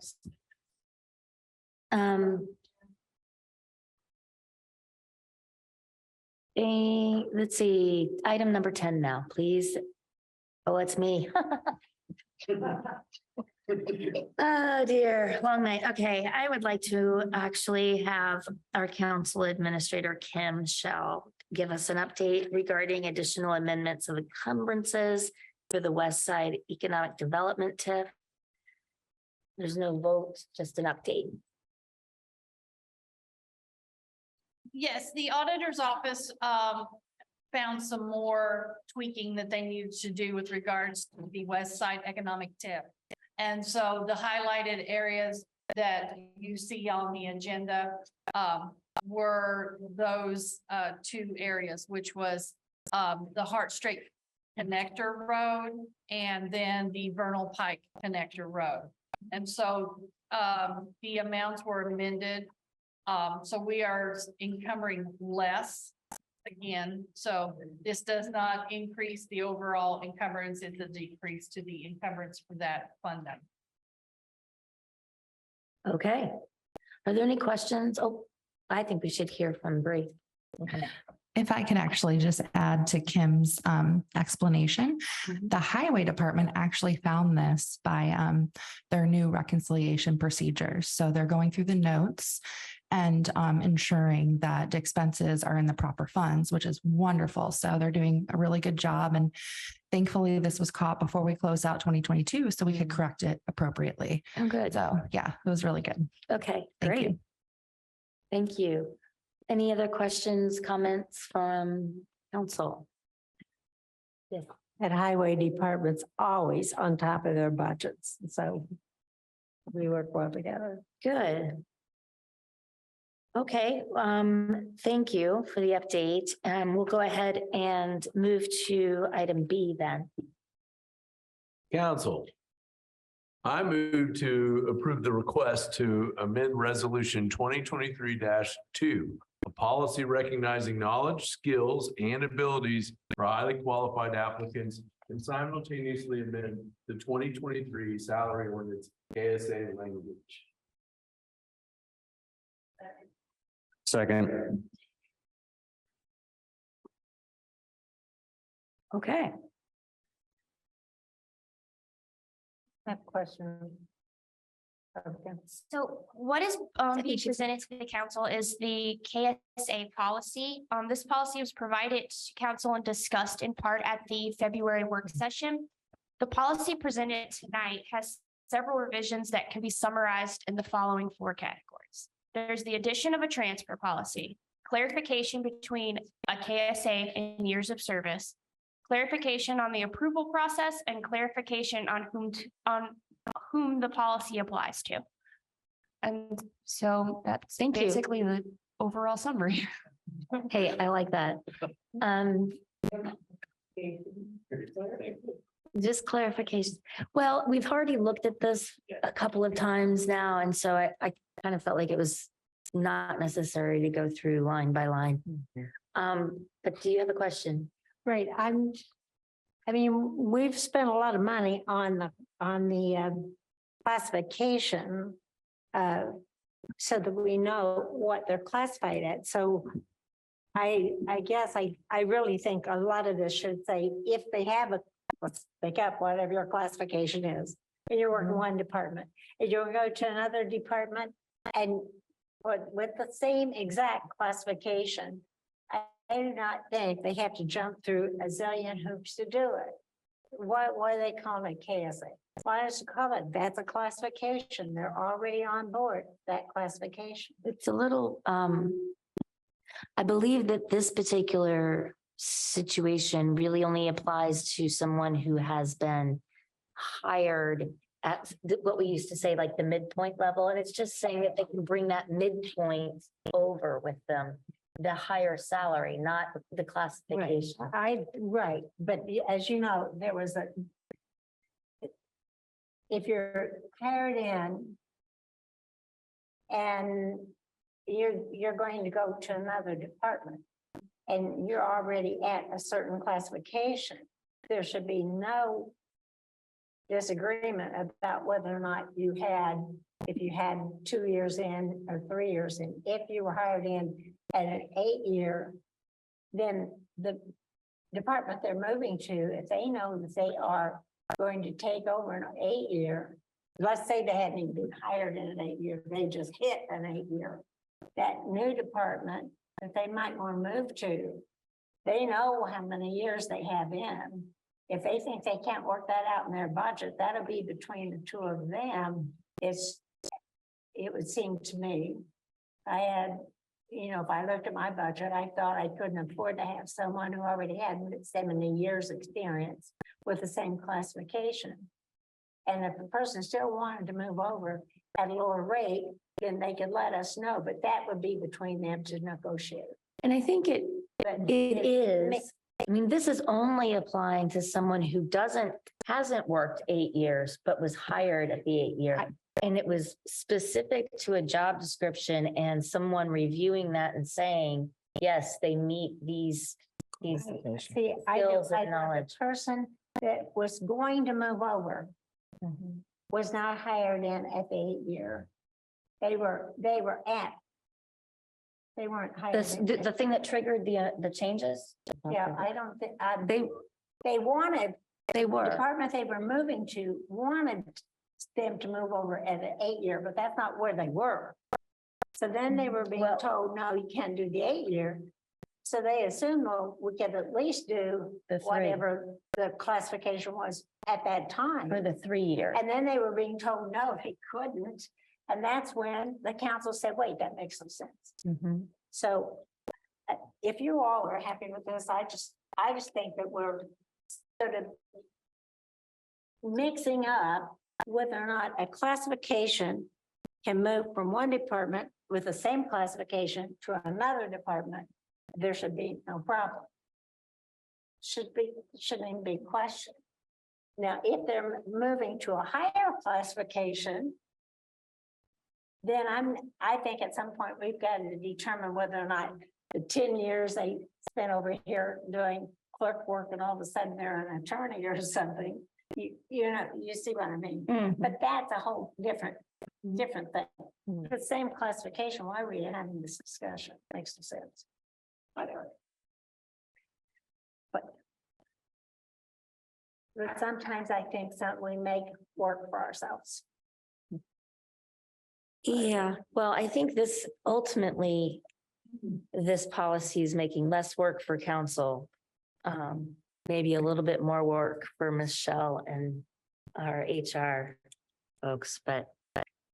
Let's see, item number 10 now, please. Oh, it's me. Oh dear, long night. Okay, I would like to actually have our council administrator, Kim Shell, give us an update regarding additional amendments of encumbrances for the West Side Economic Development TIF. There's no vote, just an update. Yes, the auditor's office found some more tweaking that they needed to do with regards to the West Side Economic TIF. And so the highlighted areas that you see on the agenda were those two areas, which was the Hart Strait Connector Road and then the Vernal Pike Connector Road. And so the amounts were amended. So we are encumbering less again. So this does not increase the overall encumbrance. It's a decrease to the encumbrance for that fund. Okay. Are there any questions? Oh, I think we should hear from Bree. Okay. If I can actually just add to Kim's explanation, the highway department actually found this by their new reconciliation procedures. So they're going through the notes and ensuring that expenses are in the proper funds, which is wonderful. So they're doing a really good job. And thankfully, this was caught before we closed out 2022, so we could correct it appropriately. Oh, good. So yeah, it was really good. Okay, Thank great. you. Thank you. Any other questions, comments from council? Yes. That highway department's always on top of their budgets, so we work well together. Good. Okay, thank you for the update. We'll go ahead and move to item B then. Council, I move to approve the request to amend resolution 2023-2, a policy recognizing knowledge, skills, and abilities for highly qualified applicants, and simultaneously amend the 2023 salary ordinance KSA language. Second. Okay. I have a question. Okay. So what is being presented to the council is the KSA policy. This policy was provided to council and discussed in part at the February work session. The policy presented tonight has several revisions that can be summarized in the following 4 categories. There's the addition of a transfer policy, clarification between a KSA and years of service, clarification on the approval process, and clarification on whom the policy applies to. And so that's basically the overall summary. Hey, I like that. Just clarification. Well, we've already looked at this a couple of times now, and so I kind of felt like it was not necessary to go through line by line. But do you have a question? Right, I mean, we've spent a lot of money on the classification so that we know what they're classified at. So I guess I really think a lot of this should say, if they have let's pick up whatever your classification is, and you're working one department, and you'll go to another department and with the same exact classification, I do not think they have to jump through a zillion hoops to do it. Why do they call it KSA? Why don't you call it, that's a classification. They're already on board, that classification. It's a little, I believe that this particular situation really only applies to someone who has been hired at what we used to say, like the midpoint level. And it's just saying that they can bring that midpoint over with them, the higher salary, not the classification. Right, but as you know, there was if you're hired in and you're going to go to another department and you're already at a certain classification, there should be no disagreement about whether or not if you had 2 years in or 3 years in. If you were hired in at an 8-year, then the department they're moving to, if they know that they are going to take over an 8-year, let's say they hadn't even been hired in an 8-year, they just hit an 8-year. That new department that they might want to move to, they know how many years they have in. If they think they can't work that out in their budget, that'll be between the two of them. It would seem to me, if I looked at my budget, I thought I couldn't afford to have someone who already had 70 years experience with the same classification. And if the person still wanted to move over at a lower rate, then they could let us know, but that would be between them to negotiate. And I think it But is. I mean, this is only applying to someone who hasn't worked 8 years, but was hired at the 8 year. And it was specific to a job description and someone reviewing that and saying, yes, they meet these See, skills and the knowledge. person that was going to move over was not hired in at the 8 year. They weren't hired. The thing that triggered the changes? Yeah, I don't think, They the department they were moving to wanted them to move over at an 8 year, but that's not where they were. So then they were being told, no, you can't do the 8 year. So they assumed, well, we could at least do The 3. whatever the classification was at that time. For the 3 year. And then they were being told, no, they couldn't. And that's when the council said, wait, that makes some sense. So if you all are happy with this, I just think that we're sort of mixing up whether or not a classification can move from one department with the same classification to another department. There should be no problem. Shouldn't even be questioned. Now, if they're moving to a higher classification, then I think at some point we've got to determine whether or not the 10 years they spent over here doing clerk work and all of a sudden they're an attorney or something. You know, you see what I mean? But that's a whole different thing. The same classification, why were you having this discussion? Makes no sense. Whatever. But sometimes I think something we make work for ourselves. Yeah, well, I think this ultimately, this policy is making less work for council. Maybe a little bit more work for Michelle and our HR folks, but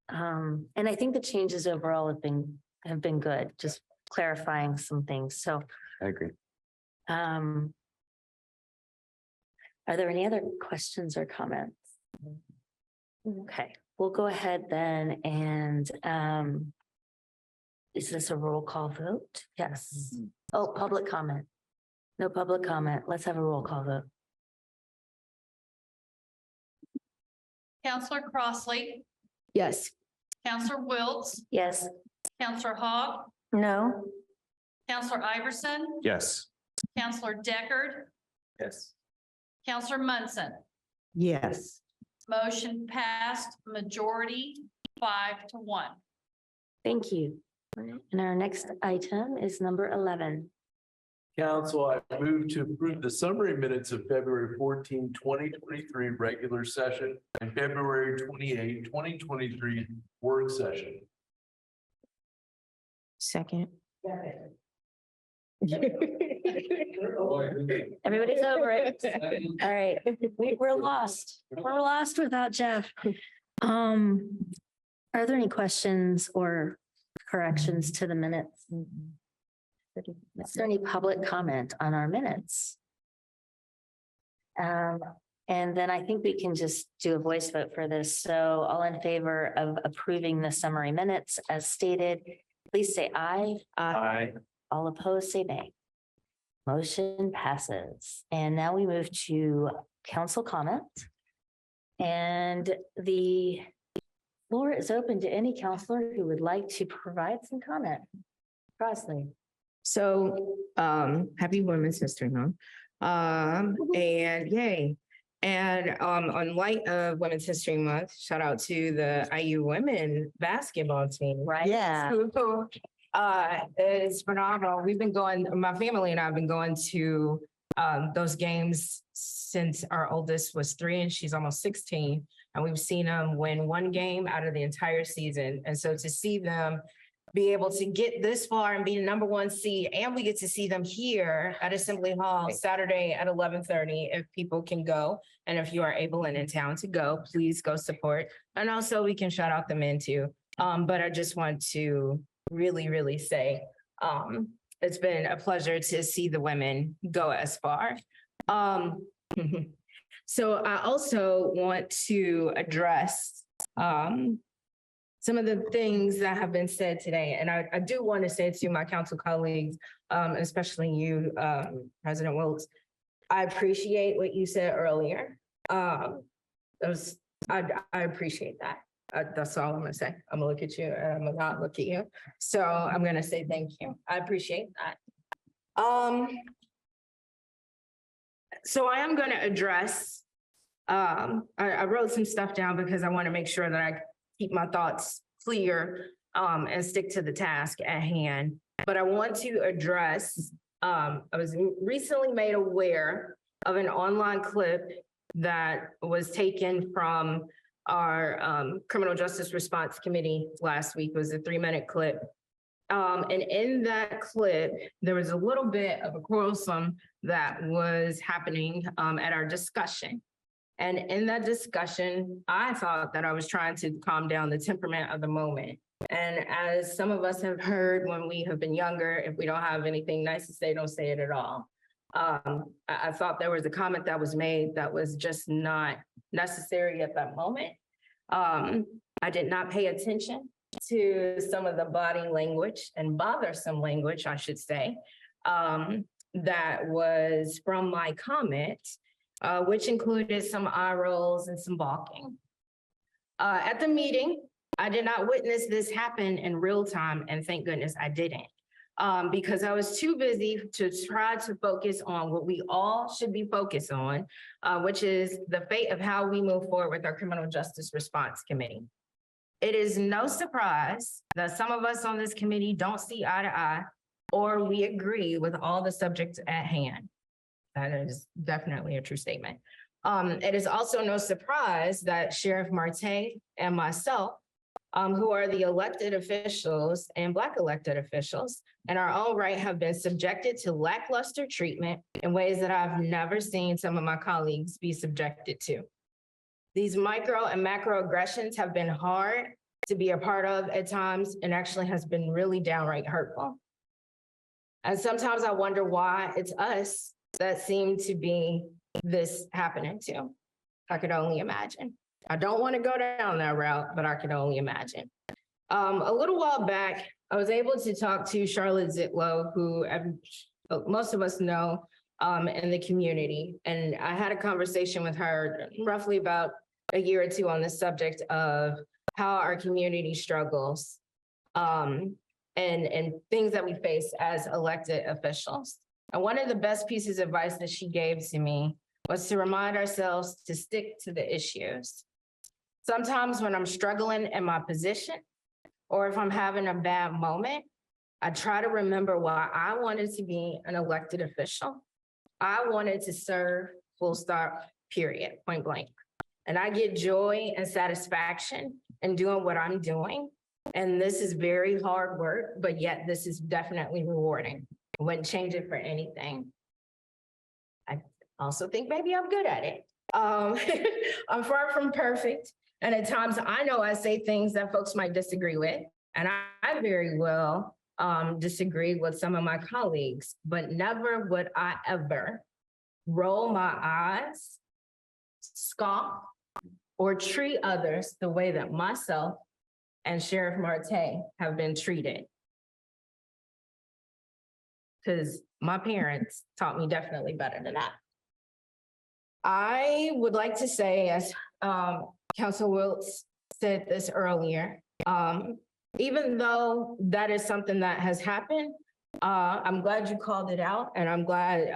and I think the changes overall have been good, just clarifying some things. So I agree. are there any other questions or comments? Okay, we'll go ahead then and is this a roll call vote? Yes. Oh, public comment. No public comment. Let's have a roll call vote. Counselor Crossley, Yes. Counselor Wiltz, Yes. Counselor Hogg, No, Counselor Iverson, Yes. Counselor Deckard, Yes. Counselor Munson. Yes. Motion passed majority 5-1. Thank you. And our next item is number 11. Council, I move to approve the summary minutes of February 14, 2023 regular session and February 28, 2023 work session. Second. Everybody's over it. All right, we're lost. We're lost without Jeff. Are there any questions or corrections to the minutes? Is there any public comment on our minutes? And then I think we can just do a voice vote for this. So all in favor of approving the summary minutes as stated, please say aye. Aye. All opposed, say nay. Motion passes. And now we move to council comment. And the floor is open to any counselor who would like to provide some comment. Crossley. So, happy Women's History Month. And yay. And on light of Women's History Month, shout out to the IU women basketball team. Right? Yeah. It's phenomenal. We've been going, my family and I have been going to those games since our oldest was 3 and she's almost 16. And we've seen them win one game out of the entire season. And so to see them be able to get this far and be the #1 seed, and we get to see them here at Assembly Hall Saturday at 11:30 if people can go. And if you are able and in town to go, please go support. And also we can shout out the men too. But I just want to really say it's been a pleasure to see the women go as far. So I also want to address some of the things that have been said today. And I do want to say to my council colleagues, especially you, President Wilkes, I appreciate what you said earlier. I appreciate that. That's all I'm gonna say. I'm gonna look at you and I'm gonna not look at you. So I'm gonna say thank you. I appreciate that. So I am gonna address, I wrote some stuff down because I want to make sure that I keep my thoughts clear and stick to the task at hand. But I want to address, I was recently made aware of an online clip that was taken from our Criminal Justice Response Committee last week. It was a 3-minute clip. And in that clip, there was a little bit of a quarrelsome that was happening at our discussion. And in that discussion, I thought that I was trying to calm down the temperament of the moment. And as some of us have heard when we have been younger, if we don't have anything nice to say, don't say it at all. I thought there was a comment that was made that was just not necessary at that moment. I did not pay attention to some of the body language and bothersome language, I should say, that was from my comment, which included some eye rolls and some balking. At the meeting, I did not witness this happen in real time, and thank goodness I didn't, because I was too busy to try to focus on what we all should be focused on, which is the fate of how we move forward with our Criminal Justice Response Committee. It is no surprise that some of us on this committee don't see eye to eye, or we agree with all the subjects at hand. That is definitely a true statement. It is also no surprise that Sheriff Marte and myself, who are the elected officials and Black elected officials in our own right, have been subjected to lackluster treatment in ways that I've never seen some of my colleagues be subjected to. These micro and macro aggressions have been hard to be a part of at times, and actually has been really downright hurtful. And sometimes I wonder why it's us that seem to be this happening to. I could only imagine. I don't want to go down that route, but I could only imagine. A little while back, I was able to talk to Charlotte Zitlow, who most of us know in the community. And I had a conversation with her roughly about a year or two on the subject of how our community struggles and things that we face as elected officials. And one of the best pieces of advice that she gave to me was to remind ourselves to stick to the issues. Sometimes when I'm struggling in my position, or if I'm having a bad moment, I try to remember why I wanted to be an elected official. I wanted to serve, full stop, period, point blank. And I get joy and satisfaction in doing what I'm doing. And this is very hard work, but yet this is definitely rewarding. I wouldn't change it for anything. I also think maybe I'm good at it. I'm far from perfect. And at times I know I say things that folks might disagree with. And I very well disagree with some of my colleagues, but never would I ever roll my eyes, scoff, or treat others the way that myself and Sheriff Marte have been treated. Because my parents taught me definitely better than that. I would like to say, as Council Wilkes said this earlier, even though that is something that has happened, I'm glad you called it out, and I'm glad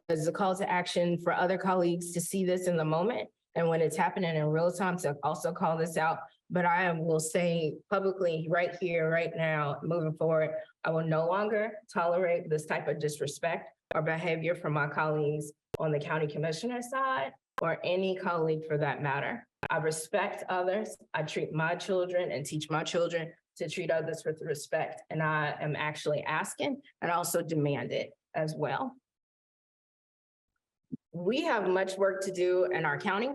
as a call to action for other colleagues to see this in the moment, and when it's happening in real time to also call this out. But I will say publicly right here, right now, moving forward, I will no longer tolerate this type of disrespect or behavior from my colleagues on the county commissioner side, or any colleague for that matter. I respect others. I treat my children and teach my children to treat others with respect. And I am actually asking and also demand it as well. We have much work to do in our county.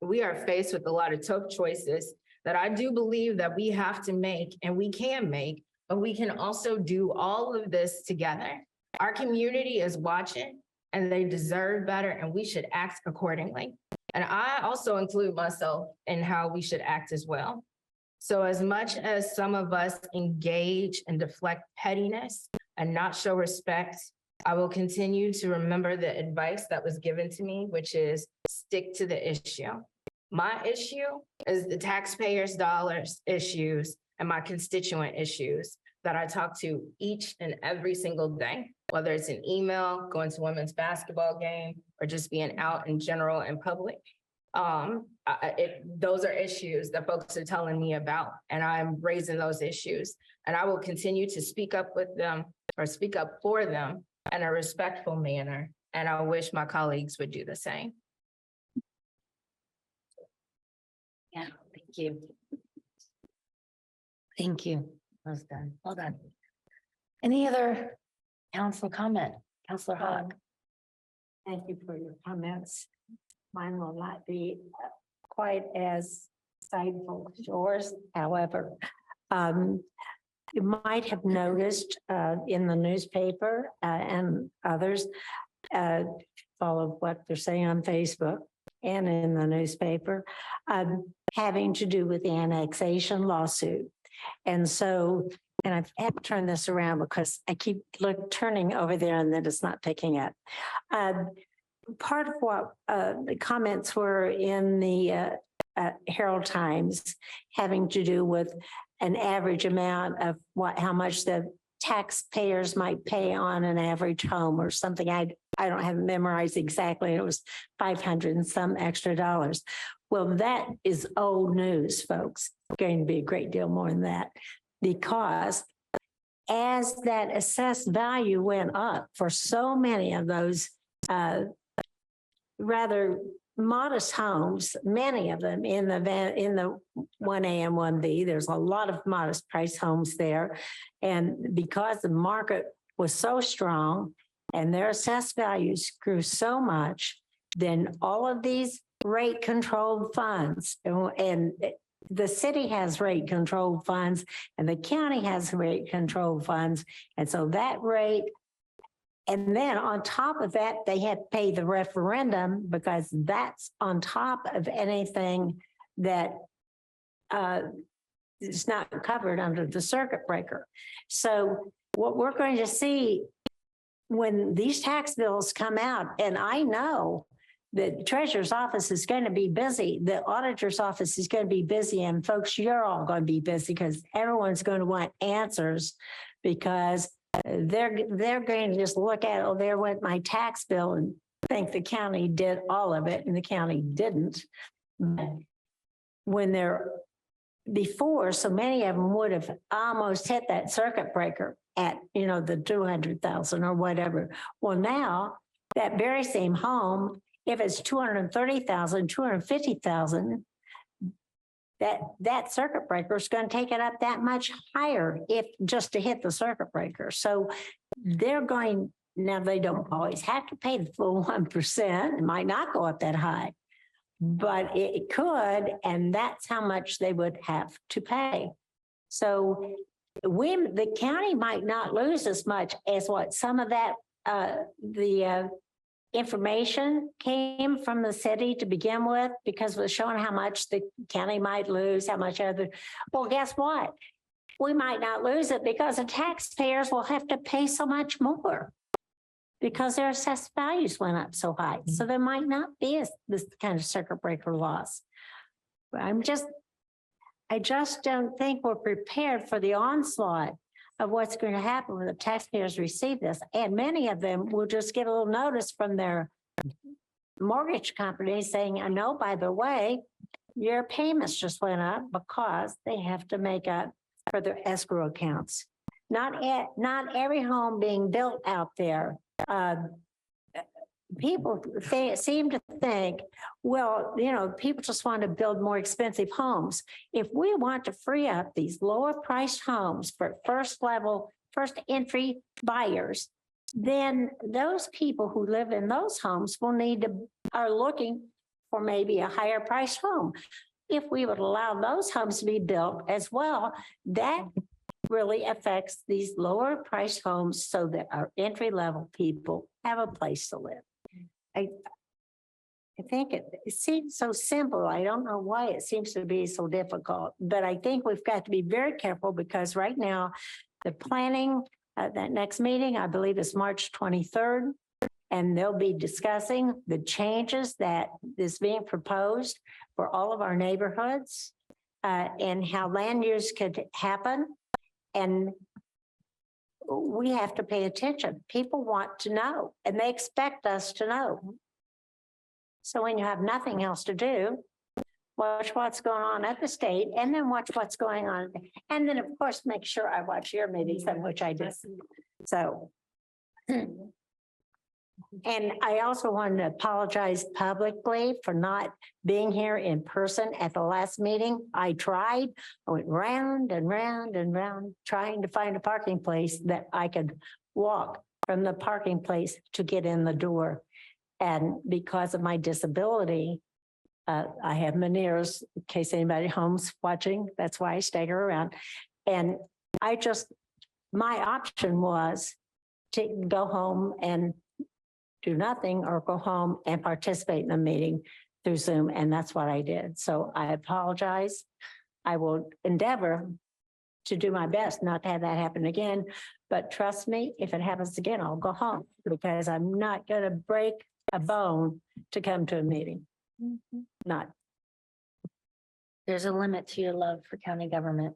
We are faced with a lot of tough choices that I do believe that we have to make, and we can make, but we can also do all of this together. Our community is watching, and they deserve better, and we should act accordingly. And I also include myself in how we should act as well. So as much as some of us engage and deflect pettiness and not show respect, I will continue to remember the advice that was given to me, which is stick to the issue. My issue is the taxpayers' dollars issues and my constituent issues that I talk to each and every single day, whether it's an email, going to women's basketball game, or just being out in general in public. Those are issues that folks are telling me about, and I'm raising those issues. And I will continue to speak up with them or speak up for them in a respectful manner. And I wish my colleagues would do the same. Yeah, thank you. Thank you. Well done. Well done. Any other council comment? Councilor Hawk. Thank you for your comments. Mine will not be quite as insightful as yours. However, you might have noticed in the newspaper and others follow what they're saying on Facebook and in the newspaper having to do with the annexation lawsuit. And so, and I've had to turn this around because I keep turning over there and then it's not picking up. Part of what the comments were in the Herald Times having to do with an average amount of how much the taxpayers might pay on an average home or something. I don't have it memorized exactly. It was 500 and some extra dollars. Well, that is old news, folks. It's going to be a great deal more than that, because as that assessed value went up for so many of those rather modest homes, many of them in the 1A and 1B, there's a lot of modest price homes there. And because the market was so strong and their assessed values grew so much, then all of these rate controlled funds, and the city has rate controlled funds and the county has rate controlled funds. And so that rate, and then on top of that, they had to pay the referendum because that's on top of anything that is not covered under the circuit breaker. So what we're going to see when these tax bills come out, and I know the treasurer's office is going to be busy, the auditor's office is going to be busy, and folks, you're all going to be busy because everyone's going to want answers, because they're going to just look at, oh, there went my tax bill, and think the county did all of it, and the county didn't. When they're before, so many of them would have almost hit that circuit breaker at, the 200,000 or whatever. Well, now that very same home, if it's 230,000, 250,000, that circuit breaker is going to take it up that much higher if just to hit the circuit breaker. So they're going, now they don't always have to pay the full 1%. It might not go up that high, but it could, and that's how much they would have to pay. So the county might not lose as much as what some of that, information came from the city to begin with, because it was showing how much the county might lose, how much other. Well, guess what? We might not lose it because the taxpayers will have to pay so much more because their assessed values went up so high. So there might not be this kind of circuit breaker loss. But I just don't think we're prepared for the onslaught of what's going to happen when the taxpayers receive this. And many of them will just get a little notice from their mortgage company saying, I know, by the way, your payments just went up because they have to make up for their escrow accounts. Not every home being built out there. People seem to think, well, people just want to build more expensive homes. If we want to free up these lower priced homes for first entry buyers, then those people who live in those homes are looking for maybe a higher priced home. If we would allow those homes to be built as well, that really affects these lower priced homes so that our entry level people have a place to live. I think it seems so simple. I don't know why it seems to be so difficult, but I think we've got to be very careful because right now the planning, that next meeting, I believe is March 23rd. And they'll be discussing the changes that is being proposed for all of our neighborhoods and how land use could happen. And we have to pay attention. People want to know and they expect us to know. So when you have nothing else to do, watch what's going on at the state and then watch what's going on. And then of course, make sure I watch your meetings, which I do. So. And I also wanted to apologize publicly for not being here in person at the last meeting. I tried, I went round and round and round trying to find a parking place that I could walk from the parking place to get in the door. And because of my disability, I have Meniere's, in case anybody home's watching, that's why I stagger around. And my option was to go home and do nothing or go home and participate in the meeting through Zoom. And that's what I did. So I apologize. I will endeavor to do my best not to have that happen again. But trust me, if it happens again, I'll go home because I'm not going to break a bone to come to a meeting. Not. There's a limit to your love for county government.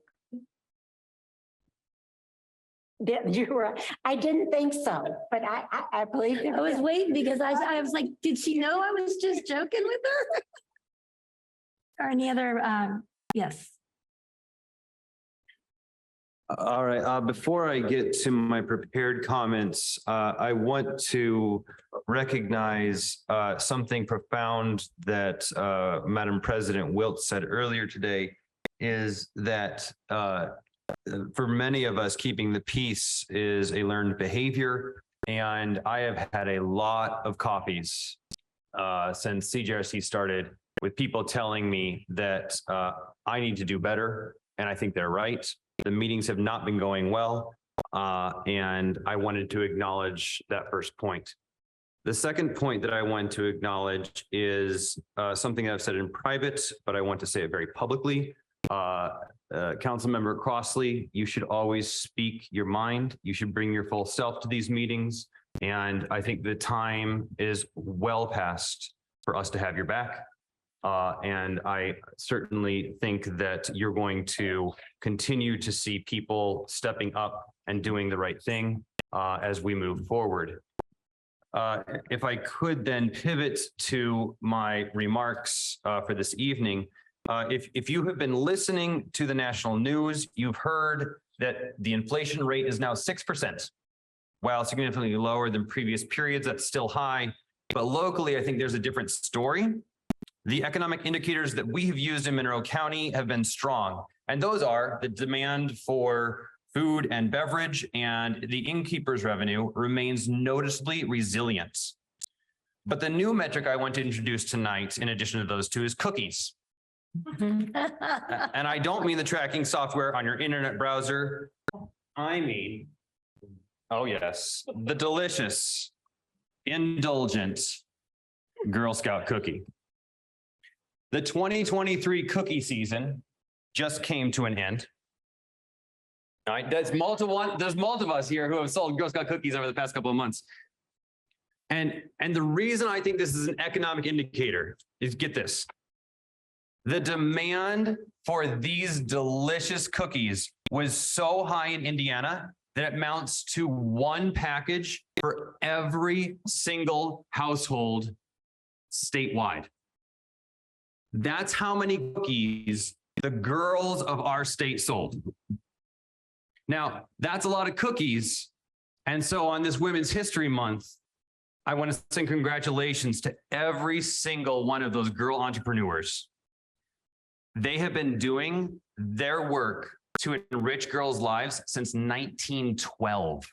Yeah, you're right. I didn't think so, but I believe it. I was waiting because I was like, did she know I was just joking with her? Or any other, yes. All right, before I get to my prepared comments, I want to recognize something profound that Madam President Wilt said earlier today, is that for many of us, keeping the peace is a learned behavior. And I have had a lot of coffees since CJRC started with people telling me that I need to do better. And I think they're right. The meetings have not been going well. And I wanted to acknowledge that first point. The second point that I want to acknowledge is something that I've said in private, but I want to say it very publicly. Councilmember Crossley, you should always speak your mind. You should bring your full self to these meetings. And I think the time is well past for us to have your back. And I certainly think that you're going to continue to see people stepping up and doing the right thing as we move forward. If I could then pivot to my remarks for this evening. If you have been listening to the national news, you've heard that the inflation rate is now 6%. While significantly lower than previous periods, that's still high. But locally, I think there's a different story. The economic indicators that we have used in Monroe County have been strong. And those are the demand for food and beverage, and the innkeeper's revenue remains noticeably resilient. But the new metric I want to introduce tonight, in addition to those two, is cookies. And I don't mean the tracking software on your internet browser. I mean, oh yes, the delicious, indulgent Girl Scout cookie. The 2023 cookie season just came to an end. All right, there's multiple of us here who have sold Girl Scout cookies over the past couple of months. And the reason I think this is an economic indicator is, get this. The demand for these delicious cookies was so high in Indiana that it amounts to one package for every single household statewide. That's how many cookies the girls of our state sold. Now, that's a lot of cookies. And so on this Women's History Month, I want to send congratulations to every single one of those girl entrepreneurs. They have been doing their work to enrich girls' lives since 1912.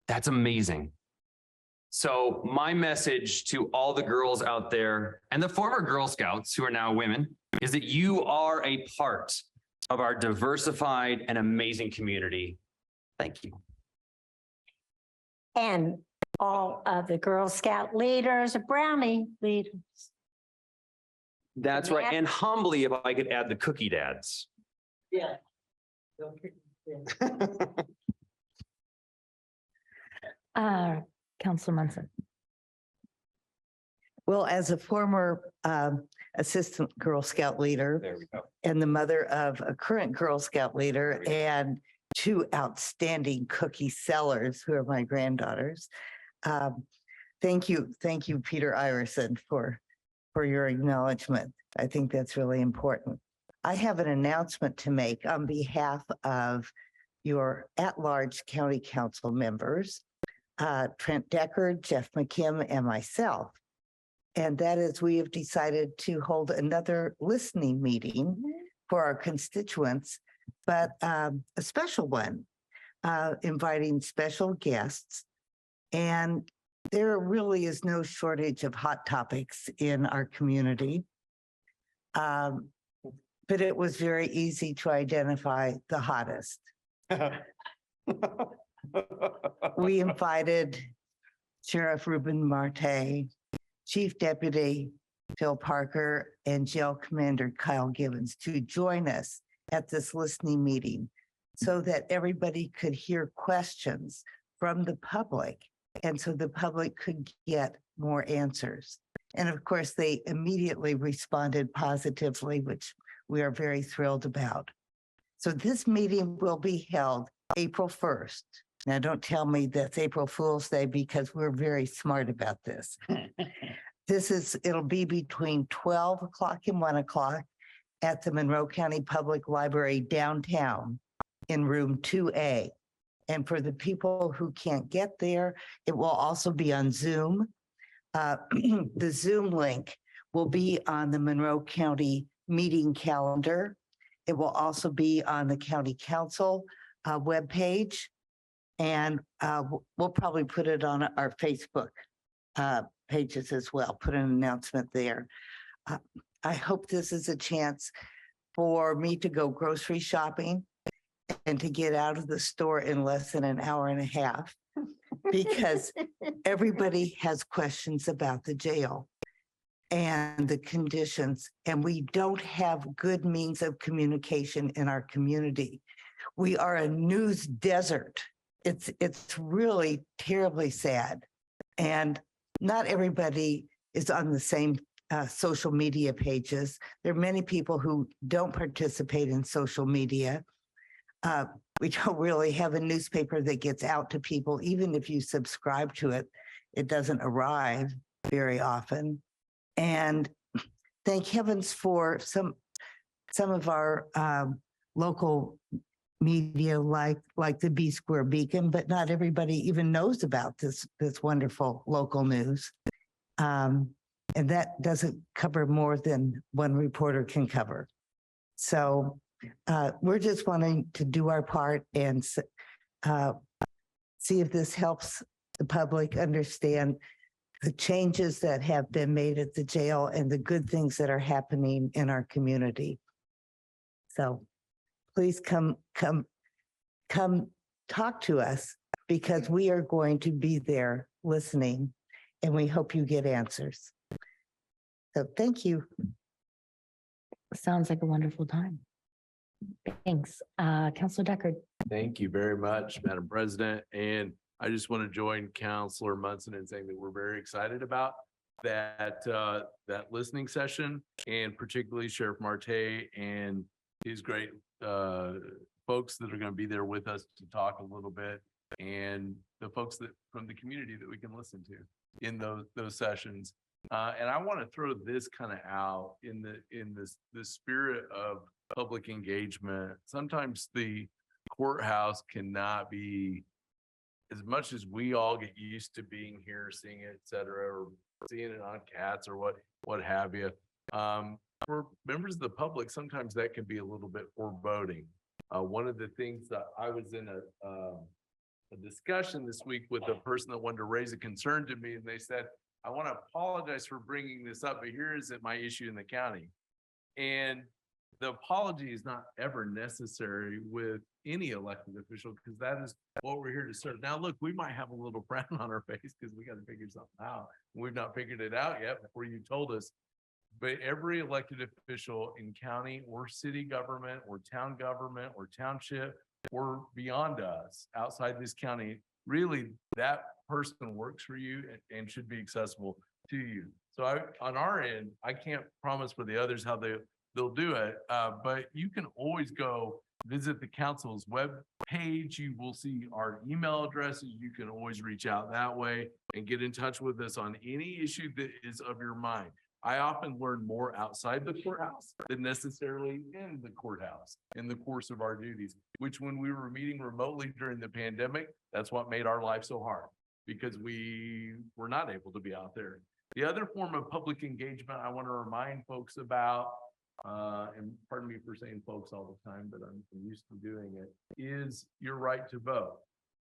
That's amazing. So my message to all the girls out there and the former Girl Scouts who are now women is that you are a part of our diversified and amazing community. Thank you. And all of the Girl Scout leaders, Brownie leaders. That's right. And humbly, if I could add the cookie dads. Yeah. Counselor Munson. Well, as a former assistant Girl Scout leader There we go. and the mother of a current Girl Scout leader and two outstanding cookie sellers who are my granddaughters. Thank you, Peter Iverson, for your acknowledgement. I think that's really important. I have an announcement to make on behalf of your at-large county council members, Trent Decker, Jeff McKim, and myself. And that is, we have decided to hold another listening meeting for our constituents, but a special one, inviting special guests. And there really is no shortage of hot topics in our community. But it was very easy to identify the hottest. We invited Sheriff Ruben Marte, Chief Deputy Phil Parker, and Jail Commander Kyle Gibbons to join us at this listening meeting so that everybody could hear questions from the public and so the public could get more answers. And of course, they immediately responded positively, which we are very thrilled about. So this meeting will be held April 1st. Now, don't tell me that's April Fool's Day because we're very smart about this. It'll be between 12 o'clock and 1 o'clock at the Monroe County Public Library downtown in room 2A. And for the people who can't get there, it will also be on Zoom. The Zoom link will be on the Monroe County meeting calendar. It will also be on the County Council webpage. And we'll probably put it on our Facebook pages as well, put an announcement there. I hope this is a chance for me to go grocery shopping and to get out of the store in less than an hour and a half because everybody has questions about the jail and the conditions, and we don't have good means of communication in our community. We are a news desert. It's really terribly sad. And not everybody is on the same social media pages. There are many people who don't participate in social media. We don't really have a newspaper that gets out to people. Even if you subscribe to it, it doesn't arrive very often. And thank heavens for some of our local media like the B Square Beacon, but not everybody even knows about this wonderful local news. And that doesn't cover more than one reporter can cover. So we're just wanting to do our part and see if this helps the public understand the changes that have been made at the jail and the good things that are happening in our community. So please come talk to us because we are going to be there listening and we hope you get answers. So thank you. Sounds like a wonderful time. Thanks. Councilor Deckard. Thank you very much, Madam President. And I just want to join Councilor Munson in saying that we're very excited about that listening session, and particularly Sheriff Marte and his great folks that are going to be there with us to talk a little bit, and the folks that from the community that we can listen to in those sessions. And I want to throw this kind of out in the spirit of public engagement. Sometimes the courthouse cannot be, as much as we all get used to being here, seeing it, et cetera, or seeing it on cats or what have you. For members of the public, sometimes that can be a little bit foreboding. One of the things that I was in a discussion this week with a person that wanted to raise a concern to me, and they said, I want to apologize for bringing this up, but here is my issue in the county. And the apology is not ever necessary with any elected official because that is what we're here to serve. Now, look, we might have a little frown on our face because we got to figure something out. We've not figured it out yet before you told us. But every elected official in county or city government or town government or township or beyond us outside this county, really that person works for you and should be accessible to you. So on our end, I can't promise for the others how they'll do it, but you can always go visit the council's web page. You will see our email addresses. You can always reach out that way and get in touch with us on any issue that is of your mind. I often learn more outside the courthouse than necessarily in the courthouse in the course of our duties, which when we were meeting remotely during the pandemic, that's what made our life so hard because we were not able to be out there. The other form of public engagement I want to remind folks about, and pardon me for saying folks all the time, but I'm used to doing it, is your right to vote.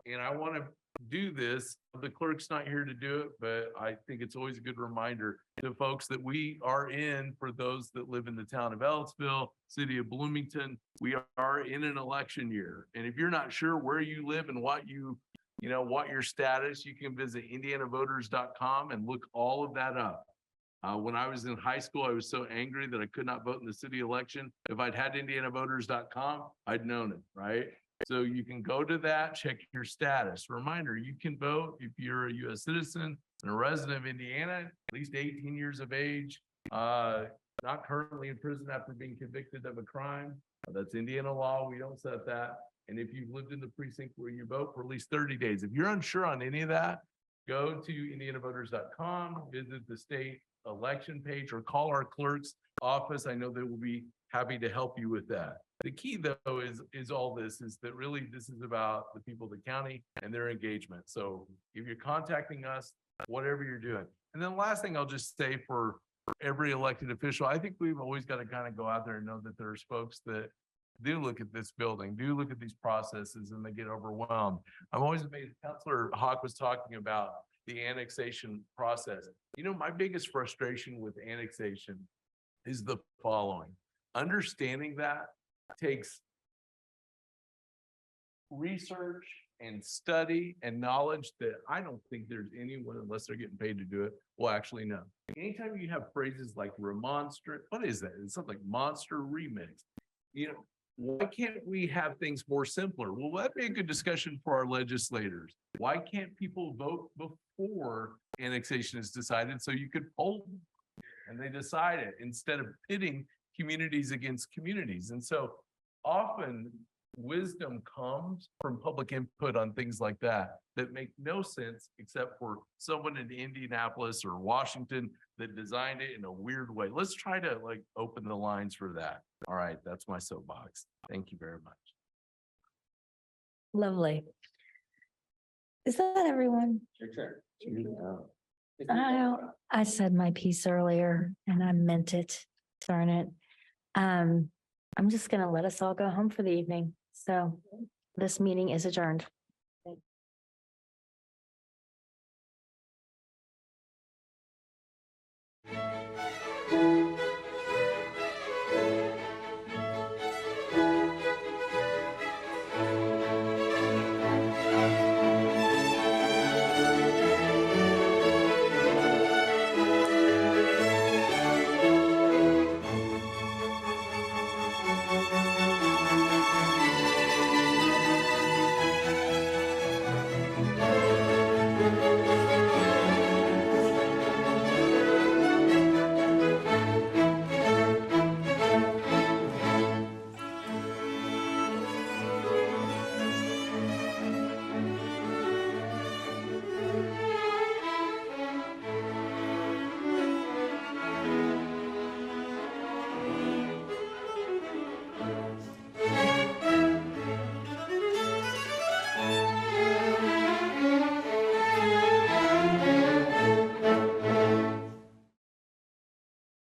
And I want to do this. The clerk's not here to do it, but I think it's always a good reminder to folks that we are in, for those that live in the town of Ellisville, city of Bloomington, we are in an election year. And if you're not sure where you live and what what your status, you can visit indianavoters.com and look all of that up. When I was in high school, I was so angry that I could not vote in the city election. If I'd had indianavoters.com, I'd known it, right? So you can go to that, check your status. Reminder, you can vote if you're a U.S. citizen and a resident of Indiana, at least 18 years of age, not currently in prison after being convicted of a crime. That's Indiana law. We don't set that. And if you've lived in the precinct where you vote for at least 30 days, if you're unsure on any of that, go to indianavoters.com, visit the state election page, or call our clerk's office. I know they will be happy to help you with that. The key though is all this is that really this is about the people of the county and their engagement. So if you're contacting us, whatever you're doing. And then the last thing I'll just say for every elected official, I think we've always got to kind of go out there and know that there's folks that do look at this building, do look at these processes, and they get overwhelmed. I'm always amazed. Councilor Hawk was talking about the annexation process. My biggest frustration with annexation is the following. Understanding that takes research and study and knowledge that I don't think there's anyone, unless they're getting paid to do it, will actually know. Anytime you have phrases like remonstrant, what is that? It's something like monster remix. Why can't we have things more simpler? Well, that'd be a good discussion for our legislators. Why can't people vote before annexation is decided so you could poll and they decide it instead of pitting communities against communities? And so often wisdom comes from public input on things like that make no sense except for someone in Indianapolis or Washington that designed it in a weird way. Let's try to open the lines for that. All right, that's my soapbox. Thank you very much. Lovely. Is that everyone? Sure. I said my piece earlier and I meant it. Darn it. I'm just going to let us all go home for the evening. So this meeting is adjourned.